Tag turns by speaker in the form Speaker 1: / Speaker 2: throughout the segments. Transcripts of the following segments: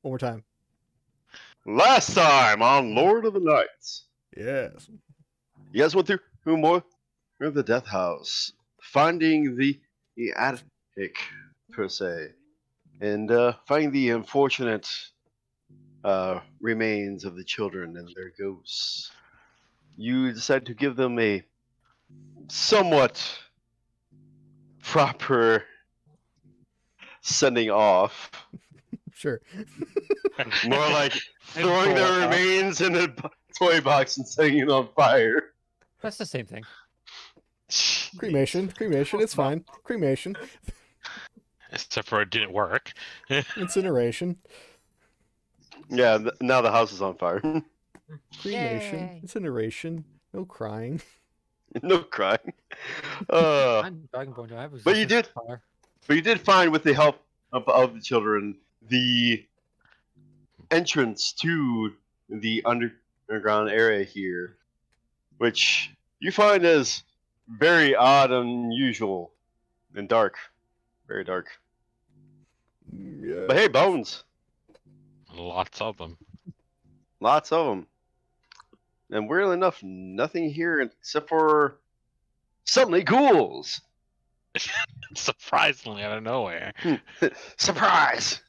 Speaker 1: One more time.
Speaker 2: Last time on Lord of the Nights.
Speaker 1: Yes.
Speaker 2: You guys went through more of the death house, finding the attic, per se, and finding the unfortunate remains of the children and their ghosts. You decide to give them a somewhat proper sending off.
Speaker 1: Sure.
Speaker 2: More like throwing their remains in a toy box and setting it on fire.
Speaker 3: That's the same thing.
Speaker 1: Cremation. It's fine. Cremation.
Speaker 4: Except for it didn't work.
Speaker 1: Incineration.
Speaker 2: Yeah, now the house is on fire.
Speaker 1: Cremation.
Speaker 3: Yay.
Speaker 1: Incineration. No crying.
Speaker 2: No crying.
Speaker 3: I'm Dragonborn, do I have
Speaker 2: But you
Speaker 3: resistance
Speaker 2: did-
Speaker 3: to fire?
Speaker 2: But you did find, with the help of the children, the entrance to the underground area here, which you find is very odd, unusual, and dark. Very dark.
Speaker 1: Yeah.
Speaker 2: But hey, bones.
Speaker 4: Lots of them.
Speaker 2: Lots of them. And weirdly enough, nothing here except for suddenly ghouls.
Speaker 4: Surprisingly, out of nowhere.
Speaker 2: Surprise!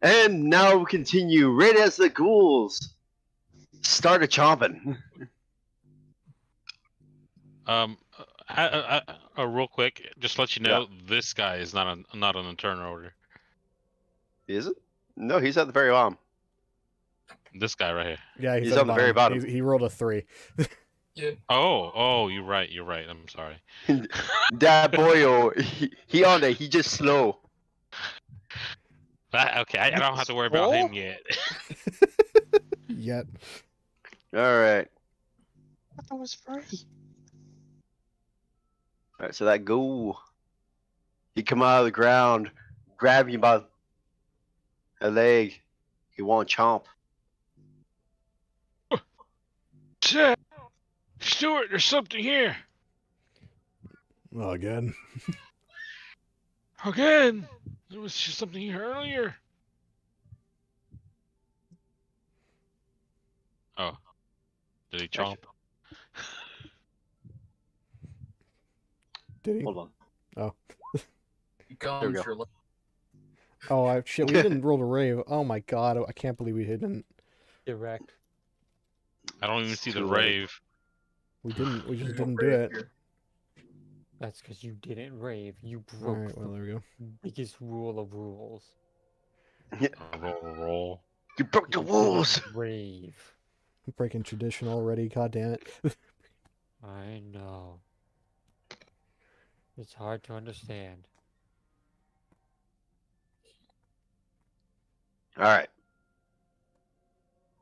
Speaker 2: And now we continue right as the ghouls start chomping.
Speaker 4: Real quick, just to let you know, this guy is not on the turn order.
Speaker 2: Is it? No, he's at the very bottom.
Speaker 4: This guy right here.
Speaker 1: Yeah,
Speaker 2: He's on the very bottom.
Speaker 1: He rolled a 3.
Speaker 4: Oh, you're right. I'm sorry.
Speaker 2: That boy, he on there. He just slow.
Speaker 4: Okay, I don't have to worry about him yet.
Speaker 1: Yet.
Speaker 2: All right.
Speaker 5: That was free.
Speaker 2: All right. So that ghoul, he come out of the ground, grab you by a leg. He want chomp.
Speaker 4: Stuart, there's something here.
Speaker 1: Oh, again.
Speaker 4: Again. There was just something here earlier. Oh. Did he chomp?
Speaker 1: Did he?
Speaker 2: Hold on.
Speaker 1: Oh.
Speaker 2: There we go.
Speaker 1: Oh, shit. We didn't roll a rave. Oh, my God. I can't believe we didn't.
Speaker 3: Direct.
Speaker 4: I don't even see the
Speaker 2: Too late.
Speaker 4: rave.
Speaker 1: We didn't. We just didn't do it.
Speaker 3: That's because you didn't rave. You broke
Speaker 1: Alright, well, there we go.
Speaker 3: the biggest rule of rules.
Speaker 4: Roll.
Speaker 2: You broke the rules.
Speaker 3: Rave.
Speaker 1: Breaking tradition already. God damn it.
Speaker 3: I know. It's hard to understand.
Speaker 2: All right.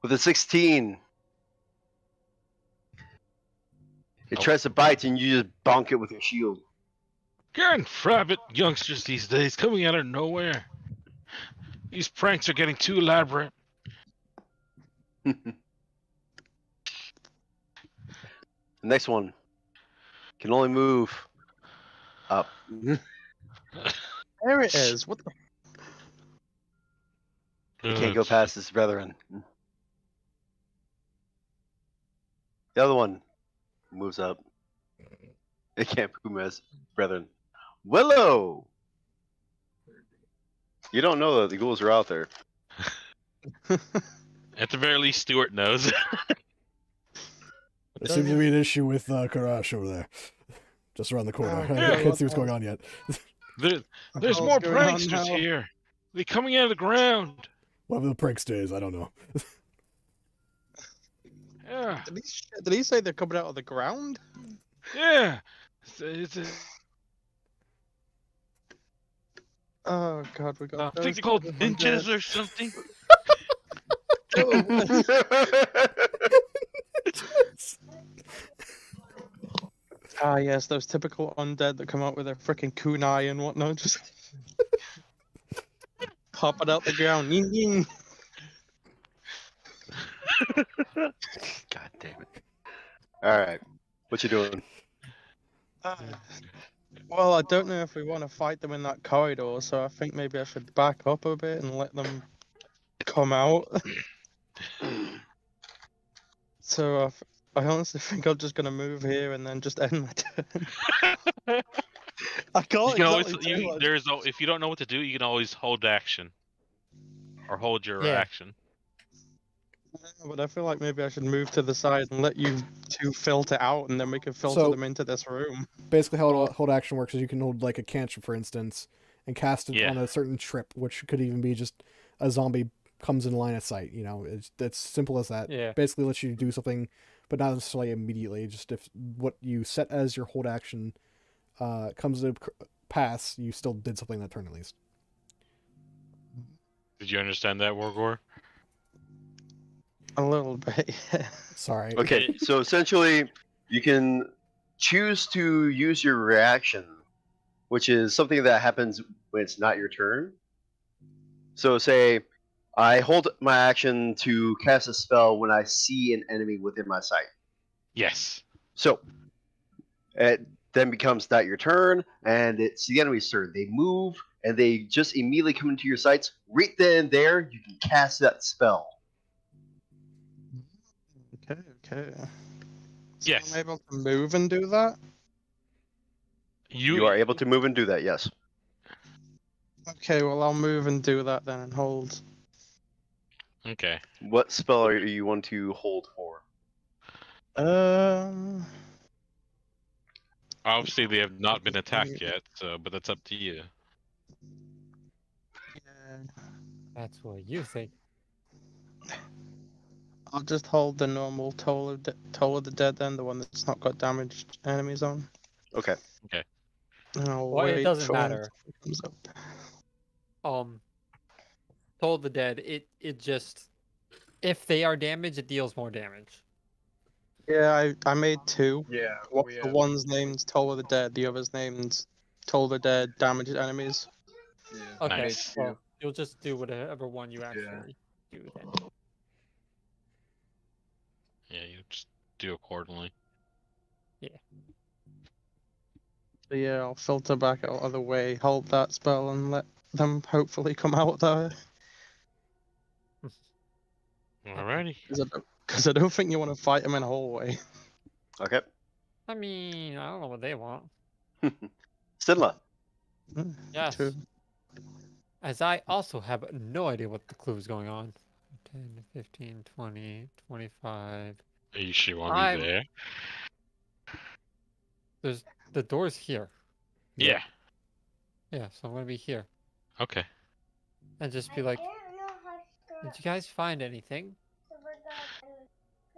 Speaker 2: With a 16, it tries to bite and you just bonk it with your shield.
Speaker 4: Grand Frabbit youngsters these days coming out of nowhere. These pranks are getting too elaborate.
Speaker 2: The next one can only move up.
Speaker 5: There it is. What the?
Speaker 2: He can't go past his brethren. The other one moves up. It can't move his brethren. Willow! You don't know that the ghouls are out there.
Speaker 4: At the very least, Stuart knows.
Speaker 1: There seems to be an issue with Karash over there. Just around the corner.
Speaker 5: Oh,
Speaker 1: I can't see what's going on yet.
Speaker 4: There's
Speaker 5: hell's
Speaker 4: more
Speaker 5: going on
Speaker 4: pranksters
Speaker 5: now?
Speaker 4: here. They're coming out of the ground.
Speaker 1: Whatever the prank stays, I don't know.
Speaker 4: Yeah,
Speaker 5: Did he say they're coming out of the ground?
Speaker 4: yeah.
Speaker 5: Oh God, we got.
Speaker 4: I think they're called ninjas or something.
Speaker 5: Ah, yes, those typical undead that come out with their freaking kunai and whatnot, just popping out the ground. Ying, ying.
Speaker 2: God damn it. Alright. What you doing?
Speaker 5: Well, I don't know if we want to fight them in that corridor, so I think maybe I should back up a bit and let them come out. So I honestly think I'm just gonna move here and then just end my turn. I
Speaker 4: You
Speaker 5: can't
Speaker 4: can always
Speaker 5: exactly do much.
Speaker 4: there's no if you don't know what to do, you can always hold action or hold your
Speaker 3: Yeah.
Speaker 4: action.
Speaker 5: But I feel like maybe I should move to the side and let you two filter out, and then we can filter
Speaker 1: So-
Speaker 5: them into this room.
Speaker 1: Basically, how hold action works is you can hold like a cantrip, for instance, and cast it
Speaker 4: Yeah.
Speaker 1: on a certain trip, which could even be just a zombie comes in line of sight. You know, it's simple as that.
Speaker 3: Yeah.
Speaker 1: Basically, lets you do something, but not necessarily immediately. Just if what you set as your hold action comes to pass, you still did something that turn at least.
Speaker 4: Did you understand that, Wargore?
Speaker 5: A little bit.
Speaker 1: Sorry.
Speaker 2: Okay, so essentially, you can choose to use your reaction, which is something that happens when it's not your turn. So, say I hold my action to cast a spell when I see an enemy within my sight.
Speaker 4: Yes.
Speaker 2: So, it then becomes not your turn, and it's the enemy's turn. They move, and they just immediately come into your sights. Right then and there, you can cast that spell.
Speaker 5: Okay. So
Speaker 4: Yes.
Speaker 5: I'm able to move and do that?
Speaker 2: You are able to move and do that, yes.
Speaker 5: Okay, well I'll move and do that then and hold.
Speaker 4: Okay.
Speaker 2: What spell are you want to hold for?
Speaker 4: Obviously, they have not been attacked yet, so but that's up to you.
Speaker 5: Yeah.
Speaker 3: That's what you think.
Speaker 5: I'll just hold the normal Toll of the Dead then, the one that's not got damaged enemies on.
Speaker 2: Okay.
Speaker 5: And I'll
Speaker 3: Well, it
Speaker 5: wait
Speaker 3: doesn't
Speaker 5: for when
Speaker 3: matter.
Speaker 5: it comes up.
Speaker 3: Toll the Dead, it just, if they are damaged, it deals more damage.
Speaker 5: Yeah, I made two.
Speaker 6: Yeah,
Speaker 5: The one's named Toll of the Dead, the other's named Toll the Dead Damaged Enemies.
Speaker 6: yeah.
Speaker 3: Okay,
Speaker 4: Nice.
Speaker 3: well, you'll just do whatever one you actually do then.
Speaker 4: Yeah, you just do accordingly.
Speaker 5: So yeah, I'll filter back out of the way, hold that spell, and let them hopefully come out there.
Speaker 4: Alrighty.
Speaker 5: Because I don't think you want to fight them in a hallway.
Speaker 2: Okay.
Speaker 3: I mean, I don't know what they want.
Speaker 2: Sinla.
Speaker 3: Yes.
Speaker 5: True.
Speaker 3: As I also have no idea what the clue is going on. 10, 15, 20, 25.
Speaker 4: Are you sure you want to
Speaker 3: I'm-
Speaker 4: be there?
Speaker 3: There's the door's here.
Speaker 4: Yeah.
Speaker 3: Yeah, so I'm gonna be here.
Speaker 4: Okay.
Speaker 3: And just be like, did you guys find anything?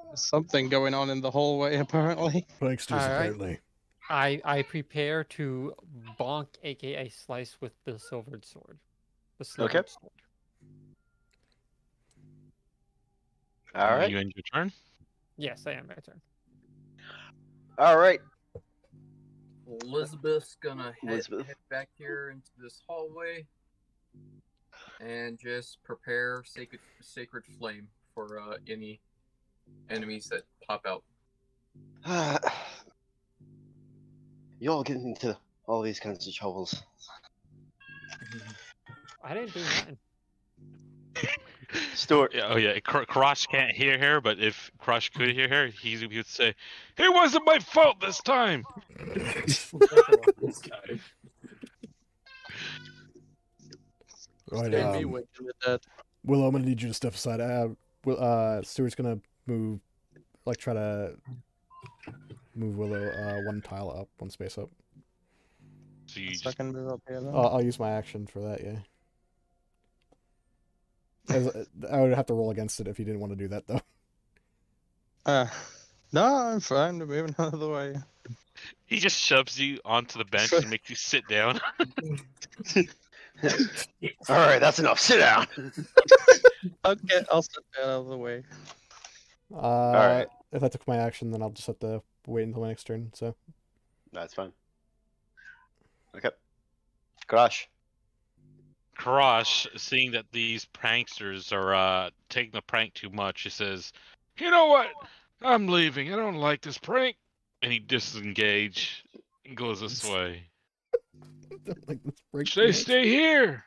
Speaker 5: There's something going on in the hallway, apparently.
Speaker 1: Pranksters,
Speaker 3: Alright.
Speaker 1: apparently.
Speaker 3: I prepare to bonk, aka slice with the silvered sword. The slivered sword.
Speaker 2: All right.
Speaker 4: You end your turn?
Speaker 3: Yes, I am my turn.
Speaker 2: All right.
Speaker 6: Elizabeth's gonna head
Speaker 2: Elizabeth.
Speaker 6: back here into this hallway and just prepare sacred flame for any enemies that pop out.
Speaker 2: You all get into all these kinds of troubles.
Speaker 3: I didn't do nothing.
Speaker 2: Stuart.
Speaker 4: Yeah, oh yeah, Crush can't hear her, but if Crush could hear her, he would say, "It wasn't my fault this time."
Speaker 6: This guy.
Speaker 1: Right,
Speaker 5: Stay me with the dead.
Speaker 1: Willow, I'm gonna need you to step aside. Stuart's gonna move, like try to move Willow one tile up, one space up.
Speaker 4: So you just
Speaker 5: Second move up here then.
Speaker 1: I'll use my action for that, yeah. I would have to roll against it if you didn't want to do that, though.
Speaker 5: No, I'm fine. I'm moving out of the way.
Speaker 4: he just shoves you onto the bench and makes you sit down.
Speaker 2: All right, that's enough. Sit down.
Speaker 5: Okay, I'll step out of the way.
Speaker 2: right.
Speaker 1: If I took my action, then I'll just have to wait until my next turn, so.
Speaker 2: That's fine. Okay. Crush.
Speaker 4: Crush, seeing that these pranksters are taking the prank too much, he says, "You know what? I'm leaving. I don't like this prank." And he disengage and goes this way.
Speaker 1: Like, this breaks
Speaker 4: They
Speaker 1: me.
Speaker 4: stay here.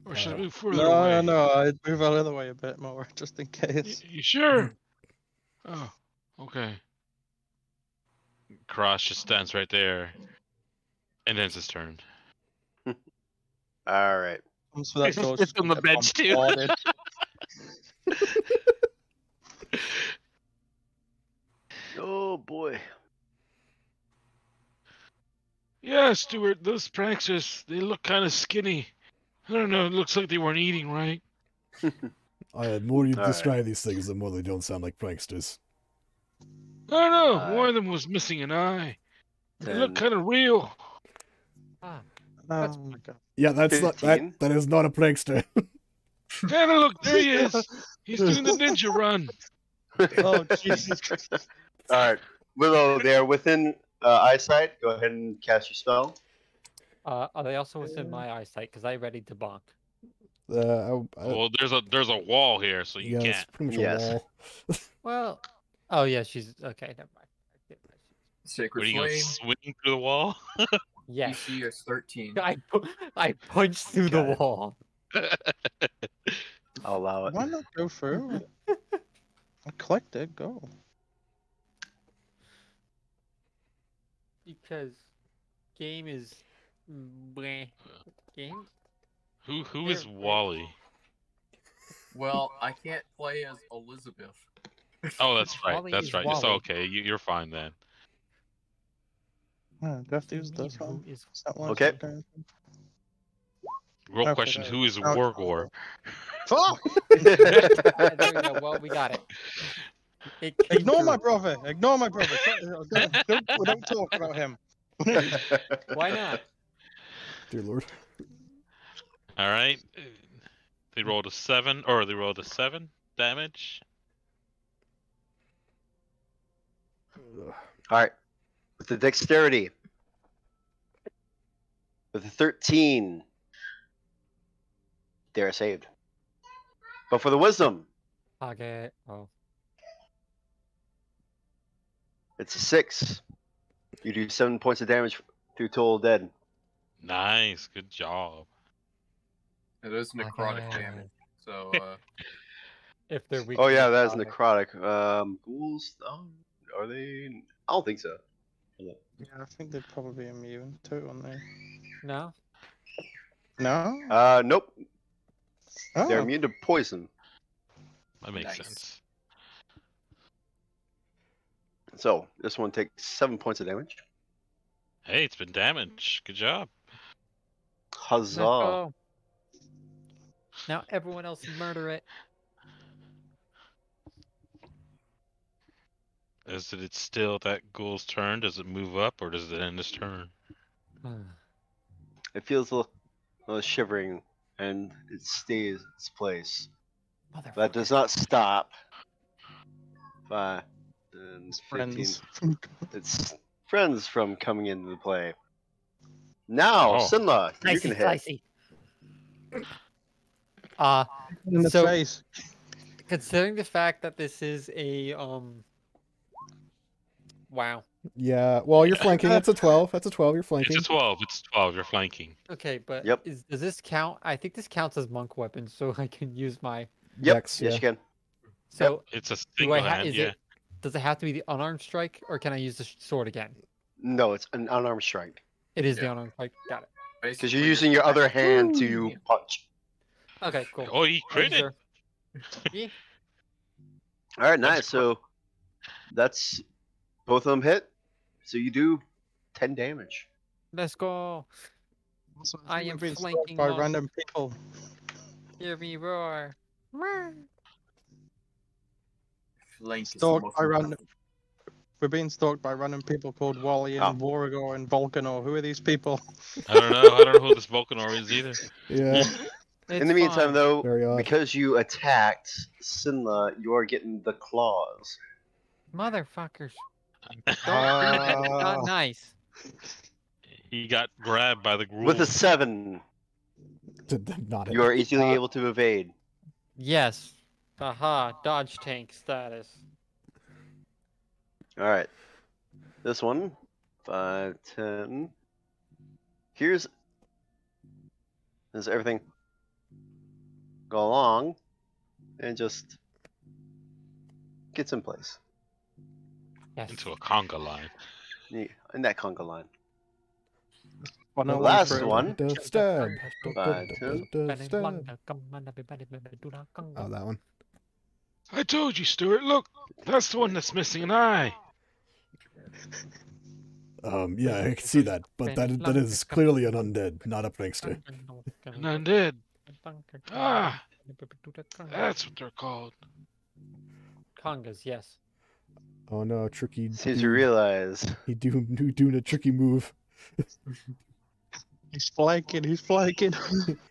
Speaker 4: Or should I move further
Speaker 5: No,
Speaker 4: away?
Speaker 5: no, I'd move out of the way a bit more, just in case.
Speaker 4: You sure? Oh, okay. Cross just stands right there, and ends his turn.
Speaker 2: All right.
Speaker 5: Comes for that door.
Speaker 4: It's on the bench too.
Speaker 2: Oh boy.
Speaker 4: Yeah, Stuart, those pranksters, they look kind of skinny. I don't know, it looks like they weren't eating right.
Speaker 1: The more you
Speaker 2: All
Speaker 1: describe these things, the more they don't sound like pranksters.
Speaker 4: I don't know,
Speaker 2: Alright.
Speaker 4: one of them was missing an eye. They look
Speaker 2: 10,
Speaker 4: kind of real.
Speaker 3: Ah,
Speaker 5: Oh my god.
Speaker 1: Yeah, that's not,
Speaker 2: 15.
Speaker 1: that is not a prankster.
Speaker 4: Kind of look, there he is. He's doing the ninja run.
Speaker 5: Oh Jesus Christ.
Speaker 2: All right, Willow, they're within eyesight. Go ahead and cast your spell.
Speaker 3: are they also within my eyesight? Because I ready to bonk.
Speaker 4: Well, there's a wall here, so you
Speaker 1: yeah, it's
Speaker 4: can't.
Speaker 1: pretty much
Speaker 2: Yes.
Speaker 1: a wall.
Speaker 3: Well, oh yeah, she's okay. Never mind.
Speaker 4: What
Speaker 6: Sacred
Speaker 4: are you gonna
Speaker 6: Flame.
Speaker 4: swing through the wall?
Speaker 3: Yeah,
Speaker 6: DC is 13.
Speaker 3: I punched through
Speaker 2: Got
Speaker 3: the
Speaker 2: it.
Speaker 3: wall.
Speaker 2: I'll allow it.
Speaker 5: Why not go through? I clicked it, go.
Speaker 3: Because game is bleh. Game.
Speaker 4: Who is
Speaker 3: They're-
Speaker 4: Wally?
Speaker 6: Well, I can't play as Elizabeth.
Speaker 4: Oh, that's right.
Speaker 3: Wally
Speaker 4: That's
Speaker 3: is
Speaker 4: right. So
Speaker 3: Wally.
Speaker 4: okay, you're fine then.
Speaker 5: Oh, do I have to use this
Speaker 3: Who
Speaker 5: one?
Speaker 3: is
Speaker 5: Is that one?
Speaker 2: Okay.
Speaker 4: Real
Speaker 5: Okay,
Speaker 4: question:
Speaker 5: there
Speaker 4: who is
Speaker 5: Oh.
Speaker 4: Wargor?
Speaker 5: Fuck!
Speaker 3: there we go. Well, we got it. It came
Speaker 5: Ignore my
Speaker 3: through.
Speaker 5: brother! Ignore my brother! Don't talk about him.
Speaker 3: Why not?
Speaker 1: Dear Lord.
Speaker 4: All right. They rolled a 7, or they rolled a 7 damage.
Speaker 2: All right, with the dexterity, with the 13, they're saved. But for the wisdom,
Speaker 3: Target. Oh.
Speaker 2: it's a 6. You do 7 points of damage through total dead.
Speaker 4: Nice, good job.
Speaker 6: It is necrotic
Speaker 3: Okay.
Speaker 6: damage. So,
Speaker 3: If they're weak.
Speaker 2: Oh
Speaker 3: to
Speaker 2: yeah, that is
Speaker 3: necrotic.
Speaker 2: necrotic. Ghouls, are they? I don't think so.
Speaker 5: Yeah, I think they'd probably be immune to it, wouldn't they?
Speaker 3: No.
Speaker 5: No?
Speaker 2: Nope. They're
Speaker 5: Oh.
Speaker 2: immune to poison.
Speaker 4: That makes
Speaker 6: Nice.
Speaker 4: sense.
Speaker 2: So this one takes 7 points of damage.
Speaker 4: Hey, it's been damaged. Good job.
Speaker 3: Let's
Speaker 2: Huzzah!
Speaker 3: go. Now everyone else murder it.
Speaker 4: Is it still that ghoul's turn? Does it move up, or does it end its turn?
Speaker 2: It feels a little shivering, and it stays in its place. That does
Speaker 3: Motherfucker.
Speaker 2: not stop. 5, 10,
Speaker 5: It's
Speaker 2: 15.
Speaker 5: friends.
Speaker 2: It's friends from coming into the play. Now,
Speaker 4: Oh.
Speaker 2: Sinla, you
Speaker 3: Dicey,
Speaker 2: can hit.
Speaker 3: dicey.
Speaker 5: In the
Speaker 3: So-
Speaker 5: face.
Speaker 3: Considering the fact that this is a wow.
Speaker 1: Yeah, well, you're flanking. That's a 12. That's a 12. You're flanking.
Speaker 4: It's a 12. It's 12. You're flanking.
Speaker 3: Okay, but
Speaker 2: Yep.
Speaker 3: does this count? I think this counts as monk weapon, so I can use my.
Speaker 2: Yep.
Speaker 1: Dex,
Speaker 2: Yes,
Speaker 1: yeah.
Speaker 2: you can.
Speaker 3: So
Speaker 4: It's a
Speaker 3: do
Speaker 4: single
Speaker 3: I
Speaker 4: hand.
Speaker 3: is
Speaker 4: Yeah.
Speaker 3: it? Does it have to be the unarmed strike, or can I use the sword again?
Speaker 2: No, it's an unarmed strike
Speaker 3: It is the
Speaker 6: Yeah.
Speaker 3: unarmed strike. Got it.
Speaker 2: because you're using your other hand to punch.
Speaker 3: Okay, cool.
Speaker 4: Oh, he
Speaker 3: Making
Speaker 4: critted.
Speaker 3: sure. Yeah.
Speaker 2: All right,
Speaker 4: That's
Speaker 2: nice. So that's both of them hit. So you do 10 damage.
Speaker 3: Let's go.
Speaker 5: Also,
Speaker 3: I
Speaker 5: think
Speaker 3: am
Speaker 5: we're being stalked
Speaker 3: flanking
Speaker 5: by
Speaker 3: monk.
Speaker 5: random people.
Speaker 3: Hear me roar.
Speaker 6: Flank is the
Speaker 5: Stalked
Speaker 6: most
Speaker 5: by random.
Speaker 6: important.
Speaker 5: We're being stalked by random people called Wally and Waragor and Volcanor. Who are these people?
Speaker 4: I don't know. I don't know who this Volcanor is either.
Speaker 1: Yeah,
Speaker 2: In the meantime, though,
Speaker 1: Very odd.
Speaker 2: because you attacked Sinla, you are getting the claws.
Speaker 3: Motherfuckers.
Speaker 5: Ah.
Speaker 3: Not nice.
Speaker 4: He got grabbed by the ghoul.
Speaker 2: With a 7,
Speaker 1: Did not hit.
Speaker 2: you are easily able to evade.
Speaker 3: Yes. Aha. Dodge tank status.
Speaker 2: All right. This one, 5, 10. Here's everything. go along and just gets in place.
Speaker 3: Yes.
Speaker 4: Into a conga line.
Speaker 2: Yeah, in that conga line.
Speaker 5: Well, no
Speaker 2: The
Speaker 5: one
Speaker 2: last
Speaker 5: through.
Speaker 2: one.
Speaker 1: Stab.
Speaker 2: Five, two.
Speaker 1: Stab. Oh, that one.
Speaker 4: I told you, Stuart. Look, that's the one that's missing an eye.
Speaker 1: Yeah, I can see that, but that is clearly an undead, not a prankster.
Speaker 4: An undead. Ah, that's what they're called.
Speaker 3: Congas, yes.
Speaker 1: Oh no, tricky
Speaker 2: Seems to
Speaker 1: dude.
Speaker 2: realize.
Speaker 1: He doing a tricky move.
Speaker 5: He's flanking. He's flanking.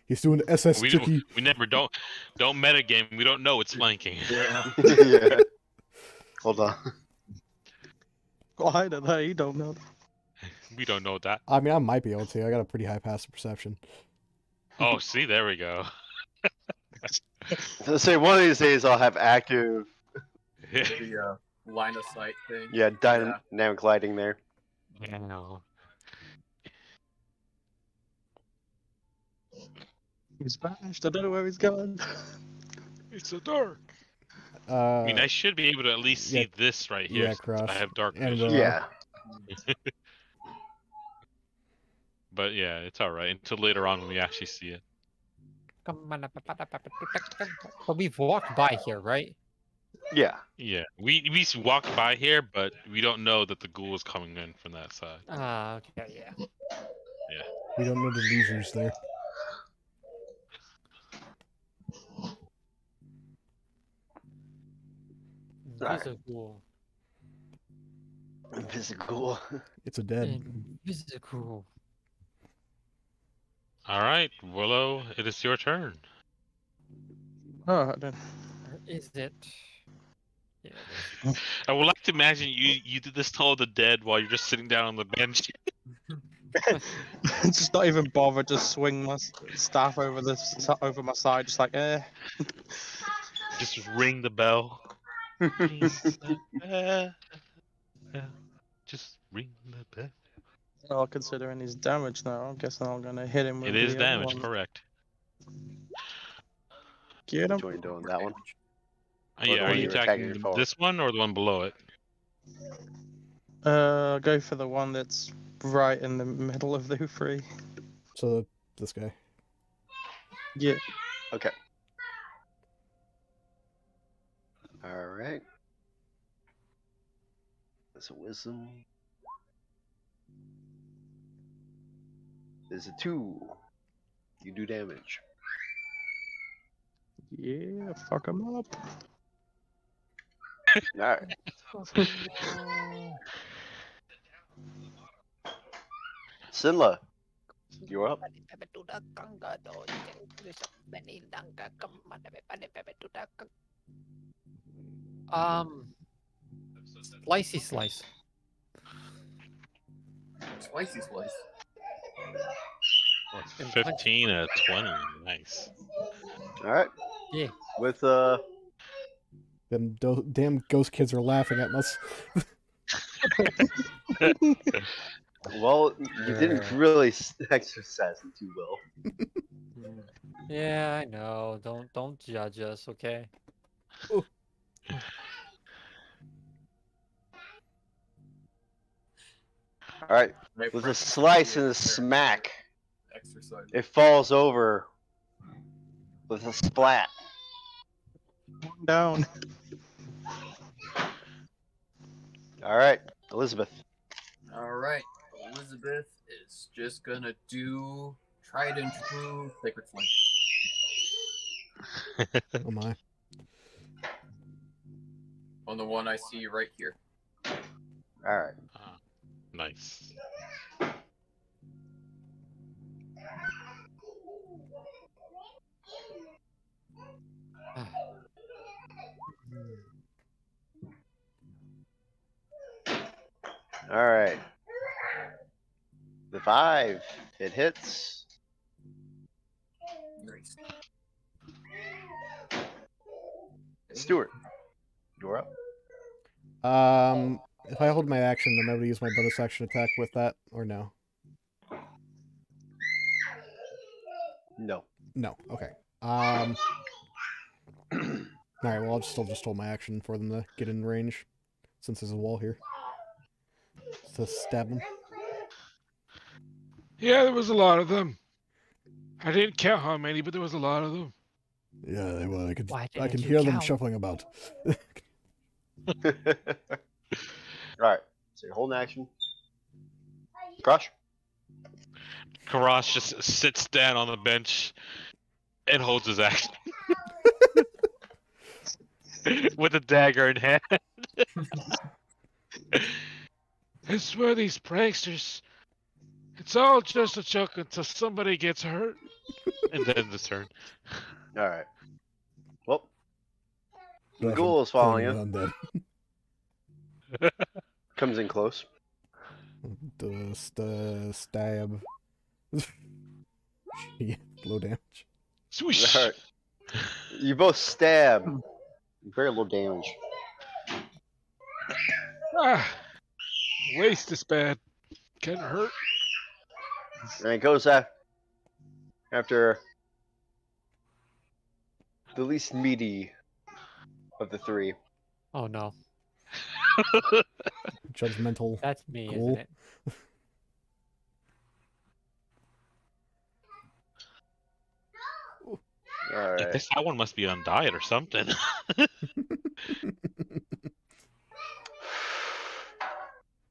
Speaker 1: He's doing SS
Speaker 4: We
Speaker 1: tricky.
Speaker 4: never don't metagame. We don't know it's flanking.
Speaker 6: Yeah.
Speaker 2: Yeah. Hold on.
Speaker 5: Well, I don't know. You don't know.
Speaker 4: We don't know that.
Speaker 1: I mean, I might be able to. I got a pretty high passive perception.
Speaker 4: Oh, see, there we go.
Speaker 2: So say one of these days I'll have active,
Speaker 6: The line of sight thing.
Speaker 2: yeah, dynamic lighting there.
Speaker 4: Yeah, no.
Speaker 5: He's vanished. I don't know where he's gone.
Speaker 4: It's so dark.
Speaker 1: I
Speaker 4: I mean, I should be able to at least see
Speaker 1: yeah,
Speaker 4: this right here.
Speaker 1: yeah,
Speaker 4: since
Speaker 1: Crush.
Speaker 4: I have dark
Speaker 1: And,
Speaker 4: vision.
Speaker 2: Yeah.
Speaker 4: But yeah, it's all right until later on when we actually see it.
Speaker 3: But we've walked by here, right?
Speaker 2: Yeah.
Speaker 4: Yeah, we walked by here, but we don't know that the ghoul is coming in from that side.
Speaker 3: Ah, okay, yeah.
Speaker 1: we don't know the losers there.
Speaker 2: Alright.
Speaker 3: Invisible.
Speaker 2: Physical.
Speaker 1: It's a dead.
Speaker 3: Invisible.
Speaker 4: All right, Willow, it is your turn.
Speaker 5: Oh, then.
Speaker 3: Or is it? Yeah, it is.
Speaker 4: I would like to imagine you did this to all the dead while you're just sitting down on the bench.
Speaker 5: Just not even bother. Just swing my staff over over my side. Just like,
Speaker 4: Just ring the bell. Ring the bell. Just ring the bell.
Speaker 5: Well, considering his damage now, I'm guessing I'm gonna hit him with
Speaker 4: It is
Speaker 5: the other
Speaker 4: damage,
Speaker 5: one.
Speaker 4: correct.
Speaker 5: Get him.
Speaker 2: Enjoying doing that one. Or
Speaker 4: Yeah,
Speaker 2: the
Speaker 4: are
Speaker 2: one
Speaker 4: you
Speaker 2: you're attacking
Speaker 4: attacking
Speaker 2: before.
Speaker 4: this one or the one below it?
Speaker 5: Go for the one that's right in the middle of the three.
Speaker 1: So this guy.
Speaker 5: Yeah.
Speaker 2: Okay. Alright. That's a wisdom. There's a 2. You do damage.
Speaker 5: Yeah. Fuck him up.
Speaker 2: Alright. Sinla, you're up.
Speaker 3: Slicey slice.
Speaker 6: Slicey slice.
Speaker 4: 15 and a 20. Nice.
Speaker 2: Alright.
Speaker 3: Yeah.
Speaker 2: With
Speaker 1: Them damn ghost kids are laughing at us.
Speaker 2: well, you didn't really exercise it too well.
Speaker 3: Yeah, I know. Don't judge us, okay?
Speaker 2: Alright.
Speaker 6: Right,
Speaker 2: With a
Speaker 6: practice
Speaker 2: slice and a
Speaker 6: there.
Speaker 2: smack,
Speaker 6: Exercise.
Speaker 2: it falls over with a splat.
Speaker 5: Down.
Speaker 2: Alright, Elizabeth.
Speaker 6: Alright, Elizabeth is just gonna do tried and true Sacred Flame.
Speaker 1: Oh my.
Speaker 6: On the one I see right here.
Speaker 2: Alright.
Speaker 4: Nice.
Speaker 2: Alright. The 5. It hits.
Speaker 6: Nice.
Speaker 2: Stuart. You're up.
Speaker 1: If I hold my action, I'm able to use my bonus action attack with that, or no?
Speaker 2: No.
Speaker 1: No. Okay. Alright, well, I'll still just hold my action for them to get in range, since there's a wall here. To stab them.
Speaker 4: Yeah, there was a lot of them. I didn't count how many, but there was a lot of them.
Speaker 1: Yeah, well, I
Speaker 3: Why
Speaker 1: can
Speaker 3: didn't you
Speaker 1: hear them
Speaker 3: count?
Speaker 1: shuffling about.
Speaker 2: Alright, so you're holding action. Crush.
Speaker 4: Karash just sits down on the bench and holds his action. With a dagger in hand. I swear these pranksters, it's all just a joke until somebody gets hurt. And then the turn.
Speaker 2: Alright. Well, the
Speaker 1: That's
Speaker 2: ghoul is following you.
Speaker 1: Undead.
Speaker 2: Comes in close.
Speaker 1: Just stab. Yeah, low damage.
Speaker 4: Swoosh!
Speaker 2: Alright. You both stab. Very low damage.
Speaker 4: Ah, waste is bad. Can hurt.
Speaker 2: And it goes after the least meaty of the three.
Speaker 3: Oh no,
Speaker 1: Judgmental.
Speaker 3: that's me,
Speaker 1: Cool.
Speaker 3: isn't it?
Speaker 4: I
Speaker 2: Alright.
Speaker 4: guess that one must be on diet or something.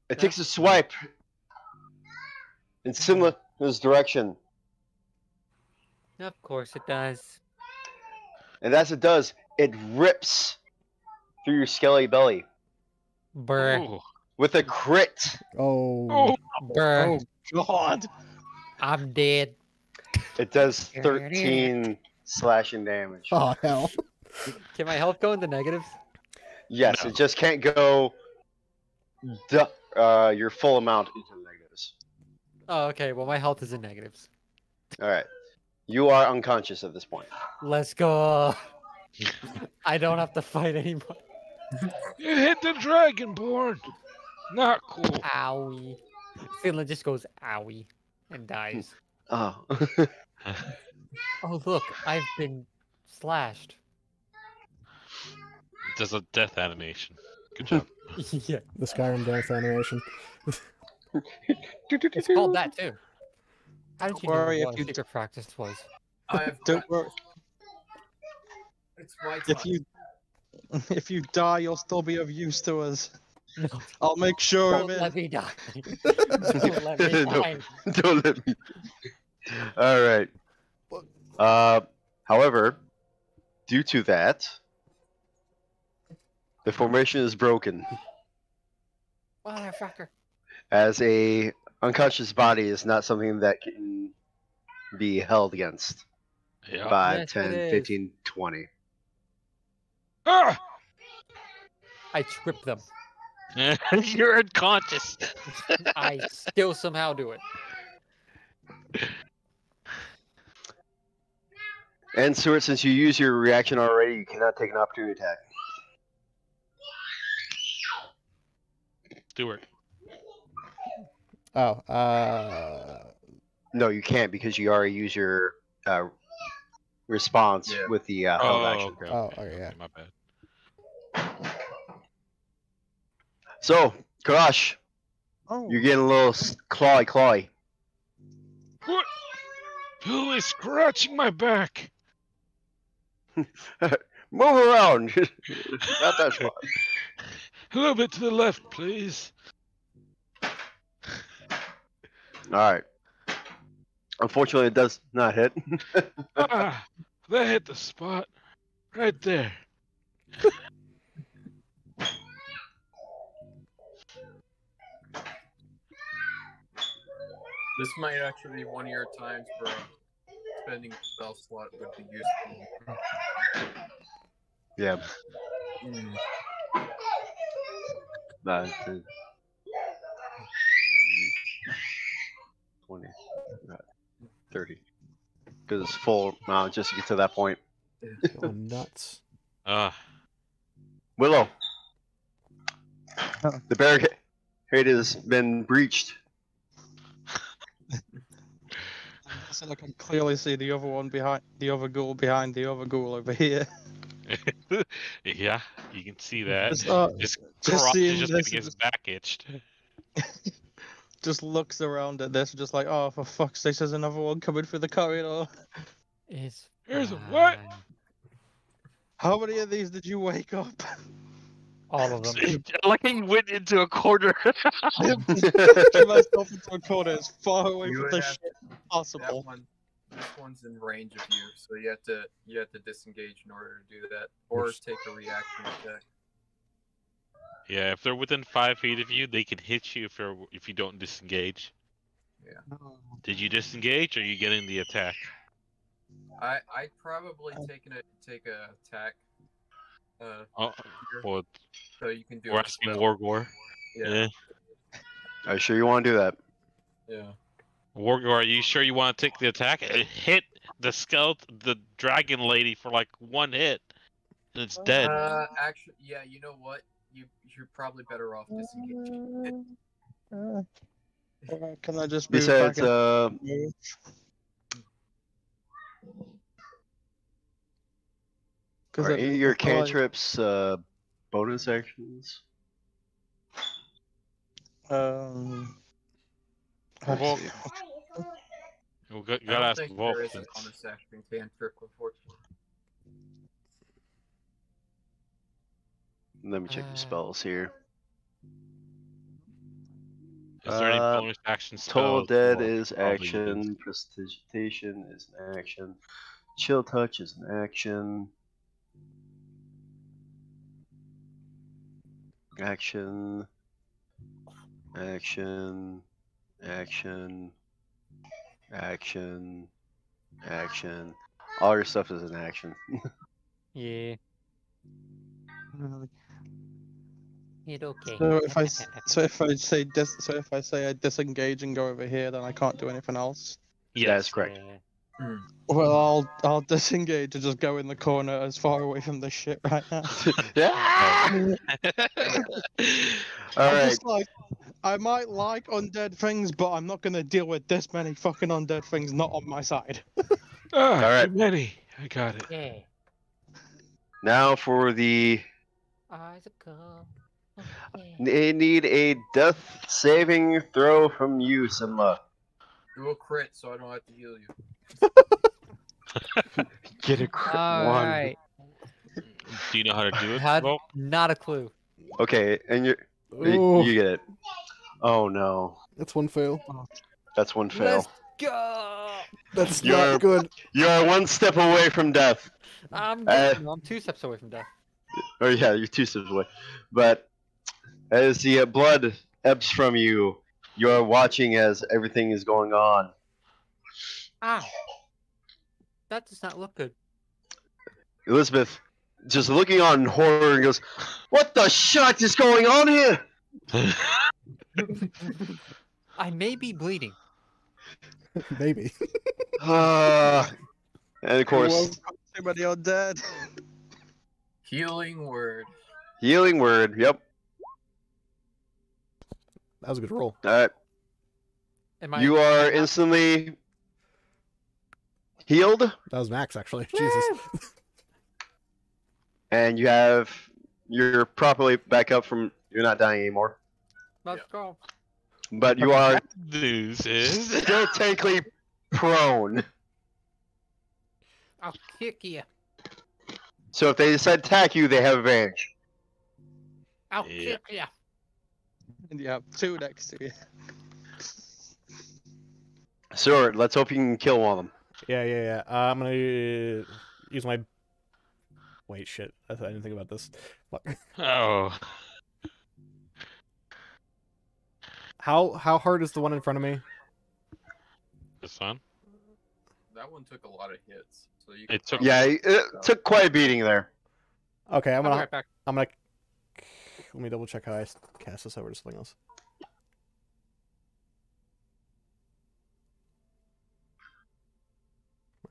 Speaker 2: It takes a swipe in Simla's direction.
Speaker 3: Of course it does.
Speaker 2: And as it does, it rips through your skelly belly
Speaker 3: Brr,
Speaker 4: Ooh.
Speaker 2: with a crit.
Speaker 1: Oh.
Speaker 4: Oh,
Speaker 3: brr.
Speaker 5: God.
Speaker 3: I'm dead.
Speaker 2: It does 13 slashing damage.
Speaker 1: Oh, hell.
Speaker 3: Can my health go into negatives?
Speaker 2: Yes,
Speaker 4: No.
Speaker 2: it just can't go your full amount into the negatives.
Speaker 3: Oh, okay. Well, my health is in negatives.
Speaker 2: Alright. You are unconscious at this point.
Speaker 3: Let's go. I don't have to fight anymore.
Speaker 4: you hit the Dragonborn. Not cool.
Speaker 3: Owie. Finland just goes owie and dies.
Speaker 2: Oh.
Speaker 3: Oh, look. I've been slashed.
Speaker 4: Does a death animation. Good job.
Speaker 3: Yeah.
Speaker 1: The Skyrim death animation.
Speaker 3: It's called that, too. How did you know
Speaker 5: Worry if
Speaker 3: what
Speaker 5: you
Speaker 3: secret practice was?
Speaker 6: I've
Speaker 5: Don't
Speaker 6: got,
Speaker 5: worry.
Speaker 6: it's my time.
Speaker 5: If you die, you'll still be of use to us.
Speaker 3: No,
Speaker 5: I'll make sure
Speaker 3: don't
Speaker 5: of it.
Speaker 3: let me die. Don't let me
Speaker 2: No.
Speaker 3: die.
Speaker 2: Don't let me. Alright. However, due to that, the formation is broken.
Speaker 3: Motherfucker.
Speaker 2: As a unconscious body is not something that can be held against.
Speaker 4: Yeah.
Speaker 2: 5,
Speaker 3: Yes, it
Speaker 2: 10,
Speaker 3: is.
Speaker 2: 15, 20.
Speaker 4: Ah!
Speaker 3: I trip them.
Speaker 4: You're unconscious.
Speaker 3: I still somehow do it.
Speaker 2: And Stuart, since you used your reaction already, you cannot take an opportunity attack.
Speaker 4: Stuart.
Speaker 1: Oh,
Speaker 2: No, you can't because you already used your response
Speaker 6: Yeah.
Speaker 2: with the held action.
Speaker 4: Okay.
Speaker 1: Oh, okay, yeah.
Speaker 4: My bad.
Speaker 2: So, Karash,
Speaker 5: Oh.
Speaker 2: you're getting a little clawy.
Speaker 4: What? Who is scratching my back?
Speaker 2: Move around. Not that far.
Speaker 4: A little bit to the left, please.
Speaker 2: Alright. Unfortunately, it does not hit.
Speaker 4: Ah, that hit the spot. Right there.
Speaker 6: This might actually be one of your times where spending a spell slot would be useful.
Speaker 2: Yeah.
Speaker 6: Mm.
Speaker 2: 9, 10, 20, 30. Because it's full amount just to get to that point.
Speaker 1: Going nuts.
Speaker 2: Willow. The barricade has been breached.
Speaker 5: So I can clearly see the other one behind the other ghoul behind the other ghoul over here.
Speaker 4: Yeah, you can see that.
Speaker 5: Just,
Speaker 4: His
Speaker 5: just
Speaker 4: crotch
Speaker 5: seeing
Speaker 4: is just
Speaker 5: this,
Speaker 4: getting his
Speaker 5: just-
Speaker 4: back itched.
Speaker 5: just looks around at this, just like, oh, for fuck's sake, there's another one coming through the corridor.
Speaker 3: It's
Speaker 4: Here's a what?
Speaker 3: fine.
Speaker 5: How many of these did you wake up?
Speaker 3: All of them.
Speaker 4: Like he went into a corner.
Speaker 5: Push myself into a corner as far away
Speaker 6: You
Speaker 5: from
Speaker 6: would
Speaker 5: the
Speaker 6: have-
Speaker 5: shit
Speaker 6: That
Speaker 5: possible.
Speaker 6: one, this one's in range of you, so you have to disengage in order to do that, or take a reaction attack.
Speaker 4: Yeah, if they're within 5 feet of you, they can hit you if you don't disengage. Did you disengage, or are you getting the attack?
Speaker 6: I'd probably take a attack.
Speaker 4: Oh, well,
Speaker 6: So you can do
Speaker 4: we're
Speaker 6: a
Speaker 4: asking
Speaker 6: spell.
Speaker 4: Wargore.
Speaker 6: Yeah.
Speaker 2: Are you sure you want to do that?
Speaker 6: Yeah.
Speaker 4: Wargore, are you sure you want to take the attack? It hit the dragon lady for like 1 hit, and it's dead.
Speaker 6: Actually, yeah. You know what? You're probably better off disengaging.
Speaker 5: Can I just move
Speaker 2: Besides,
Speaker 5: back? And...
Speaker 2: are any of your cantrips bonus actions?
Speaker 5: Um,
Speaker 4: Well,
Speaker 5: see.
Speaker 4: we
Speaker 6: I
Speaker 4: gotta
Speaker 6: don't
Speaker 4: ask
Speaker 6: think
Speaker 4: Wolf.
Speaker 6: there is a bonus action cantrip, unfortunately.
Speaker 2: Let me check your spells here.
Speaker 4: Is there any
Speaker 2: Uh,
Speaker 4: bonus action
Speaker 2: Toll
Speaker 4: spells?
Speaker 2: Dead
Speaker 4: or
Speaker 2: is
Speaker 4: probably
Speaker 2: action. Prestidigitation is an action. Chill Touch is an action. Action. Action. Action. Action. Action. All your stuff is an action.
Speaker 3: Yeah. It okay.
Speaker 5: So if I say I disengage and go over here, then I can't do anything else.
Speaker 2: Yes,
Speaker 4: Yes.
Speaker 2: correct.
Speaker 3: Yeah.
Speaker 5: Well, I'll disengage and just go in the corner as far away from this shit right now.
Speaker 2: Yeah! All
Speaker 5: I'm
Speaker 2: right.
Speaker 5: just like, I might like undead things, but I'm not gonna deal with this many fucking undead things not on my side.
Speaker 4: All
Speaker 2: right.
Speaker 4: Too many. I got it.
Speaker 3: Yeah.
Speaker 2: Now for the.
Speaker 3: Icicle. Okay.
Speaker 2: They need a death saving throw from you, Simba.
Speaker 6: Do a crit, so I don't have to heal you.
Speaker 2: Get a crit one.
Speaker 3: Alright.
Speaker 4: Do you know how to do it?
Speaker 3: Had
Speaker 4: Well,
Speaker 3: not a clue.
Speaker 2: Okay, and you
Speaker 1: Oh,
Speaker 2: you get it. Oh no,
Speaker 1: that's one fail.
Speaker 2: that's one fail.
Speaker 3: Let's go.
Speaker 1: That's
Speaker 2: You're-
Speaker 1: not good.
Speaker 2: You are one step away from death.
Speaker 3: I'm
Speaker 2: Uh,
Speaker 3: good. I'm 2 steps away from death.
Speaker 2: Or yeah, you're 2 steps away. But as the blood ebbs from you, you are watching as everything is going on.
Speaker 3: Ow. That does not look good.
Speaker 2: Elizabeth just looking on in horror and goes, "What the shit is going on here?"
Speaker 3: I may be bleeding.
Speaker 1: Maybe.
Speaker 2: And of course,
Speaker 5: Too many undead.
Speaker 6: Healing word.
Speaker 2: healing word. Yep.
Speaker 1: That was a good roll.
Speaker 2: All right.
Speaker 3: Am I?
Speaker 2: You
Speaker 3: am I
Speaker 2: are
Speaker 3: not-
Speaker 2: instantly healed,
Speaker 1: That was max, actually. Jesus.
Speaker 2: and you're properly back up from. You're not dying anymore,
Speaker 3: Let's go.
Speaker 2: but you are
Speaker 4: news is
Speaker 2: still technically prone.
Speaker 3: I'll kick you.
Speaker 2: So if they decide to attack you, they have advantage.
Speaker 3: I'll
Speaker 4: Yeah.
Speaker 3: kick you.
Speaker 5: And you have 2 next to you.
Speaker 2: So let's hope you can kill one of them.
Speaker 1: Yeah. I'm gonna use my. Wait, shit. I didn't think about this. Fuck.
Speaker 4: oh,
Speaker 1: How hard is the one in front of me?
Speaker 4: this one.
Speaker 6: That one took a lot of hits, so you.
Speaker 4: It took-
Speaker 6: probably-
Speaker 2: Yeah, it took quite a beating there.
Speaker 1: Okay,
Speaker 3: I'll be right back.
Speaker 1: I'm gonna. Let me double check how I cast this over to something else.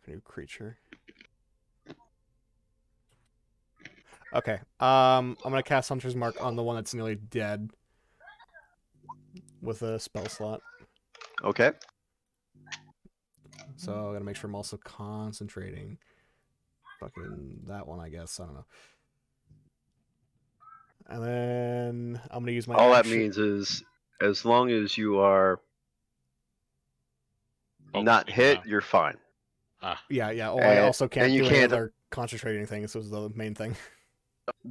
Speaker 1: New creature. Okay. I'm gonna cast Hunter's Mark on the one that's nearly dead. With a spell slot.
Speaker 2: Okay.
Speaker 1: So I gotta make sure I'm also concentrating. fucking that one, I guess. I don't know. And then I'm gonna use my
Speaker 2: All that
Speaker 1: action.
Speaker 2: means is, as long as you are not
Speaker 4: Focusing
Speaker 2: hit,
Speaker 4: now.
Speaker 2: you're fine.
Speaker 1: Yeah. Oh, I also
Speaker 2: and
Speaker 1: can't
Speaker 2: you
Speaker 1: do any
Speaker 2: can't
Speaker 1: other concentrating things. This was the main thing.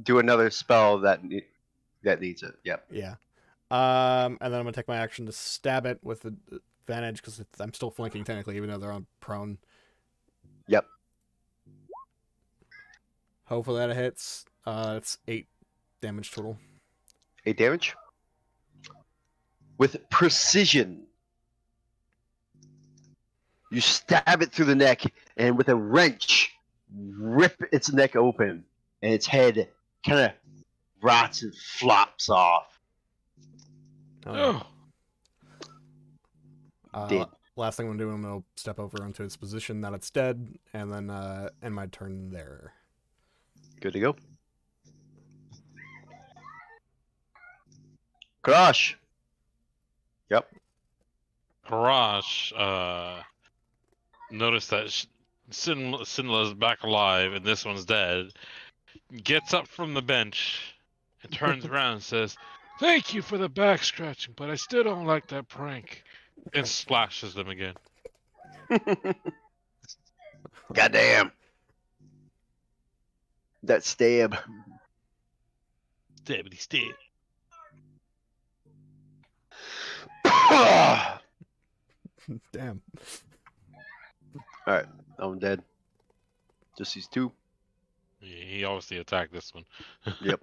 Speaker 2: do another spell that needs it. Yep.
Speaker 1: Yeah. And then I'm gonna take my action to stab it with advantage because I'm still flanking technically, even though they're on prone.
Speaker 2: Yep.
Speaker 1: Hopefully that hits. It's 8 damage total.
Speaker 2: 8 damage. With precision. You stab it through the neck, and with a wrench, rip its neck open, and its head kind of rots and flops off.
Speaker 1: Oh,
Speaker 4: Oh,
Speaker 2: Dead.
Speaker 1: last thing I'm gonna do, I'm gonna step over into its position that it's dead, and then end my turn there.
Speaker 2: Good to go. Crush. Yep.
Speaker 4: Karash, notice that Sinla's back alive and this one's dead. Gets up from the bench and turns around and says, "Thank you for the back scratching, but I still don't like that prank." And splashes them again.
Speaker 2: Goddamn. That stab.
Speaker 4: Stabbity stab.
Speaker 1: Damn.
Speaker 2: Alright, I'm dead. Just these two.
Speaker 4: He obviously attacked this one.
Speaker 2: Yep.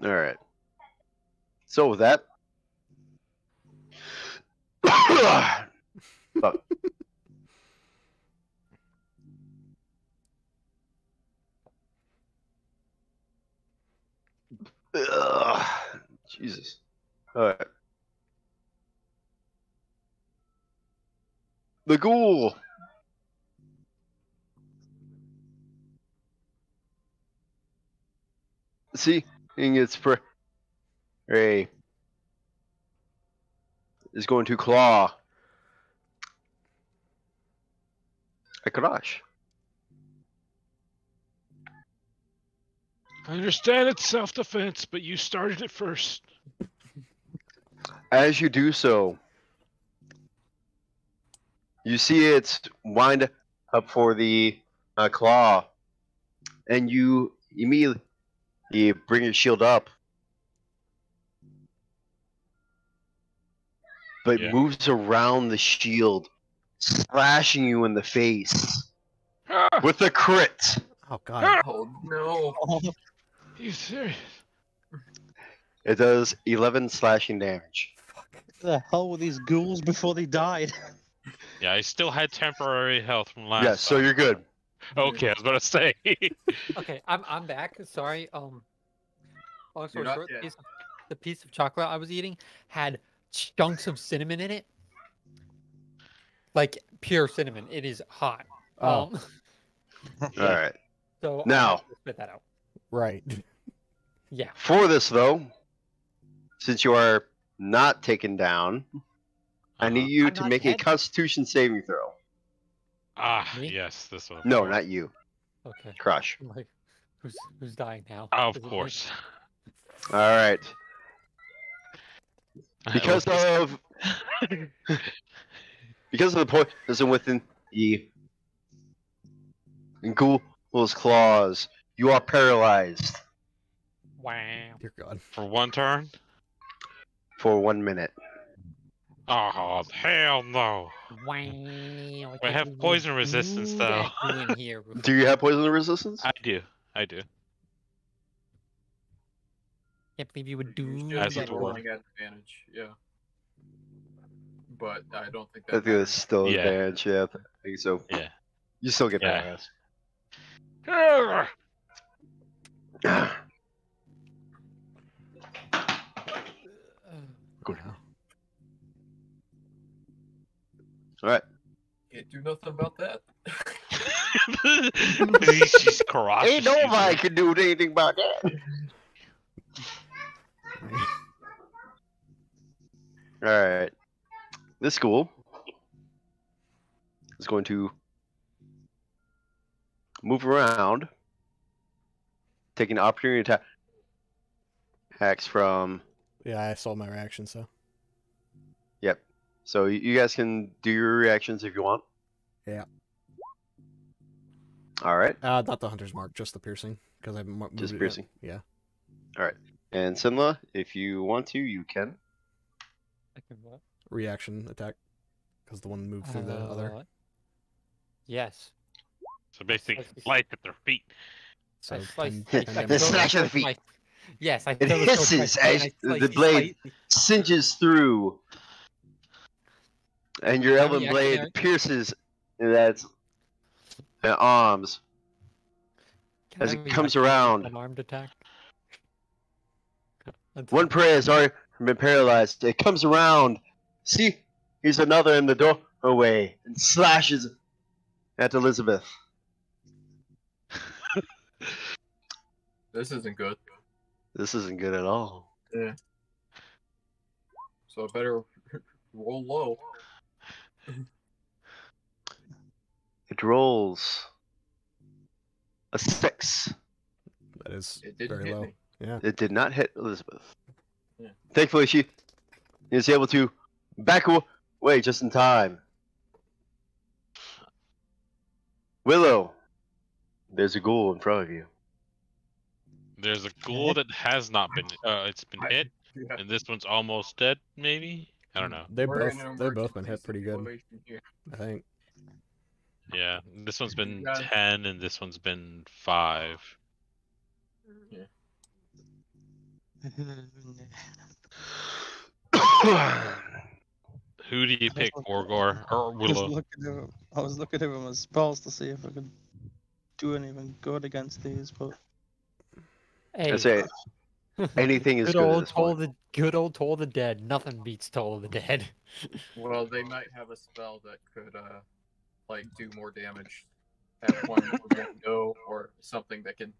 Speaker 2: Alright. So with that. Fuck. Ugh. Jesus. Alright. The ghoul. See? It's prey is going to claw a Karash.
Speaker 4: I understand it's self-defense, but you started it first.
Speaker 2: As you do so, you see it wind up for the claw, and you immediately bring your shield up, but
Speaker 4: Yeah.
Speaker 2: moves around the shield, slashing you in the face
Speaker 4: Ah,
Speaker 2: with a crit.
Speaker 1: Oh god.
Speaker 6: Oh no!
Speaker 4: you serious?
Speaker 2: It does 11 slashing damage.
Speaker 1: Fuck.
Speaker 5: What the hell were these ghouls before they died?
Speaker 4: Yeah, I still had temporary health from last
Speaker 2: Yes, so
Speaker 4: time.
Speaker 2: you're good.
Speaker 4: Okay, I was about to say.
Speaker 3: Okay, I'm back. Sorry. Long
Speaker 6: You're
Speaker 3: story
Speaker 6: not
Speaker 3: short,
Speaker 6: dead.
Speaker 3: the piece of chocolate I was eating had chunks of cinnamon in it, like pure cinnamon. It is hot.
Speaker 1: Oh.
Speaker 2: All right.
Speaker 3: So I
Speaker 2: Now.
Speaker 3: have to spit that out.
Speaker 1: Right.
Speaker 3: Yeah.
Speaker 2: For this, though, since you are not taken down, I need you
Speaker 3: I'm
Speaker 2: to
Speaker 3: not
Speaker 2: make a
Speaker 3: dead?
Speaker 2: Constitution saving throw.
Speaker 3: Me?
Speaker 4: Yes, this one.
Speaker 2: No, not you.
Speaker 3: Okay.
Speaker 2: Crush.
Speaker 3: I'm like, who's dying now?
Speaker 4: Of
Speaker 3: Is it me?
Speaker 4: course.
Speaker 2: All right. Because of the poison within the ghoul's claws, you are paralyzed
Speaker 3: Wow.
Speaker 1: Dear god.
Speaker 4: For one turn?
Speaker 2: for 1 minute.
Speaker 4: Oh, hell no.
Speaker 3: Wow.
Speaker 4: I have poison resistance, though.
Speaker 3: In here.
Speaker 2: Do you have poison resistance?
Speaker 4: I do. I do.
Speaker 3: Can't believe you would
Speaker 6: You're
Speaker 3: do
Speaker 6: still
Speaker 4: As a
Speaker 3: that.
Speaker 4: dwarf.
Speaker 6: rolling at advantage, yeah. But I don't think
Speaker 2: I
Speaker 6: that
Speaker 2: think
Speaker 6: matters.
Speaker 2: it's still
Speaker 4: Yeah.
Speaker 2: advantage. Yeah, I think so.
Speaker 4: Yeah.
Speaker 2: You still get
Speaker 4: Yeah.
Speaker 2: paralyzed.
Speaker 1: Good.
Speaker 2: All right.
Speaker 6: Can't do nothing about that.
Speaker 4: She's cautious.
Speaker 2: Ain't nobody can do anything about that. Alright. This ghoul is going to move around, taking opportunity attacks from.
Speaker 1: Yeah, I saw my reaction, so.
Speaker 2: Yep. So you guys can do your reactions if you want.
Speaker 1: Yeah.
Speaker 2: All right.
Speaker 1: Not the hunter's mark, just the piercing, because I moved
Speaker 2: Just
Speaker 1: it.
Speaker 2: piercing.
Speaker 1: Yeah.
Speaker 2: All right. And Simla, if you want to, you can.
Speaker 3: I can what?
Speaker 1: Reaction attack, because the one moved through the other.
Speaker 3: Yes.
Speaker 4: So basically,
Speaker 3: Slice-
Speaker 4: slice at their feet.
Speaker 1: So
Speaker 3: I slice-
Speaker 1: 10
Speaker 3: I
Speaker 1: damage.
Speaker 3: throw
Speaker 2: Slash
Speaker 3: the
Speaker 2: at the
Speaker 3: sword
Speaker 2: feet.
Speaker 3: Yes, I
Speaker 2: It
Speaker 3: throw the sword to my
Speaker 2: hisses
Speaker 3: feet and
Speaker 2: as
Speaker 3: I
Speaker 2: the
Speaker 3: slice-
Speaker 2: blade
Speaker 3: slice-
Speaker 2: singes through, and your
Speaker 3: Can I
Speaker 2: elven
Speaker 3: react
Speaker 2: blade
Speaker 3: there?
Speaker 2: pierces that arms
Speaker 3: Can
Speaker 2: as
Speaker 3: I
Speaker 2: it
Speaker 3: react
Speaker 2: comes
Speaker 3: to
Speaker 2: around.
Speaker 3: an armed attack?
Speaker 2: One prey has already been paralyzed. It comes around. See, here's another in the doorway and slashes at Elizabeth.
Speaker 6: This isn't good.
Speaker 2: This isn't good at all.
Speaker 6: Yeah. So I better roll low.
Speaker 2: It rolls a 6.
Speaker 1: That is
Speaker 6: It didn't
Speaker 1: very
Speaker 6: hit
Speaker 1: low.
Speaker 6: me.
Speaker 1: Yeah.
Speaker 2: It did not hit Elizabeth.
Speaker 6: Yeah.
Speaker 2: Thankfully, she is able to back away just in time. Willow, there's a ghoul in front of you.
Speaker 4: There's a ghoul that has not been. It's been hit,
Speaker 6: Yeah.
Speaker 4: and this one's almost dead. Maybe I don't know.
Speaker 1: They've
Speaker 6: We're in
Speaker 1: both
Speaker 6: an
Speaker 1: both been hit
Speaker 6: emergency
Speaker 1: pretty good,
Speaker 6: situation here.
Speaker 1: I think.
Speaker 4: Yeah, this one's been
Speaker 6: guys-
Speaker 4: 10, and this one's been 5. Who do you pick, Orgor or Willow?
Speaker 5: I was looking at my spells to see if I could do anything good against these, but
Speaker 3: Hey,
Speaker 2: I say anything is
Speaker 3: good
Speaker 2: good at
Speaker 3: old
Speaker 2: this
Speaker 3: Toll
Speaker 2: point.
Speaker 3: Toll the Dead. Nothing beats Toll the Dead.
Speaker 6: Well, they might have a spell that could, like, do more damage at one window, or something that can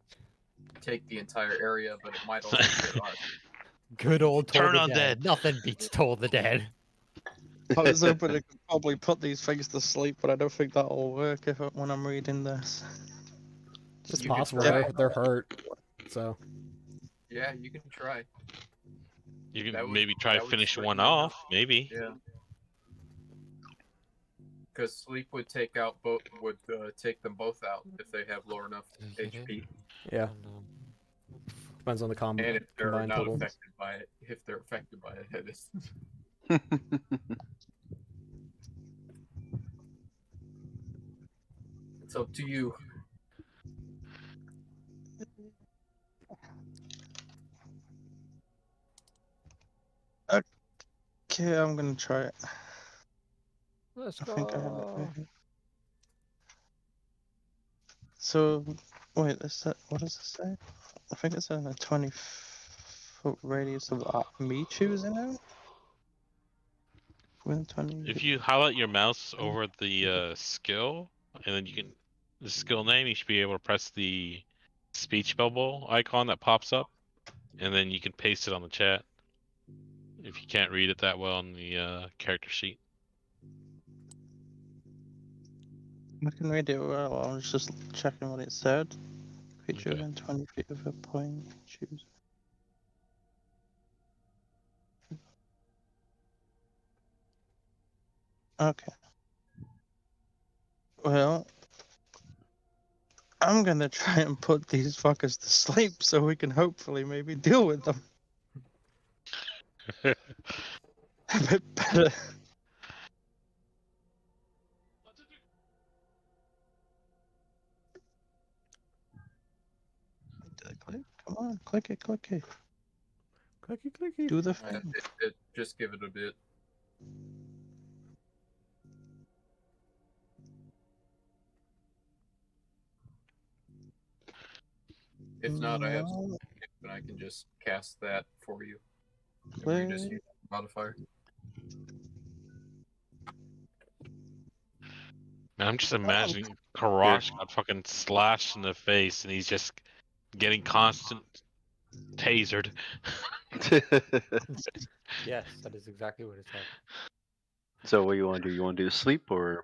Speaker 6: take the entire area, but it might also hit us.
Speaker 3: Good old Toll
Speaker 4: Turn
Speaker 3: the
Speaker 4: on
Speaker 3: Dead.
Speaker 4: Dead.
Speaker 3: Nothing beats Toll the Dead.
Speaker 5: I was hoping I could probably put these things to sleep, but I don't think that'll work when I'm reading this.
Speaker 1: It's
Speaker 6: You can
Speaker 1: possible.
Speaker 6: try.
Speaker 1: They're hurt. So
Speaker 6: Yeah, you can try.
Speaker 4: You can
Speaker 6: That would-
Speaker 4: maybe try
Speaker 6: that
Speaker 4: to
Speaker 6: would
Speaker 4: finish
Speaker 6: straighten
Speaker 4: one
Speaker 6: them out.
Speaker 4: off. Maybe.
Speaker 6: Yeah. Because sleep would take out both. Would take them both out if they have low enough HP,
Speaker 1: yeah, depends on the
Speaker 6: and if they're
Speaker 1: combined
Speaker 6: not
Speaker 1: total.
Speaker 6: affected by it. If they're affected by it, that is. It's up to you.
Speaker 5: Okay, I'm gonna try it.
Speaker 3: Let's
Speaker 5: I think I have it
Speaker 3: go.
Speaker 5: right here. So, wait, is that, what does it say? I think it's in a 20-foot radius of me choosing it. Within 20.
Speaker 4: If you highlight your mouse over the skill, and then you can the skill name, you should be able to press the speech bubble icon that pops up, and then you can paste it on the chat. If you can't read it that well on the character sheet.
Speaker 5: I can read it well. I was just checking what it said. Creature
Speaker 4: Okay.
Speaker 5: within 20 feet of a point. Choose. Okay. Well, I'm gonna try and put these fuckers to sleep so we can hopefully maybe deal with them a bit better. Click. Come on, click it, click it.
Speaker 1: Clicky clicky.
Speaker 5: Do the
Speaker 6: And
Speaker 5: thing.
Speaker 6: just give it a bit. If not, I have
Speaker 5: No,
Speaker 6: something, and I can just cast that for you. And you just
Speaker 5: click.
Speaker 6: use the modifier.
Speaker 4: Now I'm just imagining Karash got fucking slashed in the face, and he's just getting constant tasered.
Speaker 3: Yes, that is exactly what it said.
Speaker 2: So what do? You want to do sleep or?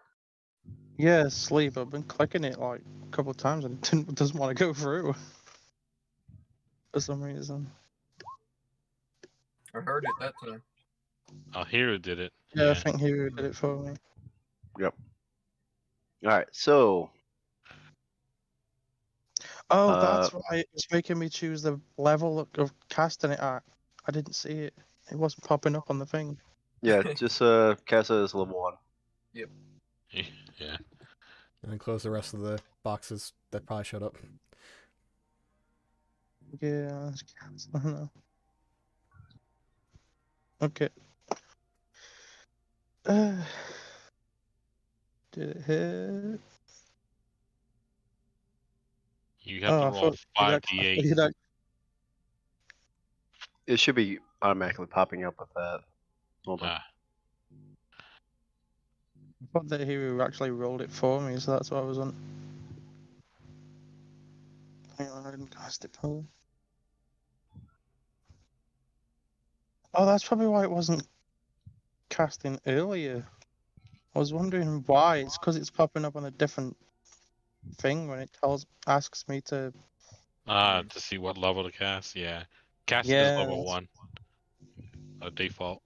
Speaker 5: Yeah, sleep. I've been clicking it like a couple of times and it doesn't want to go through for some reason.
Speaker 6: I heard it that time.
Speaker 4: Oh, Hero did it.
Speaker 5: Yeah, I think he did it for me.
Speaker 2: Yep. All right. So
Speaker 5: Oh, that's why it's making me choose the level of casting it at. I didn't see it. It wasn't popping up on the thing.
Speaker 2: yeah, just cast it as level 1.
Speaker 4: Yeah.
Speaker 1: And then close the rest of the boxes that probably showed up.
Speaker 5: Yeah, let's cancel. I don't know. Okay. Did it hit?
Speaker 4: You have to roll 5d8.
Speaker 2: It should be automatically popping up with that. Hold on.
Speaker 5: I thought that he actually rolled it for me, so that's what I was on. Hang on, I didn't cast it for. Oh, that's probably why it wasn't casting earlier. I was wondering why. It's because it's popping up on a different thing when it asks me to.
Speaker 4: To see what level to cast. Yeah, cast is level 1. Default.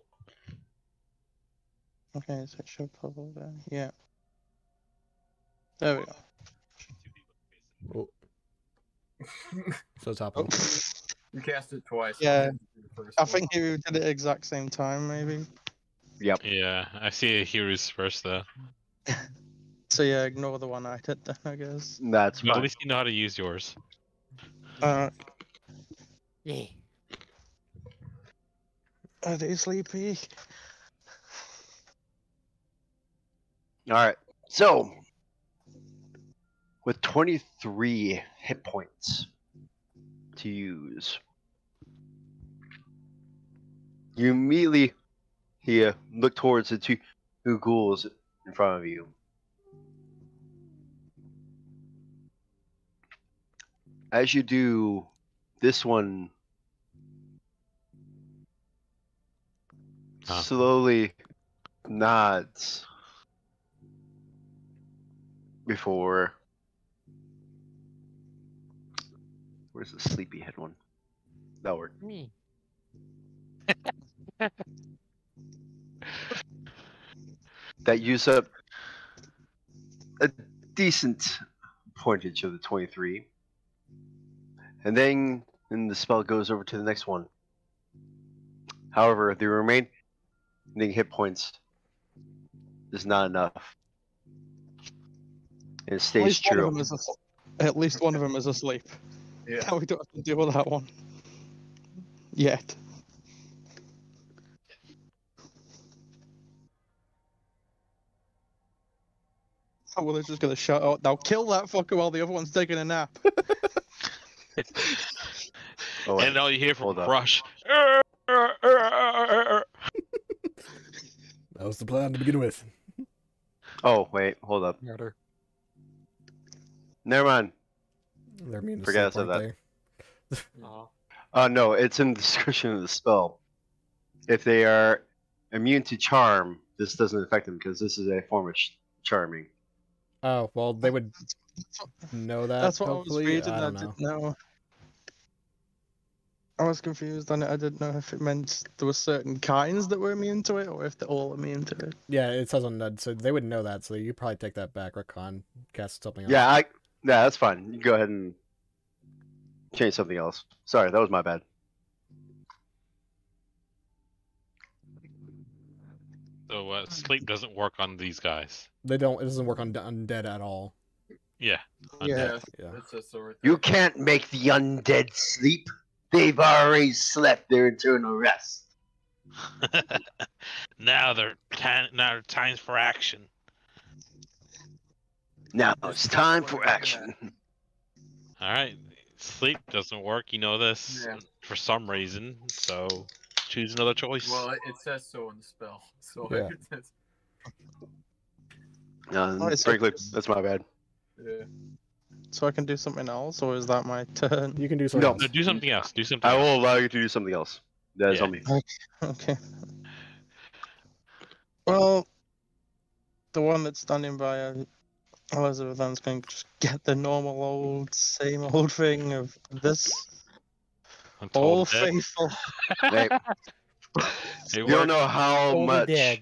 Speaker 5: Okay, so it should pop up there. Yeah. There we go.
Speaker 1: Oh. So top
Speaker 5: Oh.
Speaker 1: one.
Speaker 6: You cast it twice.
Speaker 5: Yeah. I
Speaker 6: One.
Speaker 5: think he did it at the exact same time, maybe.
Speaker 2: Yep.
Speaker 4: Yeah, I see Heroes first though.
Speaker 5: So yeah, ignore the one I did then, I guess.
Speaker 2: That's
Speaker 4: But at
Speaker 2: fine.
Speaker 4: least you know how to use yours.
Speaker 3: Yeah.
Speaker 5: Are they sleepy?
Speaker 2: All right. So, with 23 hit points to use, you immediately here look towards the two ghouls in front of you. As you do, this one slowly nods before. Where's the sleepyhead one? That worked.
Speaker 3: Me.
Speaker 2: That use up a decent pointage of the 23. And then the spell goes over to the next one. However, the remaining hit points is not enough. And it stays true.
Speaker 5: At least one of them is asleep.
Speaker 6: Yeah.
Speaker 5: Now we don't have to deal with that one. Yet. Oh, well, they're just gonna shout out, now kill that fucker while the other one's taking a nap.
Speaker 2: Oh, wait.
Speaker 4: And all you hear from
Speaker 2: Hold up.
Speaker 4: Crush.
Speaker 1: That was the plan to begin with.
Speaker 2: Oh, wait, hold up.
Speaker 3: Murder.
Speaker 2: Never mind.
Speaker 1: They're immune to
Speaker 2: Forget
Speaker 1: sleep,
Speaker 2: I said
Speaker 1: aren't
Speaker 3: Oh.
Speaker 2: No, it's in the description of the spell. If they are immune to charm, this doesn't affect them because this is a form of charming.
Speaker 1: they? Oh, well, they would know that,
Speaker 5: That's what
Speaker 1: hopefully.
Speaker 5: I was reading.
Speaker 1: I
Speaker 5: I
Speaker 1: don't know.
Speaker 5: didn't know. I was confused on it. I didn't know if it meant there were certain kinds that were immune to it, or if they're all immune to it.
Speaker 1: Yeah, it says on Ned, so they would know that, so you probably take that back, Recon, cast something else.
Speaker 2: Yeah, that's fine. You go ahead and change something else. Sorry, that was my bad.
Speaker 4: So sleep doesn't work on these guys.
Speaker 1: They don't. It doesn't work on undead at all.
Speaker 4: Yeah.
Speaker 5: Yeah.
Speaker 1: Yeah.
Speaker 6: It's just so
Speaker 2: You can't make the undead sleep. They've already slept their eternal rest.
Speaker 4: Now time's for action.
Speaker 2: Now it's time for action.
Speaker 4: All right. Sleep doesn't work. You know this
Speaker 6: Yeah.
Speaker 4: for some reason. So choose another choice.
Speaker 6: Well, it says so in the spell. So
Speaker 1: Yeah.
Speaker 6: it says,
Speaker 2: Frankly, that's my bad.
Speaker 6: yeah.
Speaker 5: So I can do something else, or is that my turn?
Speaker 1: You can do something
Speaker 2: No.
Speaker 1: else.
Speaker 4: No, do something else. Do something
Speaker 2: I
Speaker 4: else.
Speaker 2: will allow you to do something else. That is
Speaker 4: Yeah.
Speaker 2: on me.
Speaker 5: Okay. Well, the one that's standing by Elizabeth Ann's going to just get the normal old, same old thing of this
Speaker 4: Until
Speaker 5: all
Speaker 4: dead.
Speaker 5: faithful.
Speaker 2: Hey,
Speaker 4: It
Speaker 2: you don't
Speaker 4: worked.
Speaker 2: know how
Speaker 3: All the
Speaker 2: much.
Speaker 3: dead.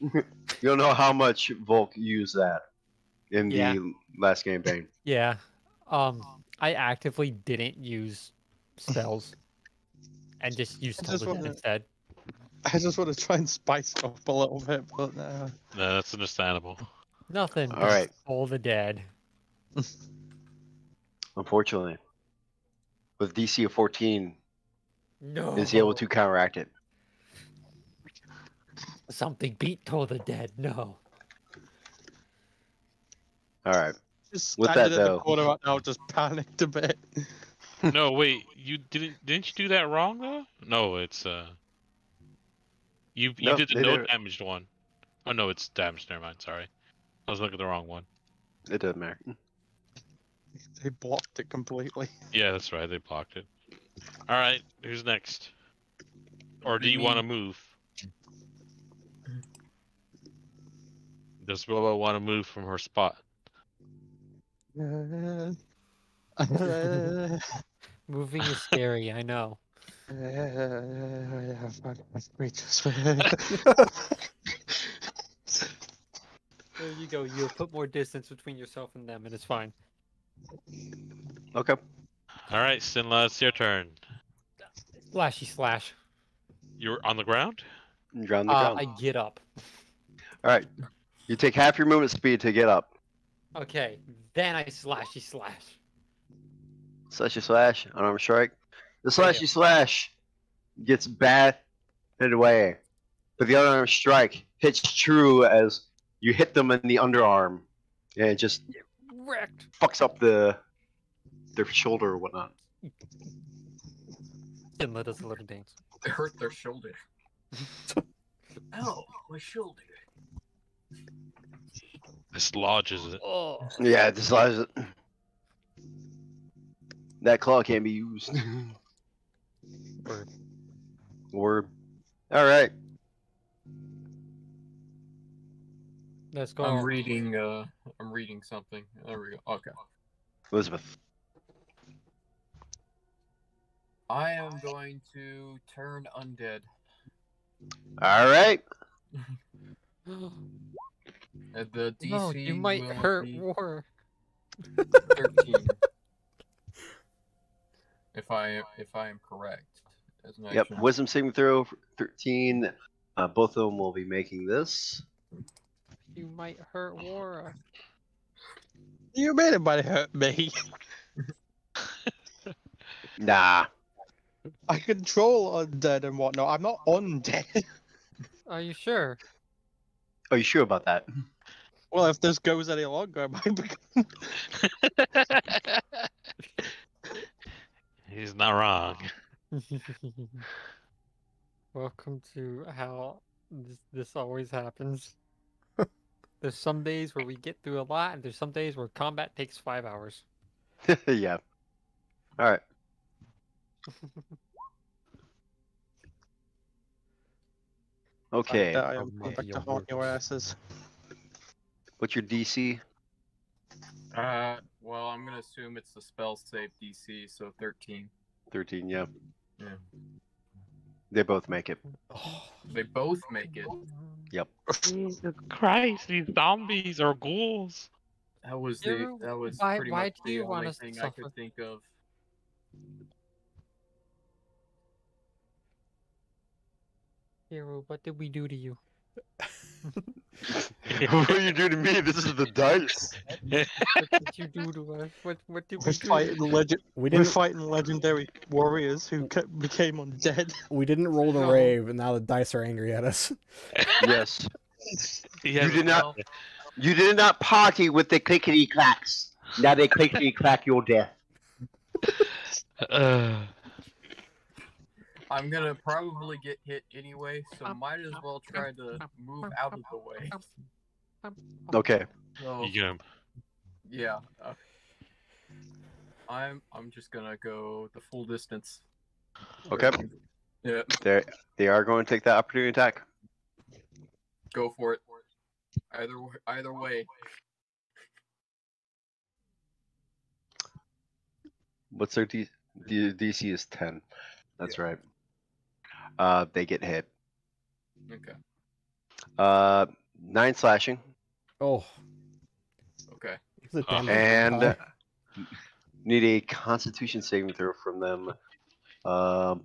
Speaker 2: You don't know how much Volk used that in
Speaker 3: Yeah.
Speaker 2: the last campaign.
Speaker 3: Yeah. I actively didn't use spells and just used
Speaker 5: I
Speaker 3: Toll
Speaker 5: just
Speaker 3: the Dead
Speaker 5: wanna-
Speaker 3: instead.
Speaker 5: I just want to try and spice it up a little bit, but
Speaker 4: No, that's understandable.
Speaker 3: Nothing
Speaker 2: All
Speaker 3: but
Speaker 2: right.
Speaker 3: Toll the Dead.
Speaker 2: Unfortunately, with DC of 14,
Speaker 3: No.
Speaker 2: is he able to counteract it?
Speaker 3: Something beat Toll the Dead. No.
Speaker 2: All right.
Speaker 5: just
Speaker 2: With
Speaker 5: standing
Speaker 2: that,
Speaker 5: in
Speaker 2: though-
Speaker 5: the corner right now, just panicked a bit.
Speaker 4: No, wait. You didn't you do that wrong though? No, it's You
Speaker 2: No,
Speaker 4: did the
Speaker 2: they
Speaker 4: no
Speaker 2: did it.
Speaker 4: damaged one. Oh no, it's damaged. Never mind. Sorry, I was looking at the wrong one.
Speaker 2: It doesn't matter.
Speaker 5: They blocked it completely.
Speaker 4: Yeah, that's right. They blocked it. All right, who's next? Or do you want to move? Does Willow want to move from her spot?
Speaker 3: Moving is scary, I know. There you go. You put more distance between yourself and them, and it's fine.
Speaker 2: Okay.
Speaker 4: All right, Sinla, it's your turn.
Speaker 3: Slashy slash.
Speaker 4: You're on the ground.
Speaker 2: You're on the ground.
Speaker 3: I get up.
Speaker 2: All right. You take half your movement speed to get up.
Speaker 3: Okay, then I slashy slash.
Speaker 2: Slashy slash, unarmed strike. The
Speaker 3: Yeah.
Speaker 2: slashy slash gets batted away, but the unarmed strike hits true as you hit them in the underarm, and it just
Speaker 3: Wrecked.
Speaker 2: fucks up their shoulder or whatnot.
Speaker 3: Then let us a little dance.
Speaker 6: They hurt their shoulder. Ow, my shoulder.
Speaker 4: This lodges it.
Speaker 3: Oh.
Speaker 2: Yeah, it dislodges it. That claw can't be used.
Speaker 3: Word.
Speaker 2: Word. All right.
Speaker 3: Let's go.
Speaker 6: I'm reading something. There we go. Okay.
Speaker 2: Elizabeth.
Speaker 6: I am going to turn undead.
Speaker 2: All right.
Speaker 6: The DC
Speaker 3: No, you might
Speaker 6: will
Speaker 3: hurt
Speaker 6: be
Speaker 3: War.
Speaker 6: 13. if I am correct. As
Speaker 2: Yep.
Speaker 6: mentioned.
Speaker 2: Wisdom saving throw 13. Both of them will be making this.
Speaker 3: You might hurt War.
Speaker 5: You made it might hurt me.
Speaker 2: Nah.
Speaker 5: I control undead and whatnot. I'm not undead.
Speaker 3: Are you sure?
Speaker 2: Are you sure about that?
Speaker 5: Well, if this goes any longer, I might become.
Speaker 4: He's not wrong.
Speaker 3: Welcome to how this always happens. There's some days where we get through a lot, and there's some days where combat takes 5 hours.
Speaker 2: Yeah. All right. Okay.
Speaker 5: I am
Speaker 3: might
Speaker 5: going back
Speaker 3: be
Speaker 5: to
Speaker 3: a
Speaker 5: haunt your
Speaker 3: workhorse.
Speaker 5: asses.
Speaker 2: What's your DC?
Speaker 6: Well, I'm gonna assume it's the spell save DC, so 13.
Speaker 2: 13. Yeah.
Speaker 6: Yeah.
Speaker 2: They both make it.
Speaker 6: They both make it.
Speaker 4: Jesus Christ, these zombies or ghouls.
Speaker 6: That was
Speaker 3: Hero,
Speaker 6: pretty
Speaker 3: why
Speaker 6: much
Speaker 3: do
Speaker 6: the
Speaker 3: you want
Speaker 6: only
Speaker 3: us to
Speaker 6: thing I
Speaker 3: suffer?
Speaker 6: could think of.
Speaker 3: Hero, what did we do to you?
Speaker 2: What are you doing to me? This is the dice.
Speaker 3: What did you do to us? What did we
Speaker 5: We're
Speaker 3: do?
Speaker 5: fighting
Speaker 1: We
Speaker 5: We're
Speaker 1: didn't.
Speaker 5: fighting legendary warriors who became undead.
Speaker 1: We didn't roll the
Speaker 3: No.
Speaker 1: rave, and now the dice are angry at us.
Speaker 2: Yes.
Speaker 4: He
Speaker 2: You
Speaker 4: has
Speaker 2: did
Speaker 4: a
Speaker 2: not. You did not party with the clickety clacks. Now they clickety clack your death.
Speaker 6: I'm gonna probably get hit anyway, so might as well try to move out of the way.
Speaker 2: Okay.
Speaker 6: So,
Speaker 4: You get him.
Speaker 6: yeah. I'm just gonna go the full distance.
Speaker 2: Okay.
Speaker 6: Yeah,
Speaker 2: They are going to take that opportunity attack.
Speaker 6: go for it. Either way.
Speaker 2: What's their DC is 10. That's right. They get hit.
Speaker 6: Okay.
Speaker 2: 9 slashing.
Speaker 1: Oh,
Speaker 6: Okay.
Speaker 1: is it damage?
Speaker 2: And
Speaker 1: high?
Speaker 2: need a Constitution saving throw from them. I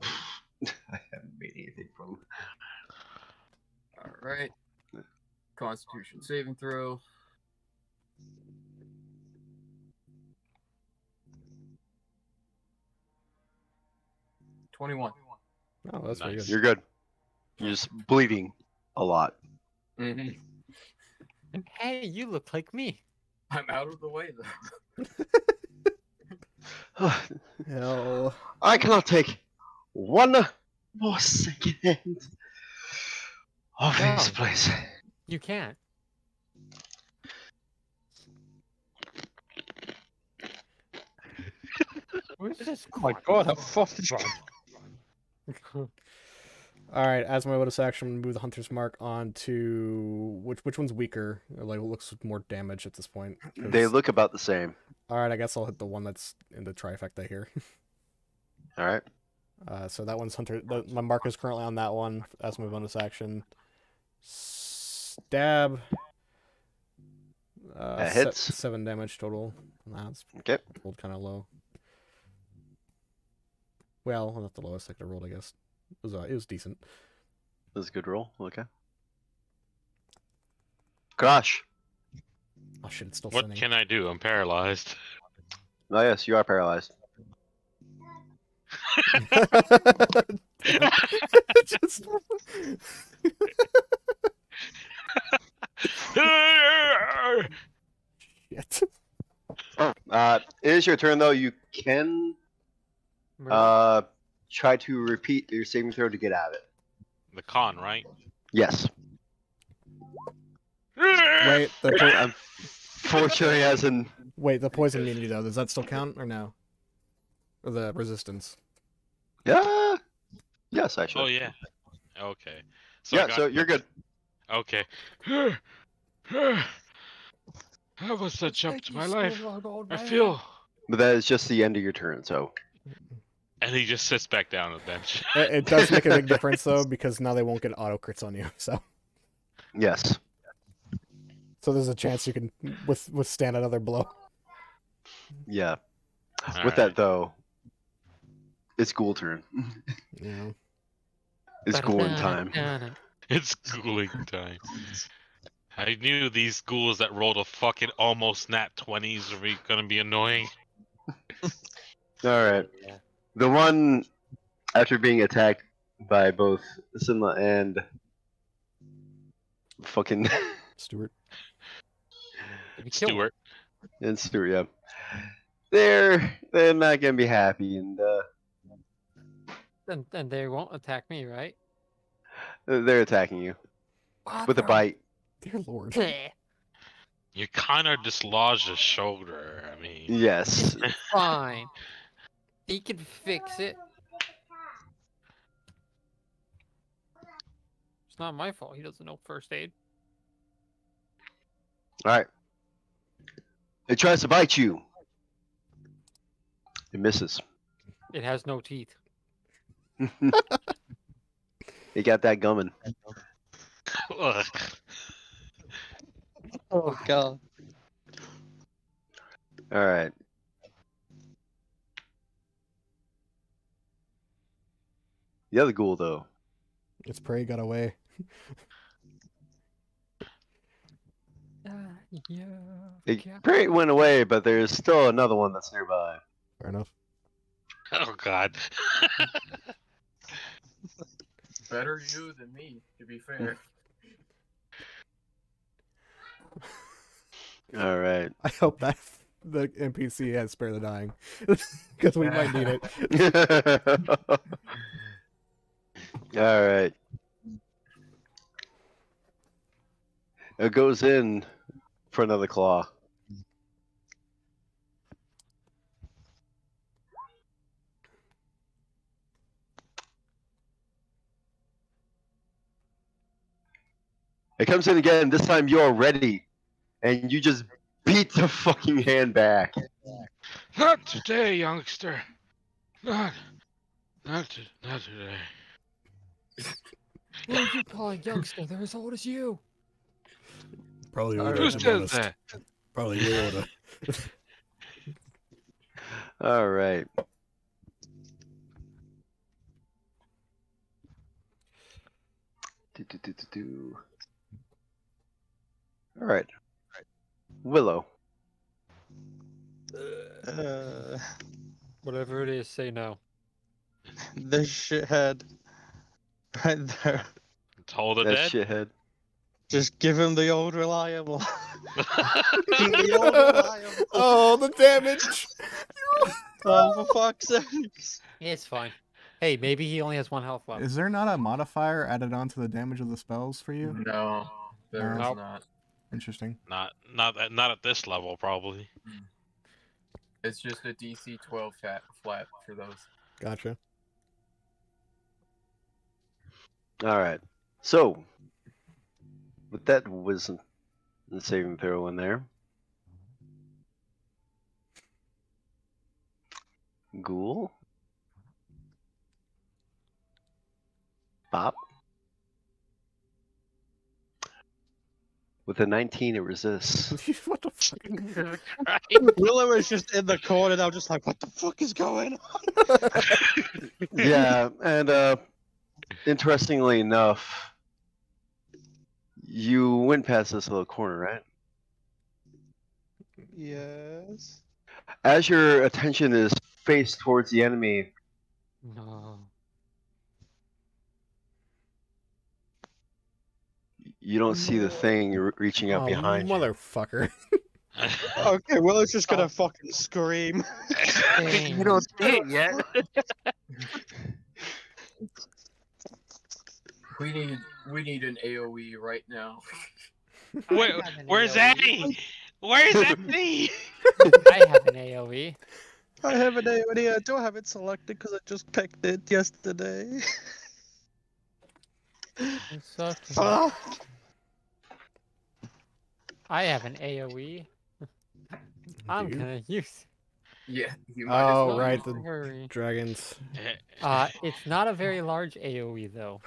Speaker 2: haven't made anything from.
Speaker 6: All right. Constitution saving throw. $21.
Speaker 1: Oh, that's very
Speaker 4: Nice.
Speaker 1: good.
Speaker 2: You're good. You're just bleeding a lot.
Speaker 6: Mm-hmm.
Speaker 3: And hey, you look like me.
Speaker 6: I'm out of the way though.
Speaker 1: Hell.
Speaker 2: I cannot take one more second of this
Speaker 3: No.
Speaker 2: place.
Speaker 3: You can't. Where's this?
Speaker 5: Oh my god, how fucking
Speaker 1: All right, as my bonus action, move the Hunter's Mark on to which one's weaker? Like, it looks more damage at this point. 'Cause-
Speaker 2: They look about the same.
Speaker 1: All right, I guess I'll hit the one that's in the trifecta here.
Speaker 2: All right.
Speaker 1: So that one's Hunter. My mark is currently on that one as my bonus action. Stab.
Speaker 2: That hits.
Speaker 1: 7 damage total. That's
Speaker 2: Okay.
Speaker 1: rolled kind of low. Well, not the lowest I could have rolled, I guess. It was decent.
Speaker 2: That's a good roll. Okay. Crash.
Speaker 1: Oh shit, it's still
Speaker 4: What
Speaker 1: sinning.
Speaker 4: can I do? I'm paralyzed.
Speaker 2: Oh yes, you are paralyzed.
Speaker 1: Just... Shit.
Speaker 2: It is your turn though. You can try to repeat your saving throw to get out of it.
Speaker 4: The con, right?
Speaker 2: Yes.
Speaker 1: Wait,
Speaker 2: Unfortunately, as in
Speaker 1: the poison immunity though, does that still count or no? Or the resistance?
Speaker 2: yeah, yes, actually.
Speaker 4: Oh yeah. Okay. So
Speaker 2: Yeah, so you're good.
Speaker 4: Okay. That was such up to my life. I feel.
Speaker 2: But that is just the end of your turn. So
Speaker 4: And he just sits back down on the bench.
Speaker 1: It does make a big difference though, because now they won't get auto crits on you.
Speaker 2: yes.
Speaker 1: So there's a chance you can withstand another blow.
Speaker 2: Yeah.
Speaker 4: All
Speaker 2: With that though, it's ghoul turn.
Speaker 1: Yeah.
Speaker 2: It's ghouling time.
Speaker 4: It's schooling time. I knew these ghouls that rolled a fucking almost nat 20s were gonna be annoying.
Speaker 2: All right. The one after being attacked by both Simla and fucking
Speaker 1: Stuart.
Speaker 4: Stuart.
Speaker 2: and Stuart, yeah. They're not gonna be happy, and
Speaker 3: And they won't attack me, right?
Speaker 2: they're attacking you with a bite.
Speaker 1: Dear Lord.
Speaker 4: You kind of dislodged his shoulder. I mean,
Speaker 2: Yes.
Speaker 3: Fine. He can fix it. It's not my fault. He doesn't know first aid.
Speaker 2: All right. It tries to bite you. It misses.
Speaker 3: It has no teeth.
Speaker 2: It got that gumming.
Speaker 4: ugh.
Speaker 5: Oh god.
Speaker 2: All right. The other ghoul, though.
Speaker 1: Its prey got away.
Speaker 3: Yeah.
Speaker 2: It pretty went away, but there's still another one that's nearby.
Speaker 1: Fair enough.
Speaker 4: Oh god.
Speaker 6: Better you than me, to be fair.
Speaker 2: All right.
Speaker 1: I hope that the NPC has Spare the Dying. Because we might need it.
Speaker 2: All right. It goes in for another claw. It comes in again. This time you're ready, and you just beat the fucking hand back.
Speaker 4: Not today, youngster. Not today.
Speaker 3: Who are you calling youngster? They're as old as you.
Speaker 1: Probably
Speaker 6: Who
Speaker 1: Yoda,
Speaker 4: Who
Speaker 1: to be
Speaker 4: says
Speaker 1: honest.
Speaker 4: that?
Speaker 1: Probably Yoda.
Speaker 2: All right. Do. All right. Willow.
Speaker 3: Whatever it is, say no.
Speaker 5: This shithead. Right there.
Speaker 4: Toll the
Speaker 2: That
Speaker 4: dead.
Speaker 2: shithead.
Speaker 5: Just give him the old reliable. The old reliable.
Speaker 1: Oh, the damage!
Speaker 5: Oh, for fuck's sake.
Speaker 3: It's fine. Hey, maybe he only has 1 health left.
Speaker 1: Is there not a modifier added onto the damage of the spells for you?
Speaker 6: No, there is
Speaker 3: Nope.
Speaker 6: not.
Speaker 1: Interesting.
Speaker 4: Not at this level, probably.
Speaker 6: It's just a DC 12 flat for those.
Speaker 1: Gotcha.
Speaker 2: All right. So, with that wisdom and saving throw in there, Ghoul, Bop. With a 19, it resists.
Speaker 1: What the fuck?
Speaker 5: Willow is just in the corner now, just like, what the fuck is going on?
Speaker 2: Yeah, and interestingly enough, you went past this little corner, right?
Speaker 5: Yes.
Speaker 2: As your attention is faced towards the enemy,
Speaker 3: No.
Speaker 2: you don't see the thing reaching out
Speaker 1: Oh,
Speaker 2: behind you.
Speaker 1: motherfucker.
Speaker 5: Okay, Willow's just gonna fucking scream.
Speaker 3: You
Speaker 4: don't see it yet.
Speaker 6: We need an AOE right now.
Speaker 4: Where's Eddie? Where's Eddie?
Speaker 3: I have an AoE.
Speaker 5: I have an AOD. I don't have it selected because I just picked it yesterday. Fuck.
Speaker 3: I have an AoE. I'm
Speaker 1: Do you?
Speaker 3: gonna use.
Speaker 6: Yeah, you might as
Speaker 1: Oh,
Speaker 6: well.
Speaker 1: right, the
Speaker 3: Hurry.
Speaker 1: dragons.
Speaker 3: It's not a very large AoE though.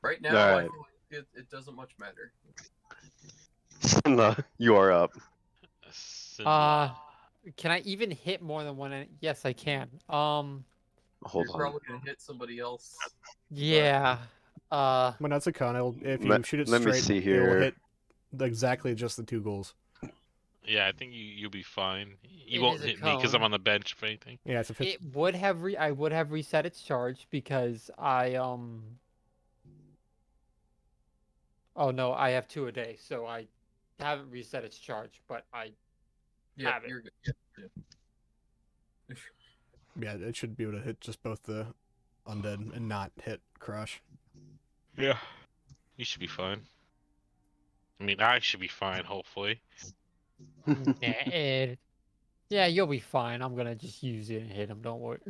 Speaker 6: Right now, I
Speaker 2: Alright.
Speaker 6: feel like it doesn't much matter.
Speaker 2: No, you are up.
Speaker 3: Can I even hit more than one? Yes, I can.
Speaker 2: Hold
Speaker 6: You're
Speaker 2: on.
Speaker 6: probably gonna hit somebody else.
Speaker 3: Yeah.
Speaker 1: When that's a con, if you
Speaker 2: Let-
Speaker 1: shoot it
Speaker 2: let me
Speaker 1: straight,
Speaker 2: see
Speaker 1: it
Speaker 2: here.
Speaker 1: will hit exactly just the 2 goals.
Speaker 4: Yeah, I think you'll be fine. You
Speaker 3: It
Speaker 4: won't
Speaker 3: is a
Speaker 4: hit me because
Speaker 3: cone.
Speaker 4: I'm on the bench, if anything.
Speaker 1: Yeah, it's a 50.
Speaker 3: It would have I would have reset its charge because I Oh no, I have 2 a day, so I haven't reset its charge, but I
Speaker 6: Yeah,
Speaker 3: have it.
Speaker 6: you're good.
Speaker 1: Yeah, it should be able to hit just both the undead and not hit crush.
Speaker 4: Yeah. You should be fine. I mean, I should be fine, hopefully.
Speaker 3: Yeah, you'll be fine. I'm gonna just use it and hit him. Don't worry.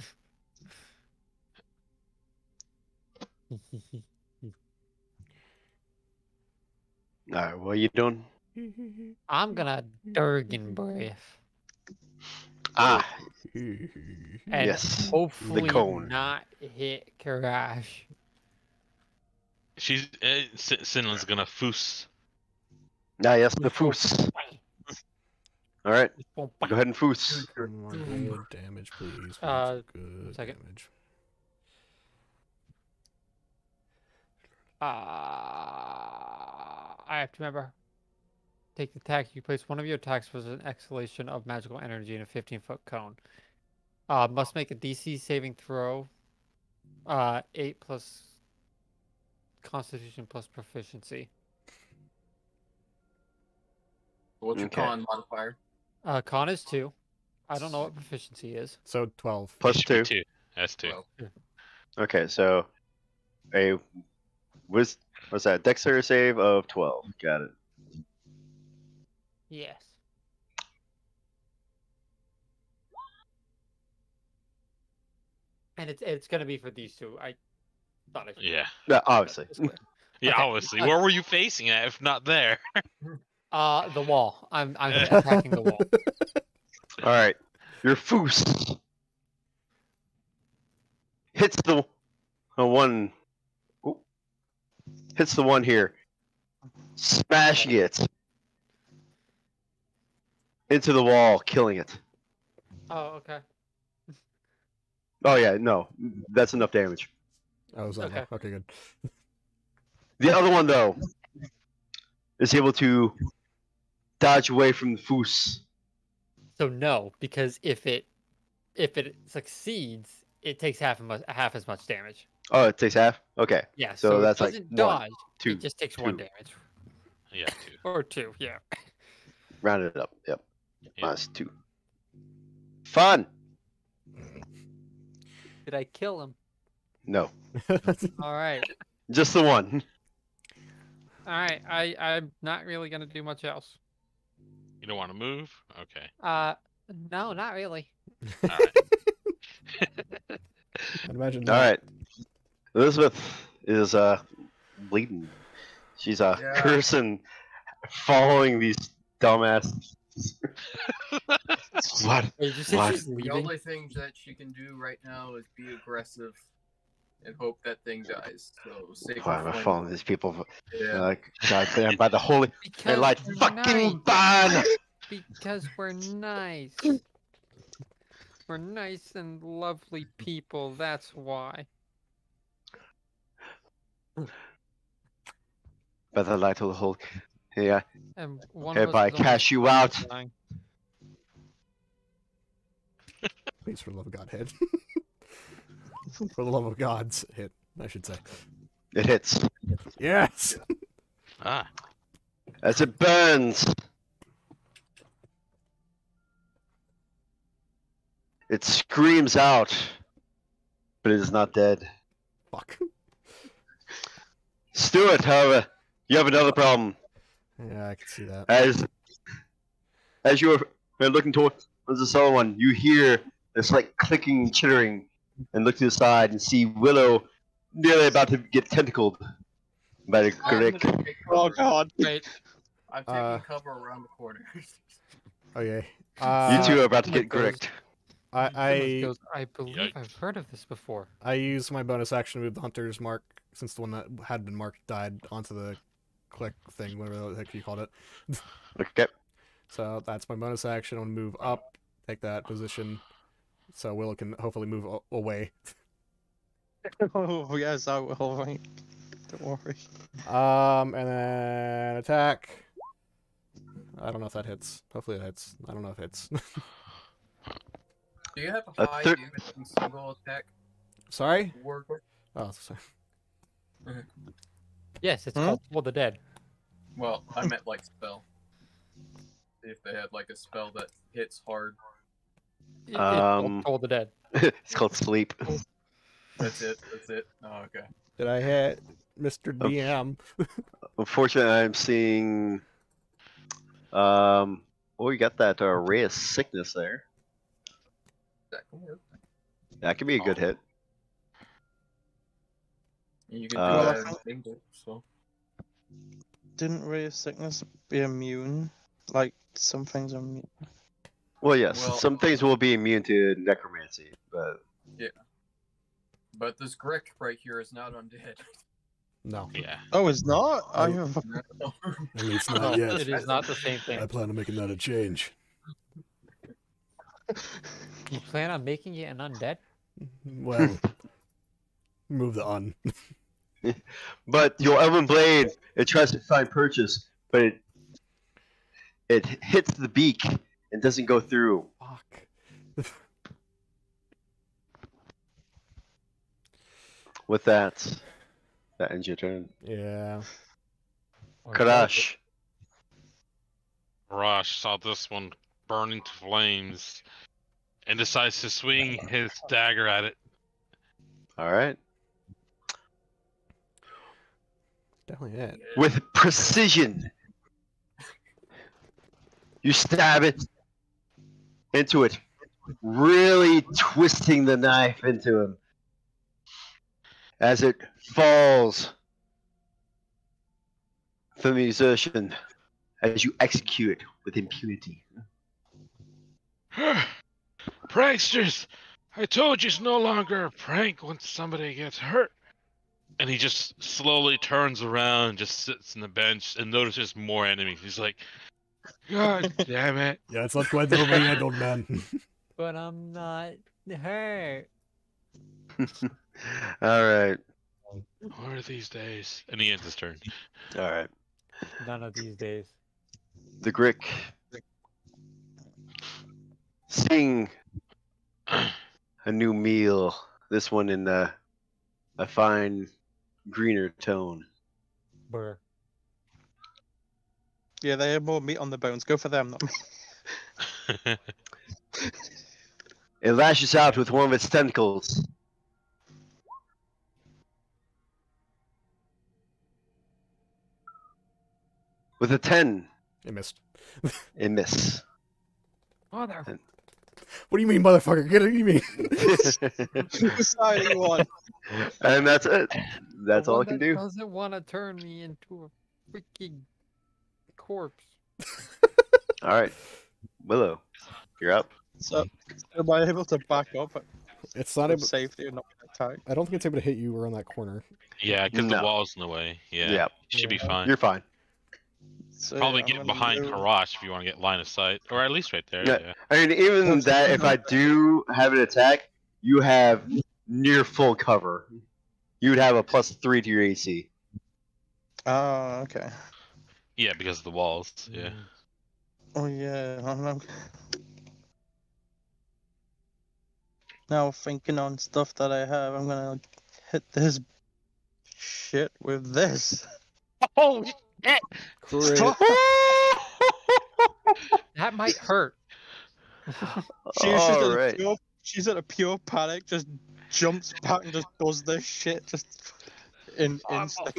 Speaker 2: Alright, what are you doing?
Speaker 3: I'm gonna Durgan breath
Speaker 2: Ah,
Speaker 3: and
Speaker 2: yes.
Speaker 3: hopefully
Speaker 2: cone.
Speaker 3: not hit Karash.
Speaker 4: She's Sinlin's gonna foos.
Speaker 2: Ah, yes, the foos. Alright, go ahead and foos.
Speaker 1: Good damage, please. Good
Speaker 3: second.
Speaker 1: damage.
Speaker 3: I have to remember. Take the attack. You place one of your attacks with an exhalation of magical energy in a 15-foot cone. Must make a DC saving throw. 8 plus Constitution plus proficiency.
Speaker 6: What's your
Speaker 2: Okay.
Speaker 6: con modifier?
Speaker 3: Con is 2. I don't know what proficiency is.
Speaker 1: So 12.
Speaker 2: Plus
Speaker 4: It should
Speaker 2: 2.
Speaker 4: be 2. That's 2.
Speaker 6: Well,
Speaker 2: Okay, so what's that? Dexterity save of 12. Got it.
Speaker 3: Yes. And it's gonna be for these 2. I thought I should.
Speaker 4: Yeah.
Speaker 2: Yeah, obviously.
Speaker 4: Yeah,
Speaker 3: Okay.
Speaker 4: obviously. Where were you facing at if not there?
Speaker 3: The wall. I'm attacking the wall.
Speaker 2: All right, your foos hits the one. Ooh, hits the one here, smashing it into the wall, killing it.
Speaker 3: Oh, okay.
Speaker 2: Oh yeah, no, that's enough damage.
Speaker 1: Oh, was that
Speaker 3: Okay.
Speaker 1: okay? Good.
Speaker 2: The other one though is able to dodge away from the foos.
Speaker 3: So no, because if it succeeds, it takes half as much damage.
Speaker 2: Oh, it takes half. Okay,
Speaker 3: Yeah.
Speaker 2: so
Speaker 3: So
Speaker 2: that's
Speaker 3: it
Speaker 2: like
Speaker 3: doesn't
Speaker 2: one,
Speaker 3: dodge.
Speaker 2: two,
Speaker 3: It just takes
Speaker 2: two.
Speaker 3: 1 damage
Speaker 4: Yeah, two.
Speaker 3: or 2. Yeah.
Speaker 2: round it up. Yep,
Speaker 4: Yep.
Speaker 2: minus 2. Fun.
Speaker 3: Did I kill him?
Speaker 2: No,
Speaker 3: All right.
Speaker 2: just the one.
Speaker 3: All right. I'm not really gonna do much else.
Speaker 4: You don't want to move? Okay.
Speaker 3: No, not really.
Speaker 4: All right.
Speaker 1: I'd imagine.
Speaker 2: All right, Elizabeth is bleeding. She's
Speaker 6: Yeah.
Speaker 2: cursing, following these dumbasses. What?
Speaker 3: Wait, did you say
Speaker 2: What?
Speaker 3: she's
Speaker 6: The
Speaker 3: leaving?
Speaker 6: only thing that she can do right now is be aggressive and hope that thing dies. So save
Speaker 2: Why
Speaker 6: her
Speaker 2: am I
Speaker 6: flame.
Speaker 2: following these people?
Speaker 6: Yeah.
Speaker 2: Like, goddamn, by the holy
Speaker 3: Because
Speaker 2: light,
Speaker 3: we're
Speaker 2: fucking
Speaker 3: nice.
Speaker 2: ban!
Speaker 3: Because we're nice. We're nice and lovely people. That's why.
Speaker 2: By the light of the holy. Yeah,
Speaker 3: And one
Speaker 2: hereby
Speaker 3: of us is
Speaker 2: cash you out.
Speaker 3: dying.
Speaker 1: Please, for the love of God, hit. For the love of God's hit, I should say.
Speaker 2: It hits.
Speaker 1: Yes.
Speaker 4: Ah.
Speaker 2: As it burns, it screams out, but it is not dead.
Speaker 1: Fuck.
Speaker 2: Stuart, however, you have another problem.
Speaker 1: Yeah, I can see that.
Speaker 2: As you are looking towards the other one, you hear this like clicking and chittering, and look to the side and see Willow nearly about to get tentacled by the
Speaker 6: I'm
Speaker 2: Grick.
Speaker 6: gonna take
Speaker 5: Oh
Speaker 6: cover.
Speaker 5: god.
Speaker 3: Wait,
Speaker 6: I'm
Speaker 1: Uh,
Speaker 6: taking cover around the corner.
Speaker 1: Okay.
Speaker 2: You two are about to
Speaker 3: my
Speaker 2: get
Speaker 3: goes-
Speaker 2: gricked.
Speaker 3: Goodness
Speaker 1: I
Speaker 3: goes, I believe
Speaker 4: Yikes.
Speaker 3: I've heard of this before.
Speaker 1: I used my bonus action to move the hunter's mark since the one that had been marked died onto the click thing, whatever the heck you called it.
Speaker 2: Okay.
Speaker 1: So that's my bonus action. I'm gonna move up, take that position, so Willow can hopefully move away.
Speaker 5: Oh yes, I will. Right. Don't worry.
Speaker 1: And then attack. I don't know if that hits. Hopefully it hits. I don't know if it hits.
Speaker 6: Do you have
Speaker 2: A
Speaker 6: a high
Speaker 2: thir-
Speaker 6: damage and single attack?
Speaker 1: Sorry?
Speaker 6: Ward?
Speaker 1: Oh, sorry.
Speaker 3: Yes, it's
Speaker 5: Hmm?
Speaker 3: called Toll the Dead.
Speaker 6: Well, I meant like spell. If they had like a spell that hits hard,
Speaker 3: It's called
Speaker 2: Um,
Speaker 3: Toll the Dead.
Speaker 2: It's called sleep.
Speaker 6: that's it. That's it. Oh, okay.
Speaker 1: Did I hit Mr. DM?
Speaker 2: Unfortunately, I'm seeing. Oh, you got that ray of sickness there.
Speaker 6: That can work.
Speaker 2: That could be a good hit.
Speaker 6: You can do
Speaker 2: Uh,
Speaker 6: that in single, so.
Speaker 5: Didn't Ray of Sickness be immune? Like some things are immune.
Speaker 2: Well, yes,
Speaker 6: Well-
Speaker 2: some things will be immune to necromancy, but
Speaker 6: But this Grick right here is not undead.
Speaker 1: No.
Speaker 4: Yeah.
Speaker 5: Oh, it's not.
Speaker 1: Oh.
Speaker 5: I have.
Speaker 1: At least
Speaker 3: No,
Speaker 1: not yet.
Speaker 3: it is not the same thing.
Speaker 1: I plan on making that a change.
Speaker 3: You plan on making it an undead?
Speaker 1: Well, move the un.
Speaker 2: But your elven blade, it tries to find purchase, but it hits the beak and doesn't go through.
Speaker 1: Fuck.
Speaker 2: With that ends your turn.
Speaker 1: Yeah.
Speaker 3: Or
Speaker 2: Karash.
Speaker 4: Rosh saw this one burning to flames and decides to swing his dagger at it.
Speaker 2: All right.
Speaker 1: Definitely it.
Speaker 2: With precision, you stab it into it, really twisting the knife into him. As it falls the musician as you execute with impunity.
Speaker 4: Pranksters! I told you it's no longer a prank once somebody gets hurt. And he just slowly turns around, just sits on the bench, and notices more enemies. He's like, God damn it.
Speaker 1: Yeah, it's not quite the way yet, old man.
Speaker 3: But I'm not hurt.
Speaker 2: Alright.
Speaker 4: One of these days. And he ends his turn.
Speaker 2: Alright.
Speaker 3: None of these days.
Speaker 2: The Grick, seeing a new meal, this one in a fine greener tone.
Speaker 3: Brr.
Speaker 5: Yeah, they have more meat on the bones. Go for them, not me.
Speaker 2: It lashes out with one of its tentacles. With a 10,
Speaker 1: I missed.
Speaker 2: a miss.
Speaker 3: Mother.
Speaker 1: What do you mean, motherfucker? Get it? What do you mean?
Speaker 5: Decide you want.
Speaker 2: And that's it. That's
Speaker 3: The
Speaker 2: all I
Speaker 3: one
Speaker 2: can
Speaker 3: that
Speaker 2: do.
Speaker 3: Doesn't want to turn me into a freaking corpse.
Speaker 2: Alright. Willow, you're up.
Speaker 5: So, am I able to back up
Speaker 1: It's not
Speaker 5: for
Speaker 1: able.
Speaker 5: safety and not get attacked?
Speaker 1: I don't think it's able to hit you around that corner.
Speaker 4: Yeah, because the
Speaker 2: No.
Speaker 4: wall's in the way. Yeah.
Speaker 2: Yeah.
Speaker 4: Should be
Speaker 5: Yeah.
Speaker 4: fine.
Speaker 2: You're fine.
Speaker 5: So,
Speaker 4: Probably
Speaker 5: I'm
Speaker 4: get
Speaker 5: gonna
Speaker 4: behind
Speaker 5: move-
Speaker 4: Karash if you want to get line of sight. Or at least right there.
Speaker 2: Yeah.
Speaker 4: Yeah.
Speaker 2: I mean, even that, if I do have an attack, you have near full cover. You would have a +3 to your AC.
Speaker 5: Oh, okay.
Speaker 4: Yeah, because of the walls. Yeah.
Speaker 5: Oh yeah, I know. Now thinking on stuff that I have, I'm gonna hit this shit with this.
Speaker 4: Oh,
Speaker 1: Crit.
Speaker 3: That might hurt.
Speaker 2: Alright.
Speaker 5: She's at a pure panic, just jumps back and just does this shit just in instinct.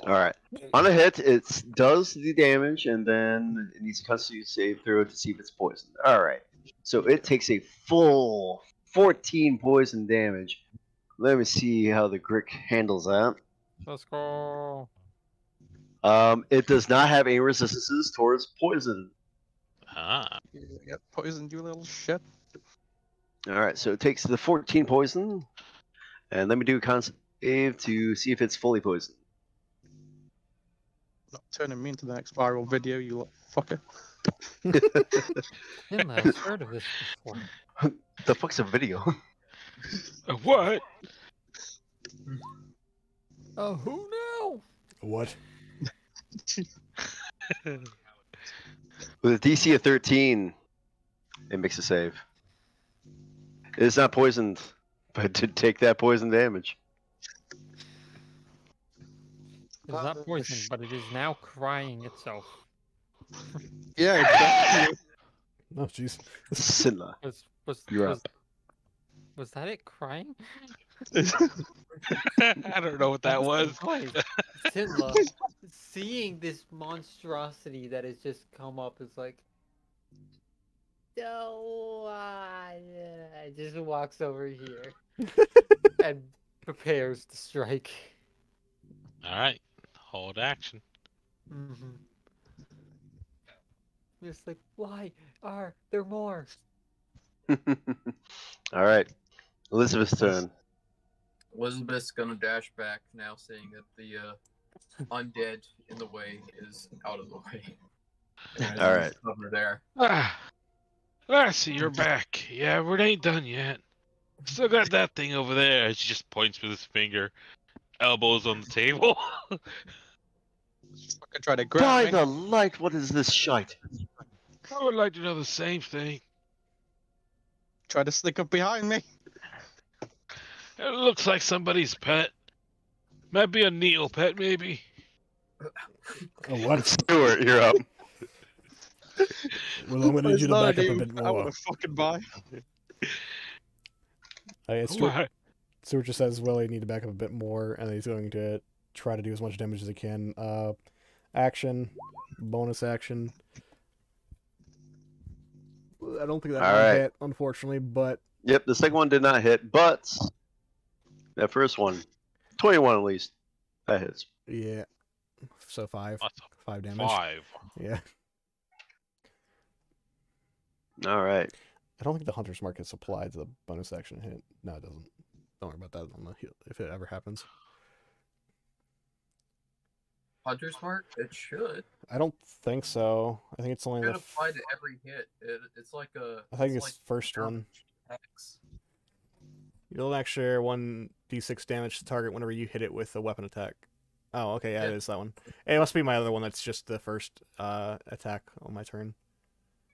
Speaker 2: Alright. On a hit, it does the damage, and then it needs a Constitution save throw to see if it's poisoned. Alright. So it takes a full 14 poison damage. Let me see how the Grick handles that.
Speaker 3: Let's go.
Speaker 2: It does not have any resistances towards poison.
Speaker 4: Ah.
Speaker 5: You get poisoned, you little shit.
Speaker 2: Alright, so it takes the 14 poison. And let me do a con save to see if it's fully poisoned.
Speaker 5: Not turning me into the next viral video, you little fucker.
Speaker 3: Finlay, I've heard of this before.
Speaker 2: The fuck's a video?
Speaker 4: What?
Speaker 3: Oh, who knew?
Speaker 1: What?
Speaker 2: With a DC of 13, it makes a save. It is not poisoned, but did take that poison damage.
Speaker 3: It's not poison, but it is now crying itself.
Speaker 5: Yeah, exactly.
Speaker 1: Oh, jeez.
Speaker 2: Sinla. You're up.
Speaker 3: Was that it crying?
Speaker 4: I don't know what that was.
Speaker 3: Sinla, seeing this monstrosity that has just come up is like, no, I just walks over here and prepares to strike.
Speaker 4: Alright. Hold action.
Speaker 3: Mm-hmm. Just like, why are there more?
Speaker 2: Alright. Elizabeth's turn.
Speaker 6: Elizabeth's gonna dash back now, seeing that the undead in the way is out of the way. And
Speaker 2: All right.
Speaker 6: Over there.
Speaker 4: I see you're back. Yeah, we ain't done yet. Still got that thing over there. She just points with his finger. Elbows on the table.
Speaker 5: Fucking try to grab
Speaker 2: By
Speaker 5: me.
Speaker 2: the light, what is this shite?
Speaker 4: I would like to know the same thing.
Speaker 5: Try to sneak up behind me.
Speaker 4: It looks like somebody's pet. Might be a Neil pet, maybe.
Speaker 1: Oh, what?
Speaker 2: Stuart, you're up.
Speaker 1: Well, I'm gonna need
Speaker 5: It's
Speaker 1: you to
Speaker 5: not
Speaker 1: back up a
Speaker 5: even-
Speaker 1: bit
Speaker 5: I
Speaker 1: more.
Speaker 5: want to fucking buy.
Speaker 1: Stuart just says, well, I need to back up a bit more, and he's going to try to do as much damage as he can. Action, bonus action. I don't think that
Speaker 2: All
Speaker 1: one
Speaker 2: right.
Speaker 1: hit, unfortunately, but
Speaker 2: Yep, the second one did not hit, but that first one, 21 at least, that hits.
Speaker 1: yeah. So 5.
Speaker 4: What
Speaker 1: 5 damage.
Speaker 4: 5.
Speaker 1: Yeah.
Speaker 2: All right.
Speaker 1: I don't think the Hunter's Mark is applied to the bonus action hit. No, it doesn't. Don't worry about that on the heal if it ever happens.
Speaker 6: Hunter's Mark? It should.
Speaker 1: I don't think so. I think it's only
Speaker 6: It
Speaker 1: the.
Speaker 6: should apply to every hit. It's like a.
Speaker 1: I think it's
Speaker 6: like
Speaker 1: first one.
Speaker 6: X.
Speaker 1: You'll extra 1d6 damage to target whenever you hit it with a weapon attack. Oh, okay, yeah, it is that one. It must be my other one. That's just the first attack on my turn.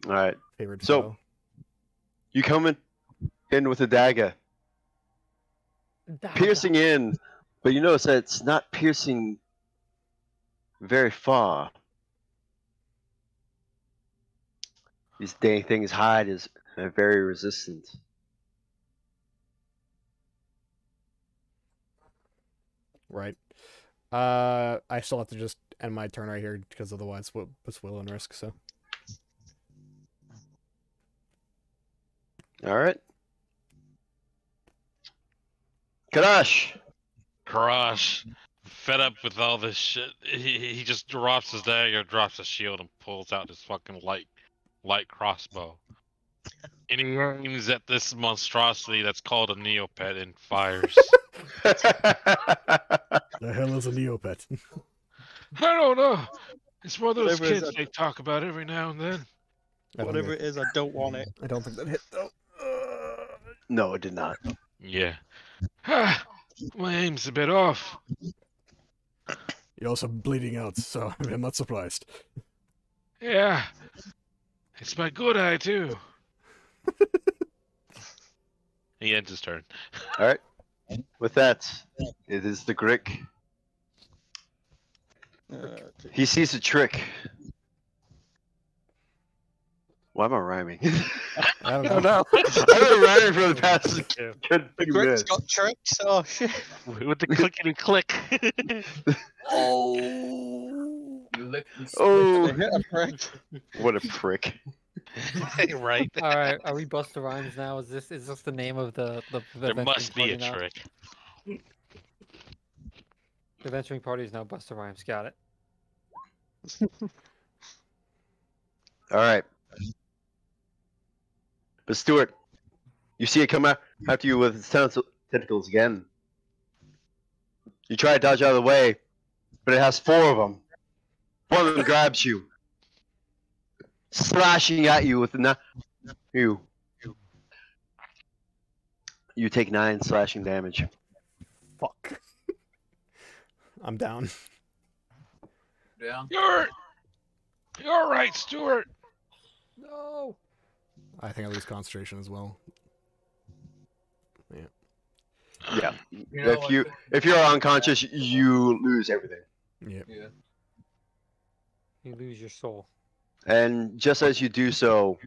Speaker 2: All right.
Speaker 1: Favored
Speaker 2: So-
Speaker 1: foe.
Speaker 2: You come in with a dagger, piercing in, but you notice that it's not piercing very far. These dang things' hide is very resistant.
Speaker 1: Right. I still have to just end my turn right here because otherwise puts Will in risk. So.
Speaker 2: All right. Kadash.
Speaker 4: Karash, fed up with all this shit, he just drops his dagger, drops his shield, and pulls out his fucking light crossbow. And he aims at this monstrosity that's called a Neopet and fires.
Speaker 1: The hell is a Neopet?
Speaker 4: I don't know. It's one of those
Speaker 5: Whatever it is,
Speaker 4: kids they talk about every now and then.
Speaker 5: Whatever it is, I don't want it.
Speaker 1: I don't think that hit though.
Speaker 2: No, it did not.
Speaker 4: Yeah. My aim's a bit off.
Speaker 1: You're also bleeding out, so I'm not surprised.
Speaker 4: Yeah. It's my good eye, too. He ends his turn.
Speaker 2: All right. With that, it is the Grick. He sees a trick. Why am I rhyming?
Speaker 1: I don't
Speaker 4: Oh,
Speaker 1: know.
Speaker 4: no.
Speaker 2: I've been rhyming for the past good
Speaker 5: The
Speaker 2: few
Speaker 5: Grick's
Speaker 2: minutes.
Speaker 5: got tricks. Oh shit!
Speaker 4: With the clickety click.
Speaker 6: Oh! You lick and split.
Speaker 2: Oh,
Speaker 5: Hit a prick.
Speaker 2: what a prick.
Speaker 4: Right?
Speaker 3: All right, are we Buster Rhymes now? Is this the name of the
Speaker 4: There
Speaker 3: venturing
Speaker 4: must be a
Speaker 3: party now?
Speaker 4: trick.
Speaker 3: The venturing party is now Buster Rhymes. Got it.
Speaker 2: All right. But Stuart, you see it come out after you with its tentacles again. You try to dodge out of the way, but it has 4 of them. One of them grabs you, slashing at you with the you. You take 9 slashing damage.
Speaker 1: Fuck. I'm down.
Speaker 6: Down.
Speaker 4: You're right, Stuart.
Speaker 3: No.
Speaker 1: I think I lose concentration as well.
Speaker 2: Yeah.
Speaker 6: You know,
Speaker 2: If you're unconscious, you lose everything.
Speaker 1: Yep.
Speaker 6: Yeah.
Speaker 3: You lose your soul.
Speaker 2: And just as you do so,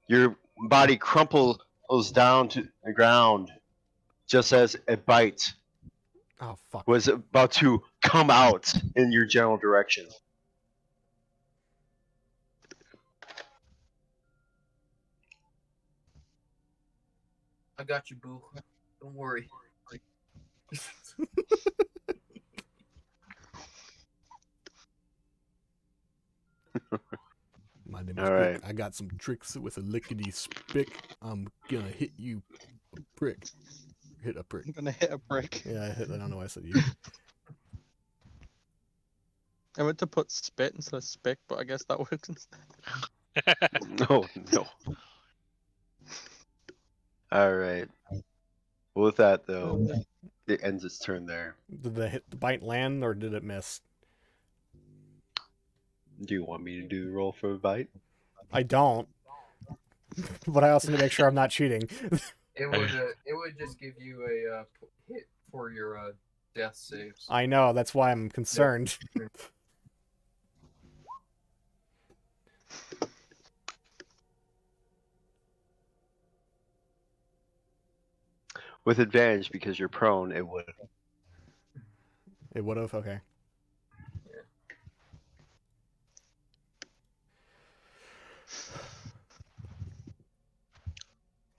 Speaker 2: your body crumples down to the ground just as a bite
Speaker 1: Oh fuck.
Speaker 2: was about to come out in your general direction.
Speaker 6: I got you, boo. Don't worry.
Speaker 1: My name is
Speaker 2: All
Speaker 1: Prick.
Speaker 2: right.
Speaker 1: I got some tricks with a lickety spick. I'm gonna hit you, a prick. Hit a prick.
Speaker 5: I'm gonna hit a brick.
Speaker 1: Yeah, I don't know why I said you.
Speaker 5: I went to put spit instead of spick, but I guess that works instead.
Speaker 2: No. All right. Well, with that though, it ends its turn there.
Speaker 1: Did the bite land or did it miss?
Speaker 2: Do you want me to do the roll for a bite?
Speaker 1: I don't. But I also need to make sure I'm not cheating.
Speaker 6: It would just give you a hit for your death saves.
Speaker 1: I know, that's why I'm concerned.
Speaker 2: With advantage because you're prone, it would.
Speaker 1: It would have? Okay.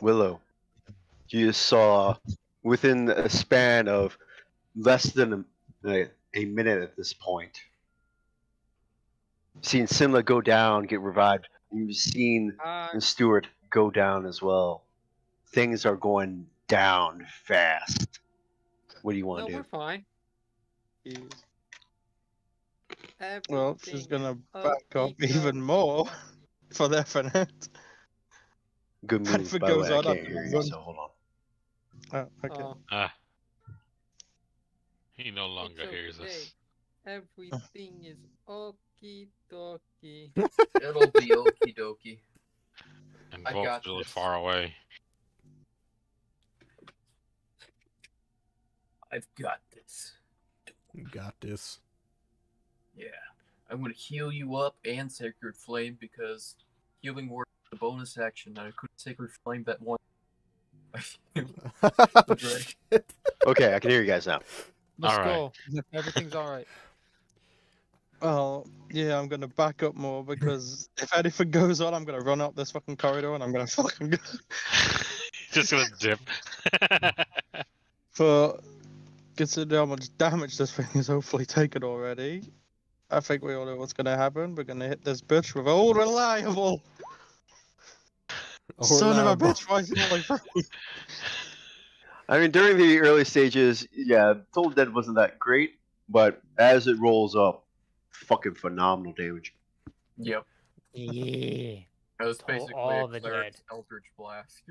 Speaker 2: Willow, you just saw within a span of less than a minute at this point. You've seen Simla go down, get revived, and you've seen the Steward go down as well. Things are going down fast. What do you want
Speaker 3: No,
Speaker 2: to do?
Speaker 3: we're fine.
Speaker 5: Well, she's gonna
Speaker 3: Everything is
Speaker 5: back up
Speaker 3: okey-doke.
Speaker 5: even more for the finite.
Speaker 2: Good
Speaker 5: And
Speaker 2: move,
Speaker 5: if it
Speaker 2: by the
Speaker 5: goes
Speaker 2: way. I
Speaker 5: on, I'm
Speaker 2: can't hear
Speaker 5: gonna
Speaker 2: you,
Speaker 5: run.
Speaker 2: so hold on.
Speaker 5: Oh, okay.
Speaker 3: Oh,
Speaker 4: He no longer
Speaker 3: it's
Speaker 4: hears
Speaker 3: okay.
Speaker 4: us.
Speaker 3: Everything is okie dokie.
Speaker 6: It'll be okie dokie.
Speaker 4: And
Speaker 6: I
Speaker 4: Volk's
Speaker 6: got
Speaker 4: really
Speaker 6: this.
Speaker 4: far away.
Speaker 6: I've got this.
Speaker 1: You got this.
Speaker 6: Yeah. I'm gonna heal you up and Sacred Flame because healing word is a bonus action. And I couldn't Sacred Flame that one.
Speaker 1: Oh,
Speaker 6: Right.
Speaker 1: shit.
Speaker 2: Okay, I can hear you guys now.
Speaker 3: Let's
Speaker 4: All right.
Speaker 3: go. Everything's all right.
Speaker 5: Well, yeah, I'm gonna back up more because if anything goes on, I'm gonna run up this fucking corridor and I'm gonna fucking go.
Speaker 4: Just gonna dip.
Speaker 5: But considering how much damage this thing has hopefully taken already, I think we all know what's gonna happen. We're gonna hit this bitch with old reliable. Son of a
Speaker 1: Reliable.
Speaker 5: bitch, why is it like
Speaker 2: I mean, during the early stages, yeah, Total Dead wasn't that great, but as it rolls up, fucking phenomenal damage.
Speaker 6: Yep.
Speaker 3: Yeah.
Speaker 6: That was
Speaker 3: Toll
Speaker 6: basically
Speaker 3: all
Speaker 6: a
Speaker 3: the
Speaker 6: cleric's
Speaker 3: dead.
Speaker 6: Eldritch Blast.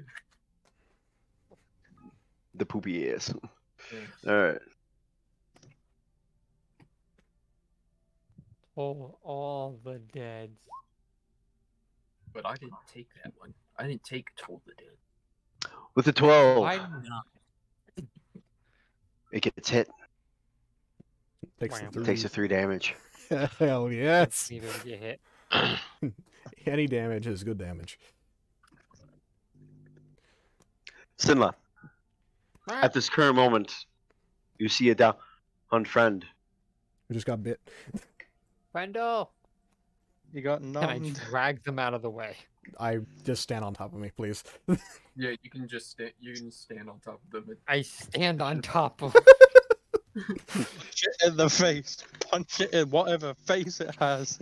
Speaker 2: The poopy ass.
Speaker 6: Yeah.
Speaker 2: Alright.
Speaker 3: Oh, all the deads.
Speaker 6: But I didn't take that one. I didn't take Toll the Dead.
Speaker 2: With the 12,
Speaker 3: Why not?
Speaker 2: it gets hit.
Speaker 1: Takes
Speaker 3: Wow.
Speaker 1: the
Speaker 2: Takes a 3 damage.
Speaker 1: Hell yes.
Speaker 3: Even get hit.
Speaker 1: Any damage is good damage.
Speaker 2: Sinla, at this current moment, you see a down friend.
Speaker 1: We just got bit.
Speaker 3: Friendo!
Speaker 5: You got
Speaker 3: And I
Speaker 5: numbed.
Speaker 3: drag them out of the way.
Speaker 1: I just stand on top of me, please.
Speaker 6: Yeah, you can just stand on top of them.
Speaker 3: I stand on top of
Speaker 5: Punch it in the face. Punch it in whatever face it has.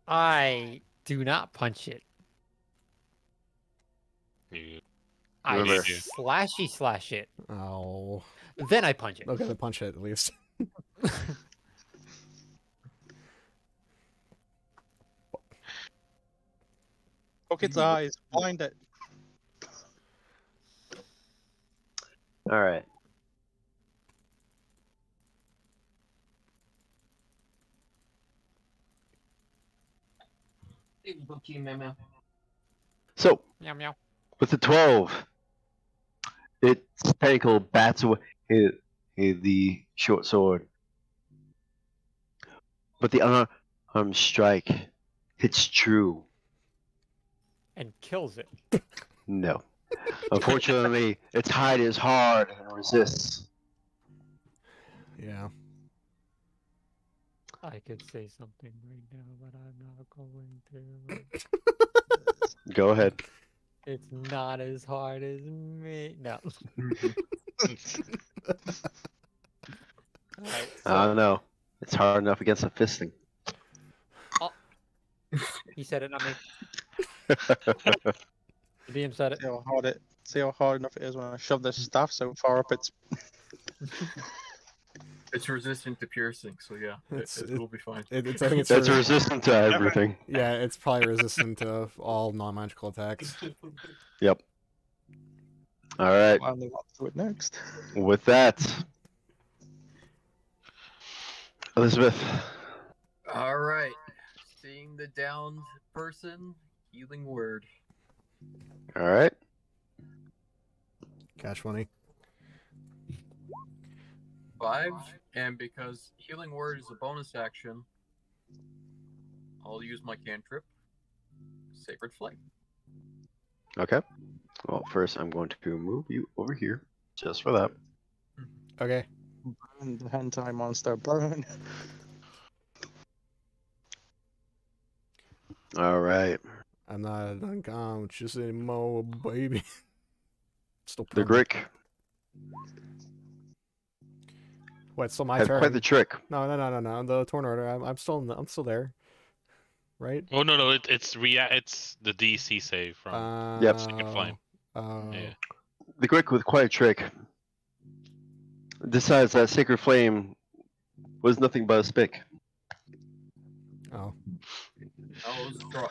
Speaker 3: I do not punch it.
Speaker 4: You-
Speaker 3: I
Speaker 2: Remember-
Speaker 3: slashy slash it.
Speaker 1: Oh.
Speaker 3: Then I punch it.
Speaker 1: Okay, then punch it at least.
Speaker 5: Poke its eyes. Blind it.
Speaker 2: Alright. So,
Speaker 3: Meow meow.
Speaker 2: with the 12, its tentacle bats away the short sword. But the unarmed strike hits true.
Speaker 3: And kills it.
Speaker 2: No. Unfortunately, its hide is hard and resists.
Speaker 1: Yeah.
Speaker 3: I could say something right now, but I'm not going to.
Speaker 2: Go ahead.
Speaker 3: It's not as hard as me. No. Alright,
Speaker 2: I don't know. It's hard enough against a fisting.
Speaker 3: he said it, not me. The DM said it.
Speaker 5: See how hard enough it is when I shove this staff so far up its.
Speaker 6: It's resistant to piercing, so yeah, it will be fine.
Speaker 1: I think it's
Speaker 2: That's resistant to everything.
Speaker 1: Yeah, it's probably resistant to all non-magical attacks.
Speaker 2: Yep. Alright.
Speaker 5: I'm the one to do it next.
Speaker 2: With that, Elizabeth.
Speaker 6: All right, seeing the downed person, healing word.
Speaker 2: Alright.
Speaker 1: Cash money.
Speaker 6: 5, and because healing word is a bonus action, I'll use my cantrip, Sacred Flame.
Speaker 2: Okay. Well, first I'm going to move you over here, just for that.
Speaker 1: Okay.
Speaker 5: And the hentai monster burn.
Speaker 2: Alright.
Speaker 1: I'm not unconscious anymore, baby. Still
Speaker 2: The
Speaker 1: prone.
Speaker 2: Grick
Speaker 1: What? It's still my
Speaker 2: Have
Speaker 1: turn.
Speaker 2: quite the trick.
Speaker 1: No. The turn order. I'm still there. Right?
Speaker 4: Oh no, it's the DC save from
Speaker 2: Yep.
Speaker 4: Second Flame.
Speaker 1: Yeah.
Speaker 2: The Grick with quite a trick decides that Sacred Flame was nothing but a spick.
Speaker 1: Oh.
Speaker 6: Oh,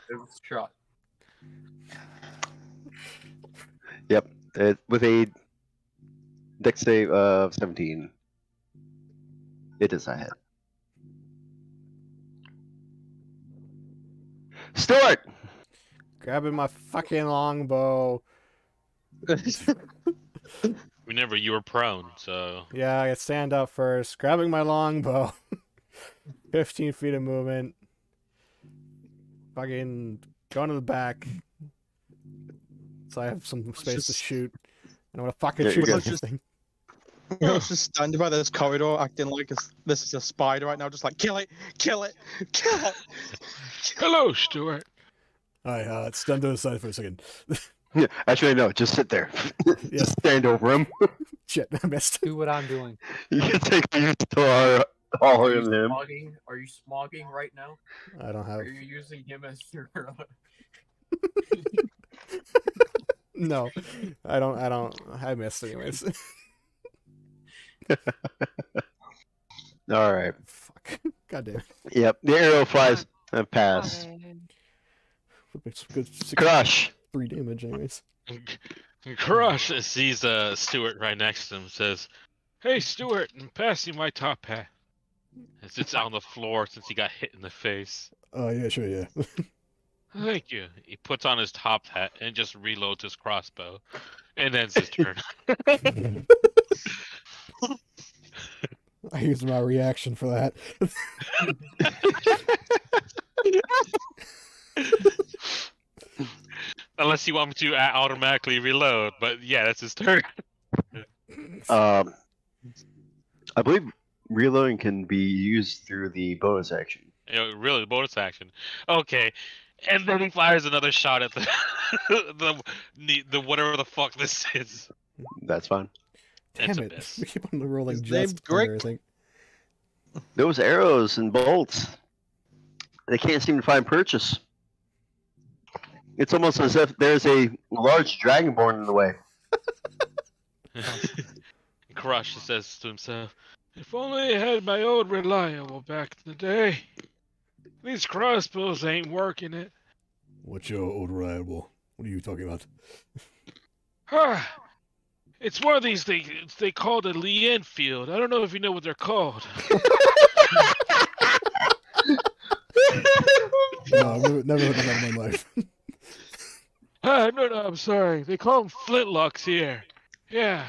Speaker 6: it was a shot.
Speaker 2: Yep. With a dex save of 17. It does not hit. Stuart!
Speaker 1: Grabbing my fucking longbow.
Speaker 4: Whenever you were prone, so
Speaker 1: Yeah, I stand up first. Grabbing my longbow. 15 feet of movement. Fucking going to the back. So I have some space to shoot. And I'm gonna fucking
Speaker 2: Yeah,
Speaker 1: shoot
Speaker 2: you're
Speaker 1: at
Speaker 2: good.
Speaker 1: this thing.
Speaker 5: I was just standing by this corridor acting like this is a spider right now, just like, kill it, kill it, kill it.
Speaker 4: hello, Stuart.
Speaker 1: Alright, stand to the side for a second.
Speaker 2: Yeah, actually, no, just sit there.
Speaker 1: Yes.
Speaker 2: Just stand over him.
Speaker 1: Shit, I missed.
Speaker 3: Do what I'm doing.
Speaker 2: You can take the to all
Speaker 6: Are you
Speaker 2: in him.
Speaker 6: smogging? Are you smogging right now?
Speaker 1: I don't have.
Speaker 6: Are you using him as your?
Speaker 1: No, I don't. I missed anyways.
Speaker 2: All right.
Speaker 1: Fuck. God damn.
Speaker 2: Yep. The arrow flies past.
Speaker 1: It's good.
Speaker 2: Crush.
Speaker 1: 3 damage, anyways.
Speaker 4: Crush sees Stuart right next to him. Says, "Hey, Stuart, I'm passing my top hat." It sits on the floor since he got hit in the face.
Speaker 1: Oh yeah, sure, yeah.
Speaker 4: Thank you. He puts on his top hat and just reloads his crossbow, and ends his turn.
Speaker 1: I used my reaction for that.
Speaker 4: Unless you want me to automatically reload, but yeah, that's his turn.
Speaker 2: I believe reloading can be used through the bonus action.
Speaker 4: You know, really, bonus action. Okay, and then he fires another shot at the the whatever the fuck this is.
Speaker 2: That's fine.
Speaker 1: Damn
Speaker 4: It's a
Speaker 1: it!
Speaker 4: miss.
Speaker 1: We keep on rolling
Speaker 5: His
Speaker 1: just
Speaker 5: name's
Speaker 1: for
Speaker 5: Greg.
Speaker 1: everything.
Speaker 2: Those arrows and bolts, they can't seem to find purchase. It's almost as if there's a large dragonborn in the way.
Speaker 4: Crush says to himself, "If only I had my old reliable back in the day. These crossbows ain't working it."
Speaker 1: What's your old reliable? What are you talking about?
Speaker 4: It's one of these things they call the Lee Enfield. I don't know if you know what they're called.
Speaker 1: No, I've never heard of that in my life.
Speaker 4: No, I'm sorry. They call them flintlocks here. Yeah,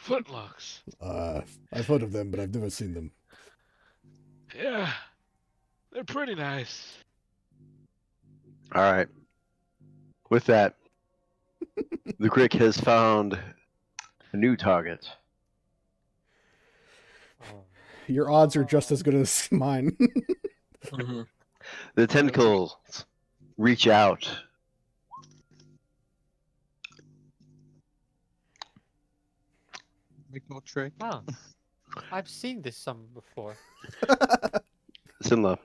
Speaker 4: flintlocks.
Speaker 1: I've heard of them, but I've never seen them.
Speaker 4: Yeah, they're pretty nice.
Speaker 2: All right. With that, the Grick has found a new target.
Speaker 1: Your odds are just as good as mine.
Speaker 2: The tentacles reach out.
Speaker 5: Make no trick.
Speaker 3: Huh. I've seen this some before.
Speaker 2: Sinla,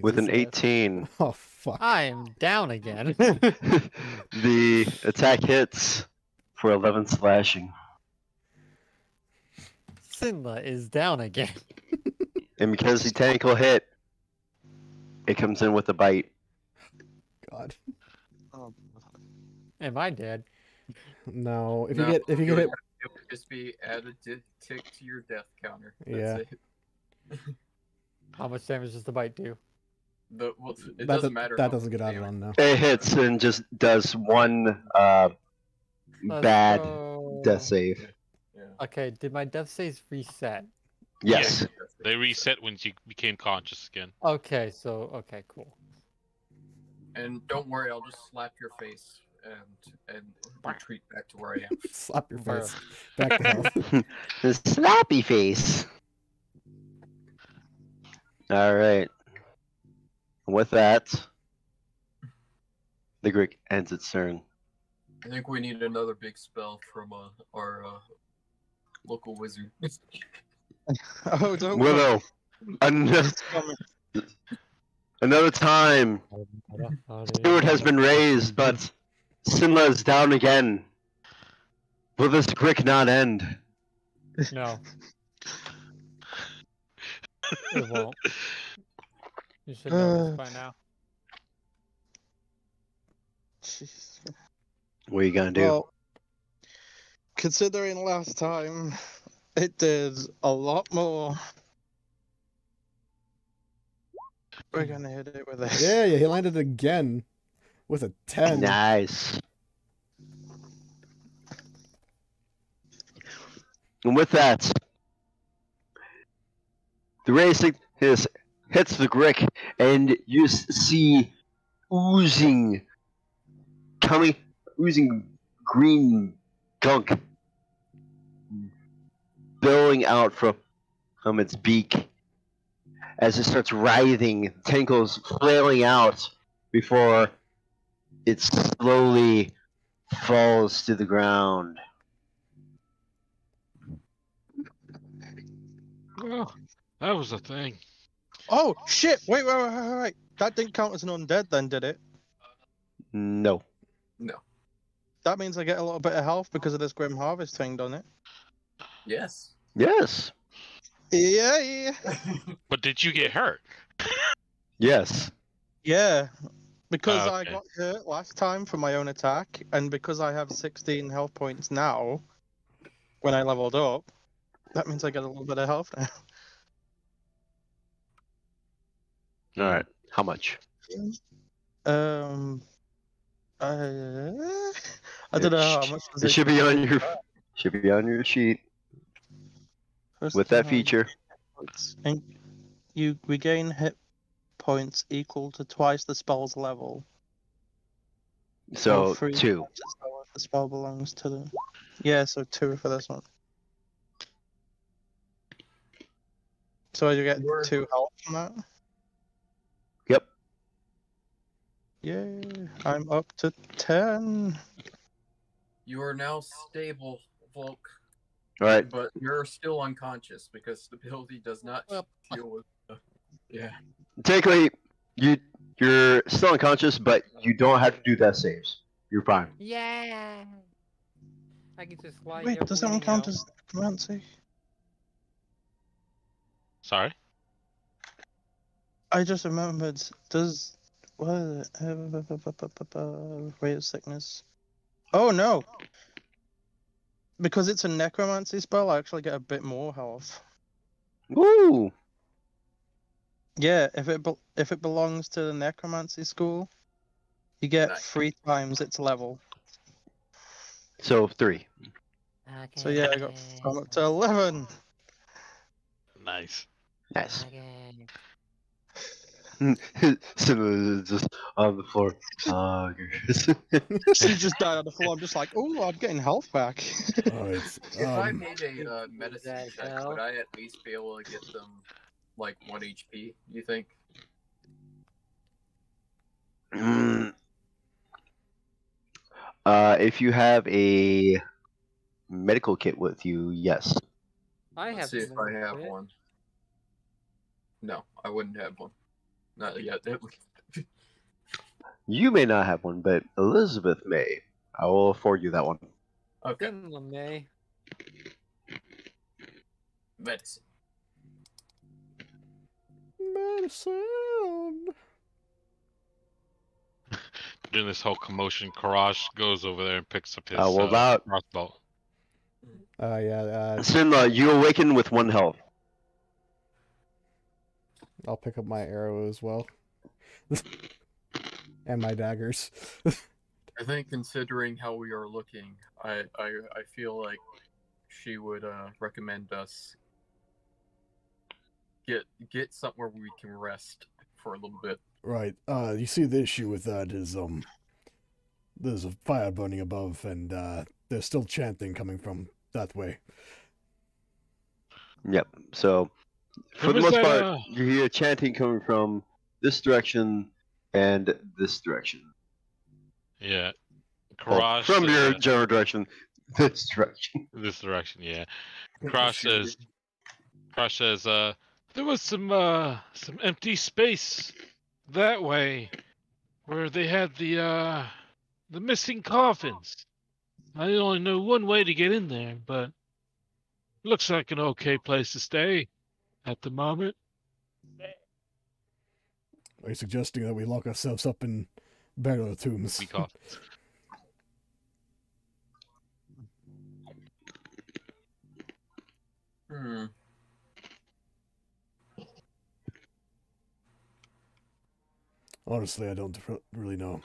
Speaker 2: with an
Speaker 1: Jesus.
Speaker 2: 18,
Speaker 1: Oh fuck.
Speaker 3: I am down again.
Speaker 2: the attack hits for 11 slashing.
Speaker 3: Sinla is down again.
Speaker 2: And because the tentacle hit, it comes in with a bite.
Speaker 1: God.
Speaker 5: Oh,
Speaker 3: Am I dead?
Speaker 1: No. If
Speaker 6: No,
Speaker 1: you get
Speaker 6: it
Speaker 1: hit,
Speaker 6: would just be added tick to your death counter.
Speaker 1: Yeah.
Speaker 6: That's it.
Speaker 3: How much damage does the bite do?
Speaker 6: Well, it
Speaker 1: that
Speaker 6: doesn't matter.
Speaker 1: that
Speaker 6: how
Speaker 1: doesn't
Speaker 6: much
Speaker 1: get added
Speaker 6: damage.
Speaker 1: on now.
Speaker 2: It hits and just does one
Speaker 3: Let's
Speaker 2: bad
Speaker 3: go.
Speaker 2: death save.
Speaker 6: Yeah.
Speaker 3: Okay, did my death saves reset?
Speaker 2: Yes.
Speaker 4: They reset when you became conscious again.
Speaker 3: Okay, okay, cool.
Speaker 6: And don't worry, I'll just slap your face and retreat back to where I am.
Speaker 1: Slap your
Speaker 3: Fire.
Speaker 1: face. Back to health.
Speaker 2: The slappy face. All right. With that, the Greek ends its turn.
Speaker 6: I think we need another big spell from our local wizard.
Speaker 5: Oh, don't worry.
Speaker 2: Willow,
Speaker 5: It's coming.
Speaker 2: another time. Stewart has been raised, but Sinla is down again. Will this grick not end?
Speaker 3: No. It won't. You should know this by now.
Speaker 5: Jeez.
Speaker 2: What are you gonna do?
Speaker 5: Well, considering last time, it did a lot more. We're gonna hit it with this.
Speaker 1: Yeah, he landed again with a 10.
Speaker 2: Nice. And with that, the racing hits the grick, and you see oozing green gunk billowing out from its beak as it starts writhing, tentacles flailing out before it slowly falls to the ground.
Speaker 4: Well, that was a thing.
Speaker 5: Oh shit! Wait. That didn't count as an undead, then, did it?
Speaker 2: No.
Speaker 6: No.
Speaker 5: That means I get a little bit of health because of this Grim Harvest thing, doesn't it?
Speaker 6: Yes.
Speaker 2: Yes.
Speaker 5: Yeah.
Speaker 4: But did you get hurt?
Speaker 2: Yes.
Speaker 5: Yeah. Because I
Speaker 4: Okay.
Speaker 5: got hurt last time for my own attack, and because I have 16 health points now, when I leveled up, that means I get a little bit of health now.
Speaker 2: All right. How much?
Speaker 5: I don't know how much does
Speaker 2: It should be on your sheet
Speaker 5: First
Speaker 2: with that
Speaker 5: time
Speaker 2: feature.
Speaker 5: and you regain hit points equal to twice the spell's level.
Speaker 2: So
Speaker 5: Or 3
Speaker 2: 2.
Speaker 5: times the spell if the spell belongs to the. Yeah, so 2 for this one. So you get
Speaker 6: You're-
Speaker 5: 2 health from that?
Speaker 2: Yep.
Speaker 5: Yay, I'm up to 10.
Speaker 6: You are now stable, Volk,
Speaker 2: All right.
Speaker 6: but you're still unconscious because stability does not
Speaker 3: Well-
Speaker 6: deal with. Yeah.
Speaker 2: Technically, you're still unconscious, but you don't have to do death saves. You're fine.
Speaker 3: Yeah. I can just lie
Speaker 5: Wait,
Speaker 3: here
Speaker 5: does that one
Speaker 3: bleeding
Speaker 5: count
Speaker 3: out.
Speaker 5: as necromancy?
Speaker 4: Sorry?
Speaker 5: I just remembered, does. What is it? Rate of sickness. Oh no! Because it's a necromancy spell, I actually get a bit more health.
Speaker 2: Woo!
Speaker 5: Yeah, if it belongs to the necromancy school, you get
Speaker 6: Nice.
Speaker 5: 3 times its level.
Speaker 2: So 3.
Speaker 5: So yeah, I'm up to 11.
Speaker 4: Nice.
Speaker 2: Nice.
Speaker 3: Okay.
Speaker 2: Simba is just on the floor.
Speaker 5: She just died on the floor. I'm just like, oh, I'm getting health back.
Speaker 1: Alright.
Speaker 6: If I made a medicine
Speaker 3: that
Speaker 6: check,
Speaker 3: hell?
Speaker 6: would I at least be able to get them like 1 HP? You think?
Speaker 2: If you have a medical kit with you, yes.
Speaker 3: I have.
Speaker 6: Let's see if
Speaker 3: some
Speaker 6: I have
Speaker 3: shit.
Speaker 6: one. No, I wouldn't have one. Not yet. At least.
Speaker 2: You may not have one, but Elizabeth may. I will afford you that one.
Speaker 6: Okay.
Speaker 3: Then LeMay.
Speaker 6: Medicine.
Speaker 1: Medicine.
Speaker 4: During this whole commotion, Karash goes over there and picks up his
Speaker 2: that.
Speaker 4: crossbow.
Speaker 1: Yeah,
Speaker 2: Sinla, you awaken with 1 health.
Speaker 1: I'll pick up my arrow as well. And my daggers.
Speaker 6: I think considering how we are looking, I feel like she would recommend us get somewhere where we can rest for a little bit.
Speaker 1: Right. You see the issue with that is there's a fire burning above and there's still chanting coming from that way.
Speaker 2: Yep. So, for
Speaker 4: Who
Speaker 2: the
Speaker 4: was
Speaker 2: most
Speaker 4: that,
Speaker 2: part, you hear chanting coming from this direction and this direction.
Speaker 4: Yeah. Karash,
Speaker 2: from your general direction, this direction.
Speaker 4: this direction, yeah. Karash says, there was some empty space that way where they had the missing coffins. I only know one way to get in there, but looks like an okay place to stay at the moment.
Speaker 1: Are you suggesting that we lock ourselves up in burial tombs?
Speaker 4: We coffins.
Speaker 6: Hmm.
Speaker 1: Honestly, I don't really know.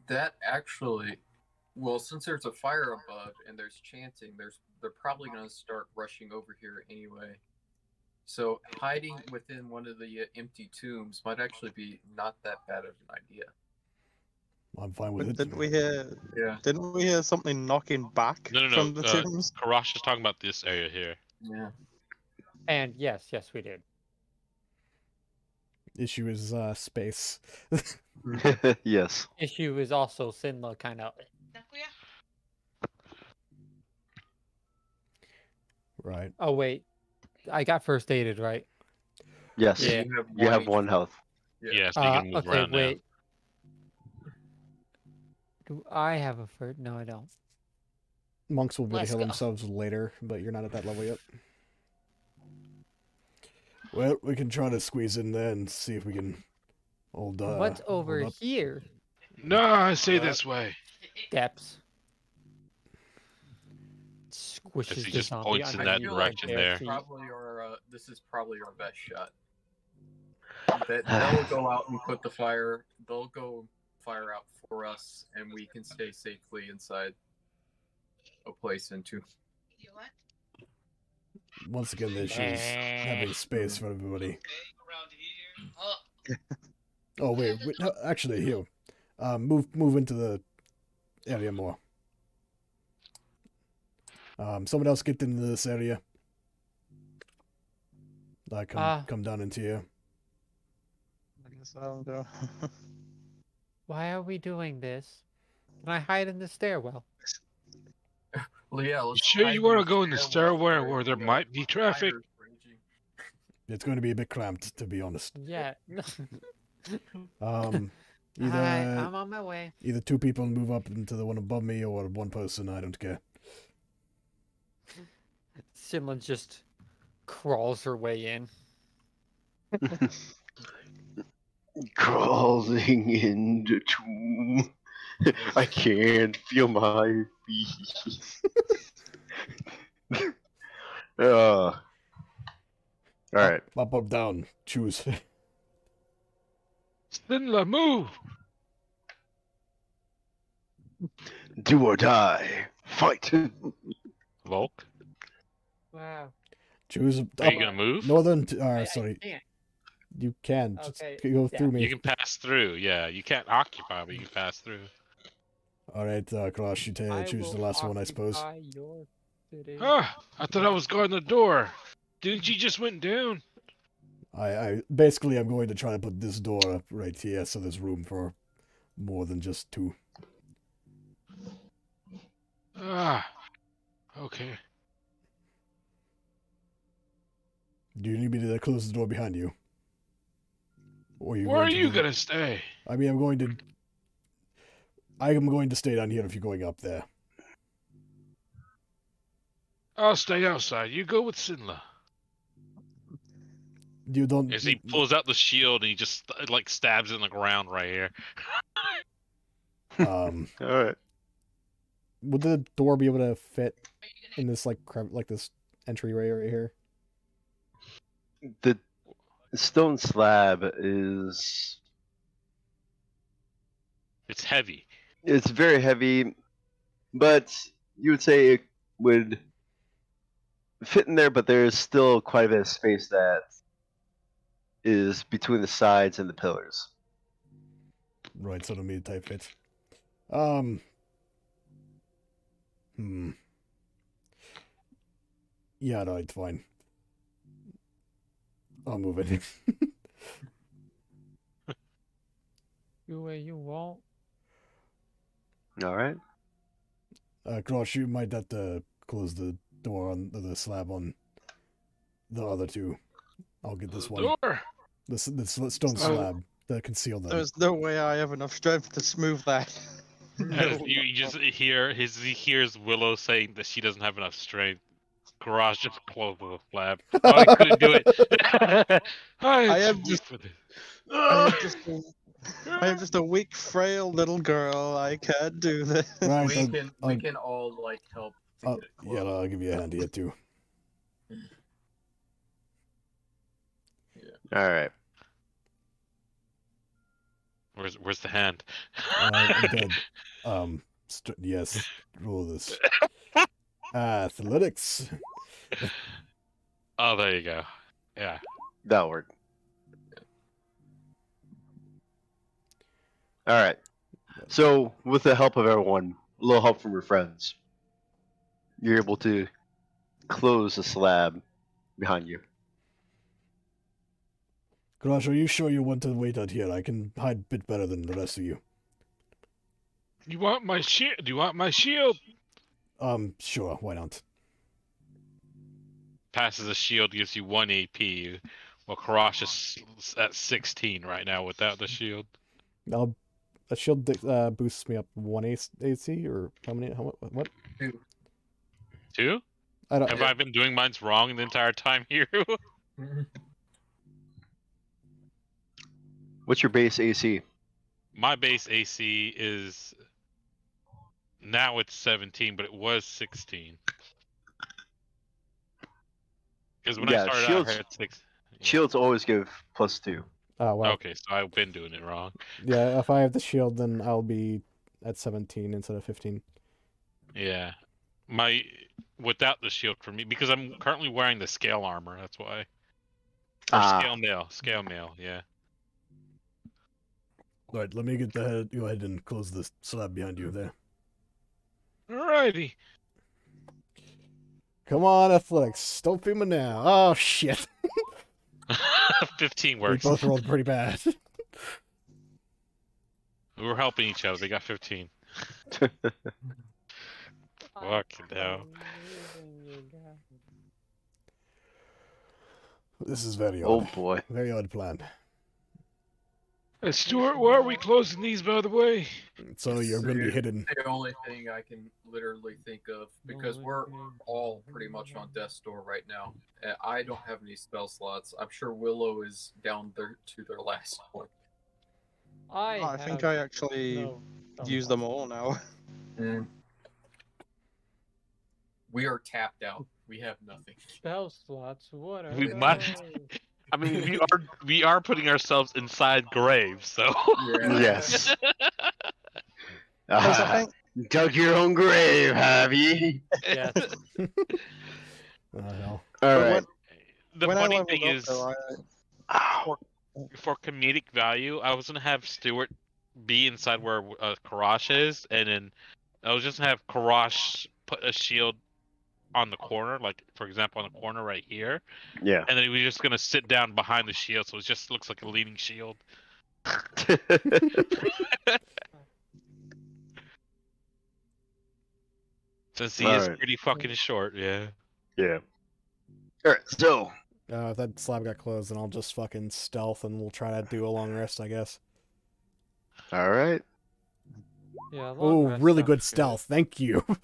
Speaker 6: That actually, well, since there's a fire above and there's chanting, they're probably going to start rushing over here anyway. So hiding within one of the empty tombs might actually be not that bad of an idea.
Speaker 1: I'm fine with
Speaker 5: But
Speaker 1: it.
Speaker 5: didn't we hear?
Speaker 6: Yeah.
Speaker 5: Didn't we hear something knocking back
Speaker 4: No.
Speaker 5: from the tombs?
Speaker 4: Karash is talking about this area here.
Speaker 6: Yeah.
Speaker 3: And yes, we did.
Speaker 1: Issue is space.
Speaker 2: Yes.
Speaker 3: Issue is also Sinla kind of.
Speaker 1: Right.
Speaker 3: Oh wait, I got first aided, right?
Speaker 2: Yes.
Speaker 3: Yeah.
Speaker 2: You have
Speaker 6: each-
Speaker 2: one health.
Speaker 4: Yeah, so you can move
Speaker 3: okay,
Speaker 4: around
Speaker 3: wait. Do I have a first? No, I don't.
Speaker 1: Monks will be able to
Speaker 3: Let's
Speaker 1: heal
Speaker 3: go.
Speaker 1: themselves later, but you're not at that level yet. Well, we can try to squeeze in there and see if we can hold.
Speaker 3: What's over
Speaker 1: hold up.
Speaker 3: here?
Speaker 4: now. No, I say this way.
Speaker 3: Steps.
Speaker 4: As
Speaker 3: Squishes
Speaker 4: he
Speaker 3: the
Speaker 4: just
Speaker 3: zombie
Speaker 4: points in
Speaker 3: under
Speaker 4: that
Speaker 3: your
Speaker 4: direction
Speaker 3: bare
Speaker 4: there.
Speaker 3: feet.
Speaker 6: This is probably our best shot. They'll go out and put the fire. They'll go fire out for us, and we can stay safely inside a place into.
Speaker 1: Once again, the issue is having space for everybody. Oh wait, no, actually, here, move into the area more. Someone else get into this area. Come down into here.
Speaker 5: I guess I'll go.
Speaker 3: Why are we doing this? Can I hide in the stairwell?
Speaker 6: Well, yeah.
Speaker 4: You sure you want to go in the stairwell where there might be traffic?
Speaker 1: It's going to be a bit cramped, to be honest.
Speaker 3: Yeah.
Speaker 1: Either
Speaker 3: I'm on my way.
Speaker 1: either two people move up into the one above me, or one person. I don't care.
Speaker 3: Simla just crawls her way in.
Speaker 2: Crawling in the tomb. I can't feel my feet. All right.
Speaker 1: Up, down. Choose.
Speaker 4: Sinla, move!
Speaker 2: Do or die. Fight.
Speaker 4: Volk,
Speaker 3: Wow.
Speaker 1: Choose.
Speaker 4: are you gonna move?
Speaker 1: Northern. Sorry. You can. Just
Speaker 3: Okay,
Speaker 1: go
Speaker 3: yeah.
Speaker 1: through me.
Speaker 4: You can pass through. Yeah, you can't occupy, but you can pass through.
Speaker 1: All right, Cross, you choose the last one, I suppose.
Speaker 3: Your city.
Speaker 4: Ah, I thought I was guarding the door. Didn't you just went down?
Speaker 1: I basically I'm going to try to put this door up right here, so there's room for more than just two.
Speaker 4: Ah, okay.
Speaker 1: Do you need me to close the door behind you? Or
Speaker 4: Where are you
Speaker 1: to...
Speaker 4: gonna stay?
Speaker 1: I mean, I am going to stay down here if you're going up there.
Speaker 4: I'll stay outside. You go with Sinla.
Speaker 1: You don't.
Speaker 4: As he pulls out the shield and he just like stabs in the ground right here.
Speaker 2: All right.
Speaker 1: Would the door be able to fit in this like this entryway right here?
Speaker 2: The stone slab is.
Speaker 4: It's heavy.
Speaker 2: It's very heavy, but you would say it would fit in there, but there's still quite a bit of space that is between the sides and the pillars.
Speaker 1: Right, so it'll be a tight fit. Yeah, no, it's fine. I'll move it.
Speaker 3: You won't.
Speaker 2: All right.
Speaker 1: Grosh, you might have to close the door on the slab on the other two. I'll get this one.
Speaker 4: Door.
Speaker 1: This stone slab that conceal them.
Speaker 5: There's no way I have enough strength to move that.
Speaker 4: As you just hear he hears Willow saying that she doesn't have enough strength. Garage just closed the flap. Oh, I couldn't do it.
Speaker 5: I am
Speaker 4: just.
Speaker 5: I am just a weak, frail little girl. I can't do this.
Speaker 1: Right,
Speaker 6: We can all like help. to get it
Speaker 1: yeah,
Speaker 6: closed.
Speaker 1: I'll give you a hand here too.
Speaker 2: All right.
Speaker 4: Where's the hand?
Speaker 1: Good. Yes, roll this. Athletics.
Speaker 4: Oh, there you go. Yeah.
Speaker 2: That'll work. All right. So, with the help of everyone, a little help from your friends, you're able to close the slab behind you.
Speaker 1: Garage, are you sure you want to wait out here? I can hide a bit better than the rest of you.
Speaker 4: You want my shield? Do you want my shield?
Speaker 1: Sure, why not?
Speaker 4: Passes a shield, gives you 1 AP. Well, Karash is at 16 right now without the shield.
Speaker 1: A shield boosts me up 1 AC, or how many? What?
Speaker 4: 2?
Speaker 1: I don't.
Speaker 4: Have I been doing mines wrong the entire time here?
Speaker 2: What's your base AC?
Speaker 4: My base AC is now it's 17, but it was 16. Because when I started out, I had 6. Yeah.
Speaker 2: Shields always give +2.
Speaker 1: Oh wow.
Speaker 4: Okay, so I've been doing it wrong.
Speaker 1: Yeah, if I have the shield, then I'll be at 17 instead of 15.
Speaker 4: Yeah, without the shield for me, because I'm currently wearing the scale armor. That's why. Or scale mail. Yeah.
Speaker 1: All right, let me go ahead and close this slab behind you there.
Speaker 4: Alrighty.
Speaker 1: Come on, athletics. Don't be me now. Oh, shit.
Speaker 4: 15
Speaker 1: We
Speaker 4: works.
Speaker 1: both rolled pretty bad.
Speaker 4: We were helping each other. They got 15. Fucking hell.
Speaker 1: This is very odd.
Speaker 2: Oh boy.
Speaker 1: Very odd plan.
Speaker 4: Stuart, why are we closing these, by the way?
Speaker 1: So you're going to be hidden.
Speaker 6: The only thing I can literally think of, because we're all pretty much on death's door right now. I don't have any spell slots. I'm sure Willow is down there to their last one.
Speaker 5: I think I actually use them all now.
Speaker 6: We are tapped out. We have nothing.
Speaker 3: Spell slots. What are
Speaker 4: We
Speaker 3: those?
Speaker 4: must- I mean, we are putting ourselves inside graves, so.
Speaker 2: Yes.
Speaker 5: Because I think
Speaker 2: Dug your own grave, have you?
Speaker 3: Yes.
Speaker 1: Oh, hell.
Speaker 2: All right.
Speaker 4: The
Speaker 5: when I
Speaker 4: funny
Speaker 5: leveled
Speaker 4: thing
Speaker 5: up,
Speaker 4: is,
Speaker 5: though,
Speaker 4: for comedic value, I was gonna have Stuart be inside where Karash is, and then I was just gonna have Karash put a shield on the corner, like for example on the corner right here,
Speaker 2: Yeah.
Speaker 4: and then we were just gonna sit down behind the shield, so it just looks like a leaning shield. Since he is
Speaker 2: Alright.
Speaker 4: pretty fucking short, yeah.
Speaker 2: Yeah. All right. So
Speaker 1: If that slab got closed, then I'll just fucking stealth and we'll try to do a long rest, I guess.
Speaker 2: all right.
Speaker 3: Yeah. long
Speaker 1: Oh,
Speaker 3: rest
Speaker 1: really
Speaker 3: sounds
Speaker 1: good stealth. Thank you.
Speaker 2: All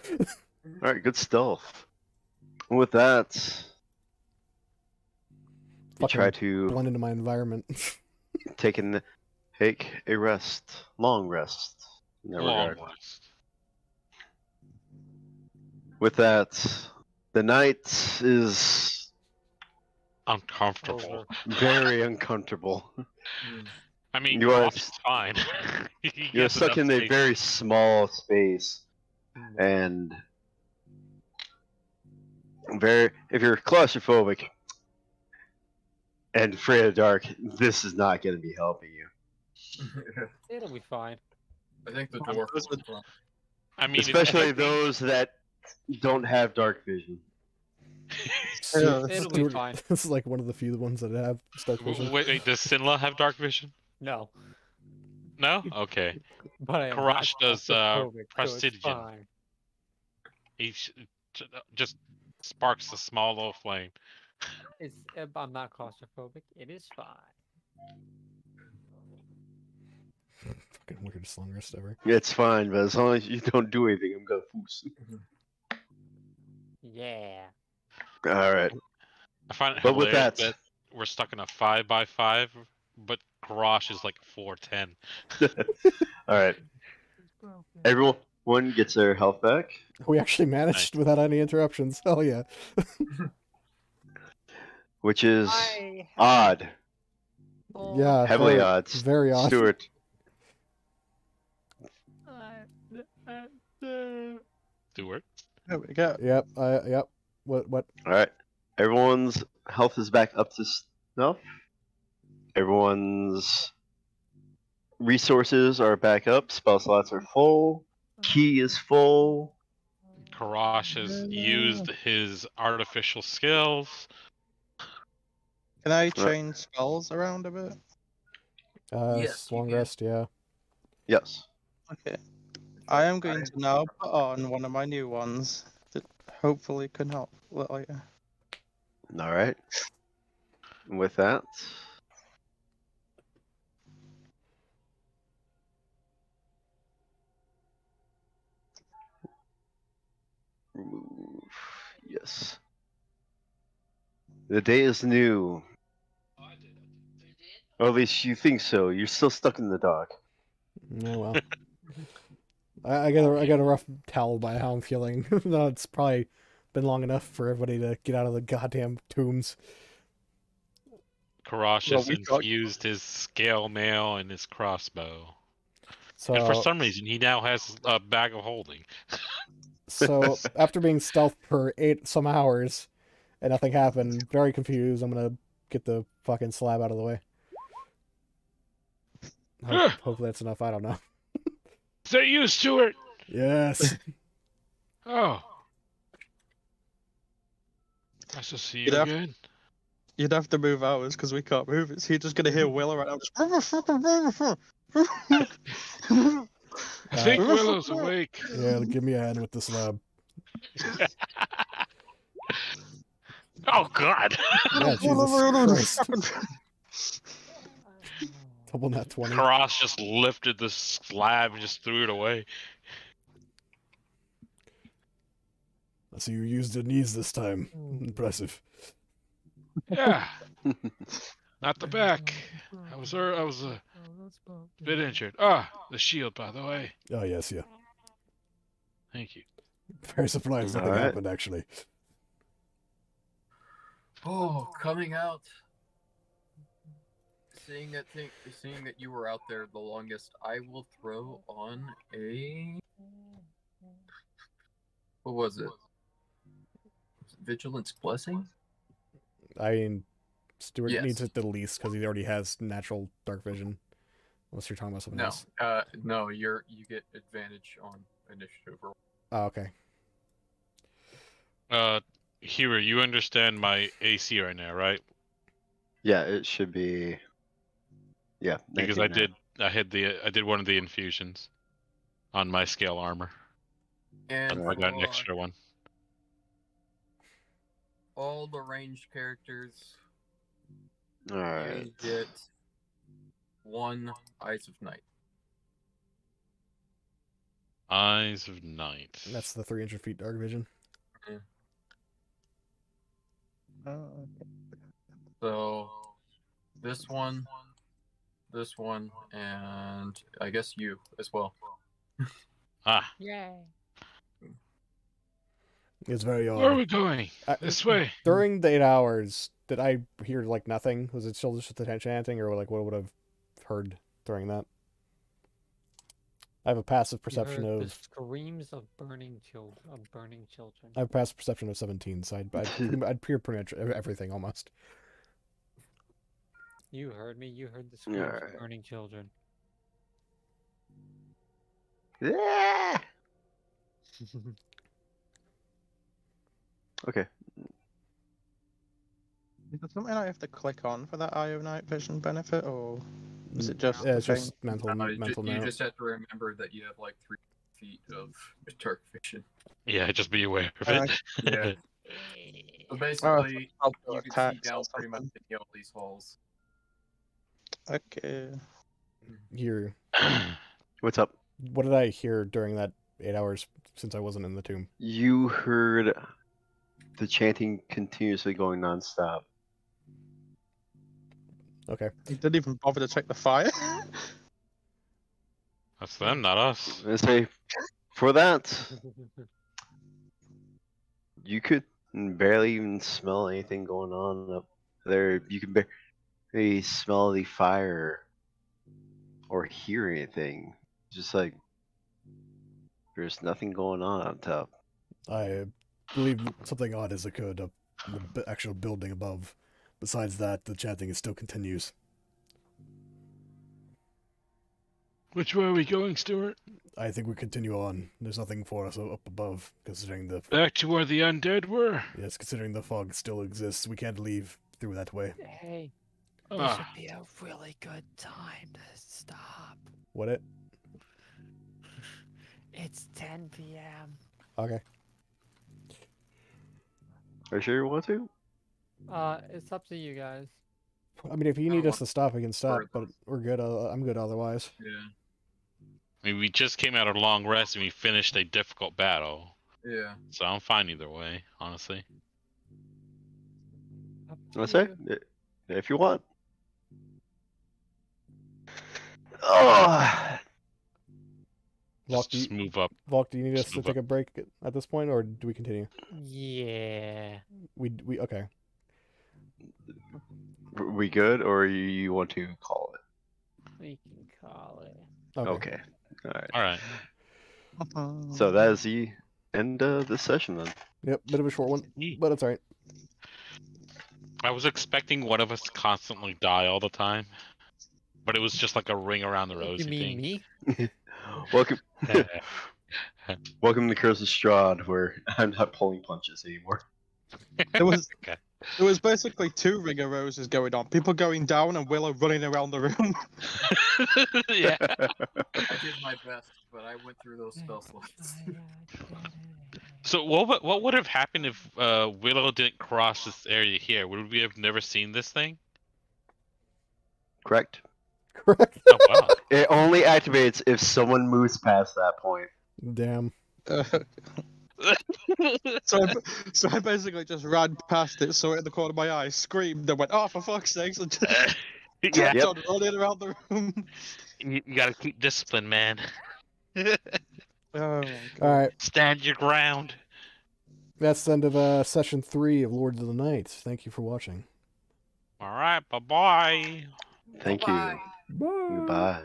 Speaker 2: right. Good stealth. With that, you
Speaker 1: Fucking
Speaker 2: try to
Speaker 1: blend into my environment.
Speaker 2: take a rest, long rest. In that
Speaker 4: Long
Speaker 2: regard.
Speaker 4: rest.
Speaker 2: With that, the night is
Speaker 4: Uncomfortable.
Speaker 2: very uncomfortable.
Speaker 4: I mean,
Speaker 2: You are-
Speaker 4: Karash is fine. He
Speaker 2: You're
Speaker 4: gets
Speaker 2: stuck
Speaker 4: enough
Speaker 2: in a
Speaker 4: space.
Speaker 2: very small space, and if you're claustrophobic and afraid of dark, this is not going to be helping you.
Speaker 3: It'll be fine.
Speaker 6: I think the dwarf was wrong.
Speaker 4: I mean,
Speaker 2: Especially those that don't have dark vision.
Speaker 5: Yeah,
Speaker 3: It'll be
Speaker 1: Stuart-
Speaker 3: fine.
Speaker 1: This is like one of the few ones that have dark vision.
Speaker 4: Wait, does Sinla have dark vision?
Speaker 3: No.
Speaker 4: No? Okay.
Speaker 3: But I am
Speaker 4: Karash
Speaker 3: not
Speaker 4: does
Speaker 3: claustrophobic, so it's
Speaker 4: prestidigitation.
Speaker 3: fine.
Speaker 4: He just sparks a small little flame.
Speaker 3: I'm not claustrophobic. It is fine.
Speaker 1: Fucking weirdest long rest ever.
Speaker 2: It's fine, but as long as you don't do anything, I'm gonna foos.
Speaker 3: Yeah.
Speaker 2: All right.
Speaker 4: I find it
Speaker 2: But with
Speaker 4: hilarious
Speaker 2: that-
Speaker 4: we're stuck in a 5x5, but Karash is like 410.
Speaker 2: All right. Everyone gets their health back,
Speaker 1: We actually managed without any interruptions. Hell yeah.
Speaker 2: which is
Speaker 3: I
Speaker 2: odd,
Speaker 1: Yeah.
Speaker 2: heavily
Speaker 1: very,
Speaker 2: odd.
Speaker 1: Very odd.
Speaker 2: Stuart,
Speaker 4: Stuart.
Speaker 5: There we go.
Speaker 1: Yep. Yep. What?
Speaker 2: all right. Everyone's health is back up to snuff. Everyone's resources are back up. Spell slots are full. Key is full.
Speaker 4: Karash has used his artificial skills.
Speaker 5: Can I change spells around a bit?
Speaker 6: Yes, you
Speaker 1: Long
Speaker 6: can.
Speaker 1: rest. Yeah.
Speaker 2: Yes.
Speaker 5: Okay. I am going to now put on one of my new ones that hopefully can help later.
Speaker 2: All right. With that, remove. Yes. The day is new. Or at least you think so. You're still stuck in the dark.
Speaker 1: Oh well. I got a rough tell by how I'm feeling. No, it's probably been long enough for everybody to get out of the goddamn tombs.
Speaker 4: Karash
Speaker 5: Well,
Speaker 4: has
Speaker 5: we got-
Speaker 4: infused his scale mail and his crossbow.
Speaker 1: So
Speaker 4: And for some reason, he now has a bag of holding.
Speaker 1: So after being stealth for 8 some hours and nothing happened, very confused, I'm gonna get the fucking slab out of the way. Hopefully that's enough. I don't know.
Speaker 4: Is that you, Stuart?
Speaker 1: Yes.
Speaker 4: Oh. Nice to see you
Speaker 5: You'd have-
Speaker 4: again.
Speaker 5: You'd have to move ours because we can't move it. So you're just gonna hear Will right now.
Speaker 4: I think
Speaker 1: Uh,
Speaker 4: Willow's awake.
Speaker 1: Yeah, give me a hand with the slab.
Speaker 4: Oh, God.
Speaker 1: Yeah, Jesus Christ. Double nat 20.
Speaker 4: Karash just lifted the slab and just threw it away.
Speaker 1: I see you used the knees this time. Impressive.
Speaker 4: Yeah. Not the back. I was a bit injured. Ah, the shield, by the way.
Speaker 1: Oh, yes, yeah.
Speaker 4: Thank you.
Speaker 1: Very surprised nothing
Speaker 2: Alright.
Speaker 1: happened, actually.
Speaker 6: Oh, coming out. Seeing that you were out there the longest, I will throw on a. What was it? Vigilance Blessing?
Speaker 1: I mean, Stuart
Speaker 6: Yes.
Speaker 1: needs it the least because he already has natural dark vision. Unless you're talking about something
Speaker 6: No,
Speaker 1: else.
Speaker 6: no, you get advantage on initiative roll.
Speaker 1: Oh, okay.
Speaker 4: Hero, you understand my AC right now, right?
Speaker 2: Yeah, it should be. Yeah.
Speaker 4: Because
Speaker 2: 19 now.
Speaker 4: I did one of the infusions on my scale armor.
Speaker 6: And
Speaker 4: I got an
Speaker 6: for
Speaker 4: extra one.
Speaker 6: all the ranged characters,
Speaker 2: All right.
Speaker 6: you get 1 Eyes of Night.
Speaker 4: Eyes of Night.
Speaker 1: That's the 300 feet dark vision.
Speaker 6: So, this one, and I guess you as well.
Speaker 4: Ah,
Speaker 3: Yay.
Speaker 1: It's very
Speaker 4: where are
Speaker 1: odd.
Speaker 4: we going? This way.
Speaker 1: During the 8 hours, did I hear, like, nothing? Was it still just the tension chanting, or, like, what would I have heard during that? I have a passive perception
Speaker 3: You heard the
Speaker 1: of...
Speaker 3: screams of burning children.
Speaker 1: I have a passive perception of 17, so I'd hear pretty much everything, almost.
Speaker 3: You heard me. You heard the screams
Speaker 2: Alright.
Speaker 3: of burning children.
Speaker 2: Yeah. Okay.
Speaker 5: Is there something I have to click on for that Eye of Night vision benefit, or Is it just
Speaker 1: Yeah,
Speaker 5: the
Speaker 1: it's
Speaker 5: thing?
Speaker 1: just mental
Speaker 6: You
Speaker 1: note.
Speaker 6: just have to remember that you have like 3 feet of dark vision.
Speaker 4: Yeah, just be aware of
Speaker 5: Alright.
Speaker 4: it.
Speaker 6: Yeah. So basically,
Speaker 5: I'll do
Speaker 6: you can see
Speaker 5: attacks
Speaker 6: down
Speaker 5: or
Speaker 6: pretty much
Speaker 5: something.
Speaker 6: any of these halls.
Speaker 5: Okay.
Speaker 1: Here,
Speaker 2: What's up?
Speaker 1: what did I hear during that 8 hours since I wasn't in the tomb?
Speaker 2: You heard the chanting continuously going nonstop.
Speaker 1: Okay.
Speaker 5: You didn't even bother to check the fire.
Speaker 4: That's them, not us.
Speaker 2: I say, for that, you could barely even smell anything going on up there. You can barely smell the fire or hear anything. Just like there's nothing going on top.
Speaker 1: I believe something odd has occurred up in the actual building above. Besides that, the chanting still continues.
Speaker 4: Which way are we going, Stuart?
Speaker 1: I think we continue on. There's nothing for us up above, considering the
Speaker 4: Back to where the undead were?
Speaker 1: yes, considering the fog still exists. We can't leave through that way.
Speaker 3: Hey, this
Speaker 4: Ah,
Speaker 3: would be a really good time to stop.
Speaker 1: What it?
Speaker 3: It's 10 p.m.
Speaker 1: Okay.
Speaker 2: Are you sure you want to?
Speaker 3: It's up to you guys.
Speaker 1: I mean, if you need
Speaker 6: Oh,
Speaker 1: us to stop, we can stop,
Speaker 6: further.
Speaker 1: but we're good. I'm good otherwise.
Speaker 6: Yeah.
Speaker 4: I mean, we just came out of a long rest and we finished a difficult battle.
Speaker 6: Yeah.
Speaker 4: So I'm fine either way, honestly.
Speaker 3: Up to
Speaker 2: Let's say
Speaker 3: you.
Speaker 2: if you want. Oh,
Speaker 1: Volk,
Speaker 4: Just move up.
Speaker 1: Volk, do you need us
Speaker 4: Just
Speaker 1: to
Speaker 4: move
Speaker 1: take a break at this point, or do we continue?
Speaker 3: Yeah.
Speaker 1: We okay.
Speaker 2: we good, or you want to call it?
Speaker 3: We can call it.
Speaker 2: Okay. All right.
Speaker 4: All right.
Speaker 2: So that is the end of the session then.
Speaker 1: Yep, bit of a short one, but it's alright.
Speaker 4: I was expecting one of us to constantly die all the time, but it was just like a ring around the rosy
Speaker 3: You mean
Speaker 4: thing.
Speaker 3: me?
Speaker 2: Welcome. Welcome to Curse of Strahd, where I'm not pulling punches anymore.
Speaker 5: There was
Speaker 4: Okay.
Speaker 5: there was basically 2 ring of roses going on. People going down and Willow running around the room.
Speaker 4: Yeah.
Speaker 6: I did my best, but I went through those spell slots.
Speaker 4: So what would have happened if Willow didn't cross this area here? Would we have never seen this thing?
Speaker 2: Correct.
Speaker 1: Correct.
Speaker 4: Oh wow.
Speaker 2: It only activates if someone moves past that point.
Speaker 1: Damn.
Speaker 5: So I basically just ran past it, saw it in the corner of my eye, screamed, and went, "Oh, for fuck's sakes!" And just
Speaker 4: Yeah.
Speaker 5: kept on running around the room.
Speaker 4: You gotta keep discipline, man.
Speaker 5: Oh, my God.
Speaker 1: Alright,
Speaker 4: Stand your ground.
Speaker 1: that's the end of session 3 of Lords of the Night. Thank you for watching.
Speaker 4: All right. Bye bye.
Speaker 2: Thank
Speaker 6: Bye-bye.
Speaker 2: you. Goodbye.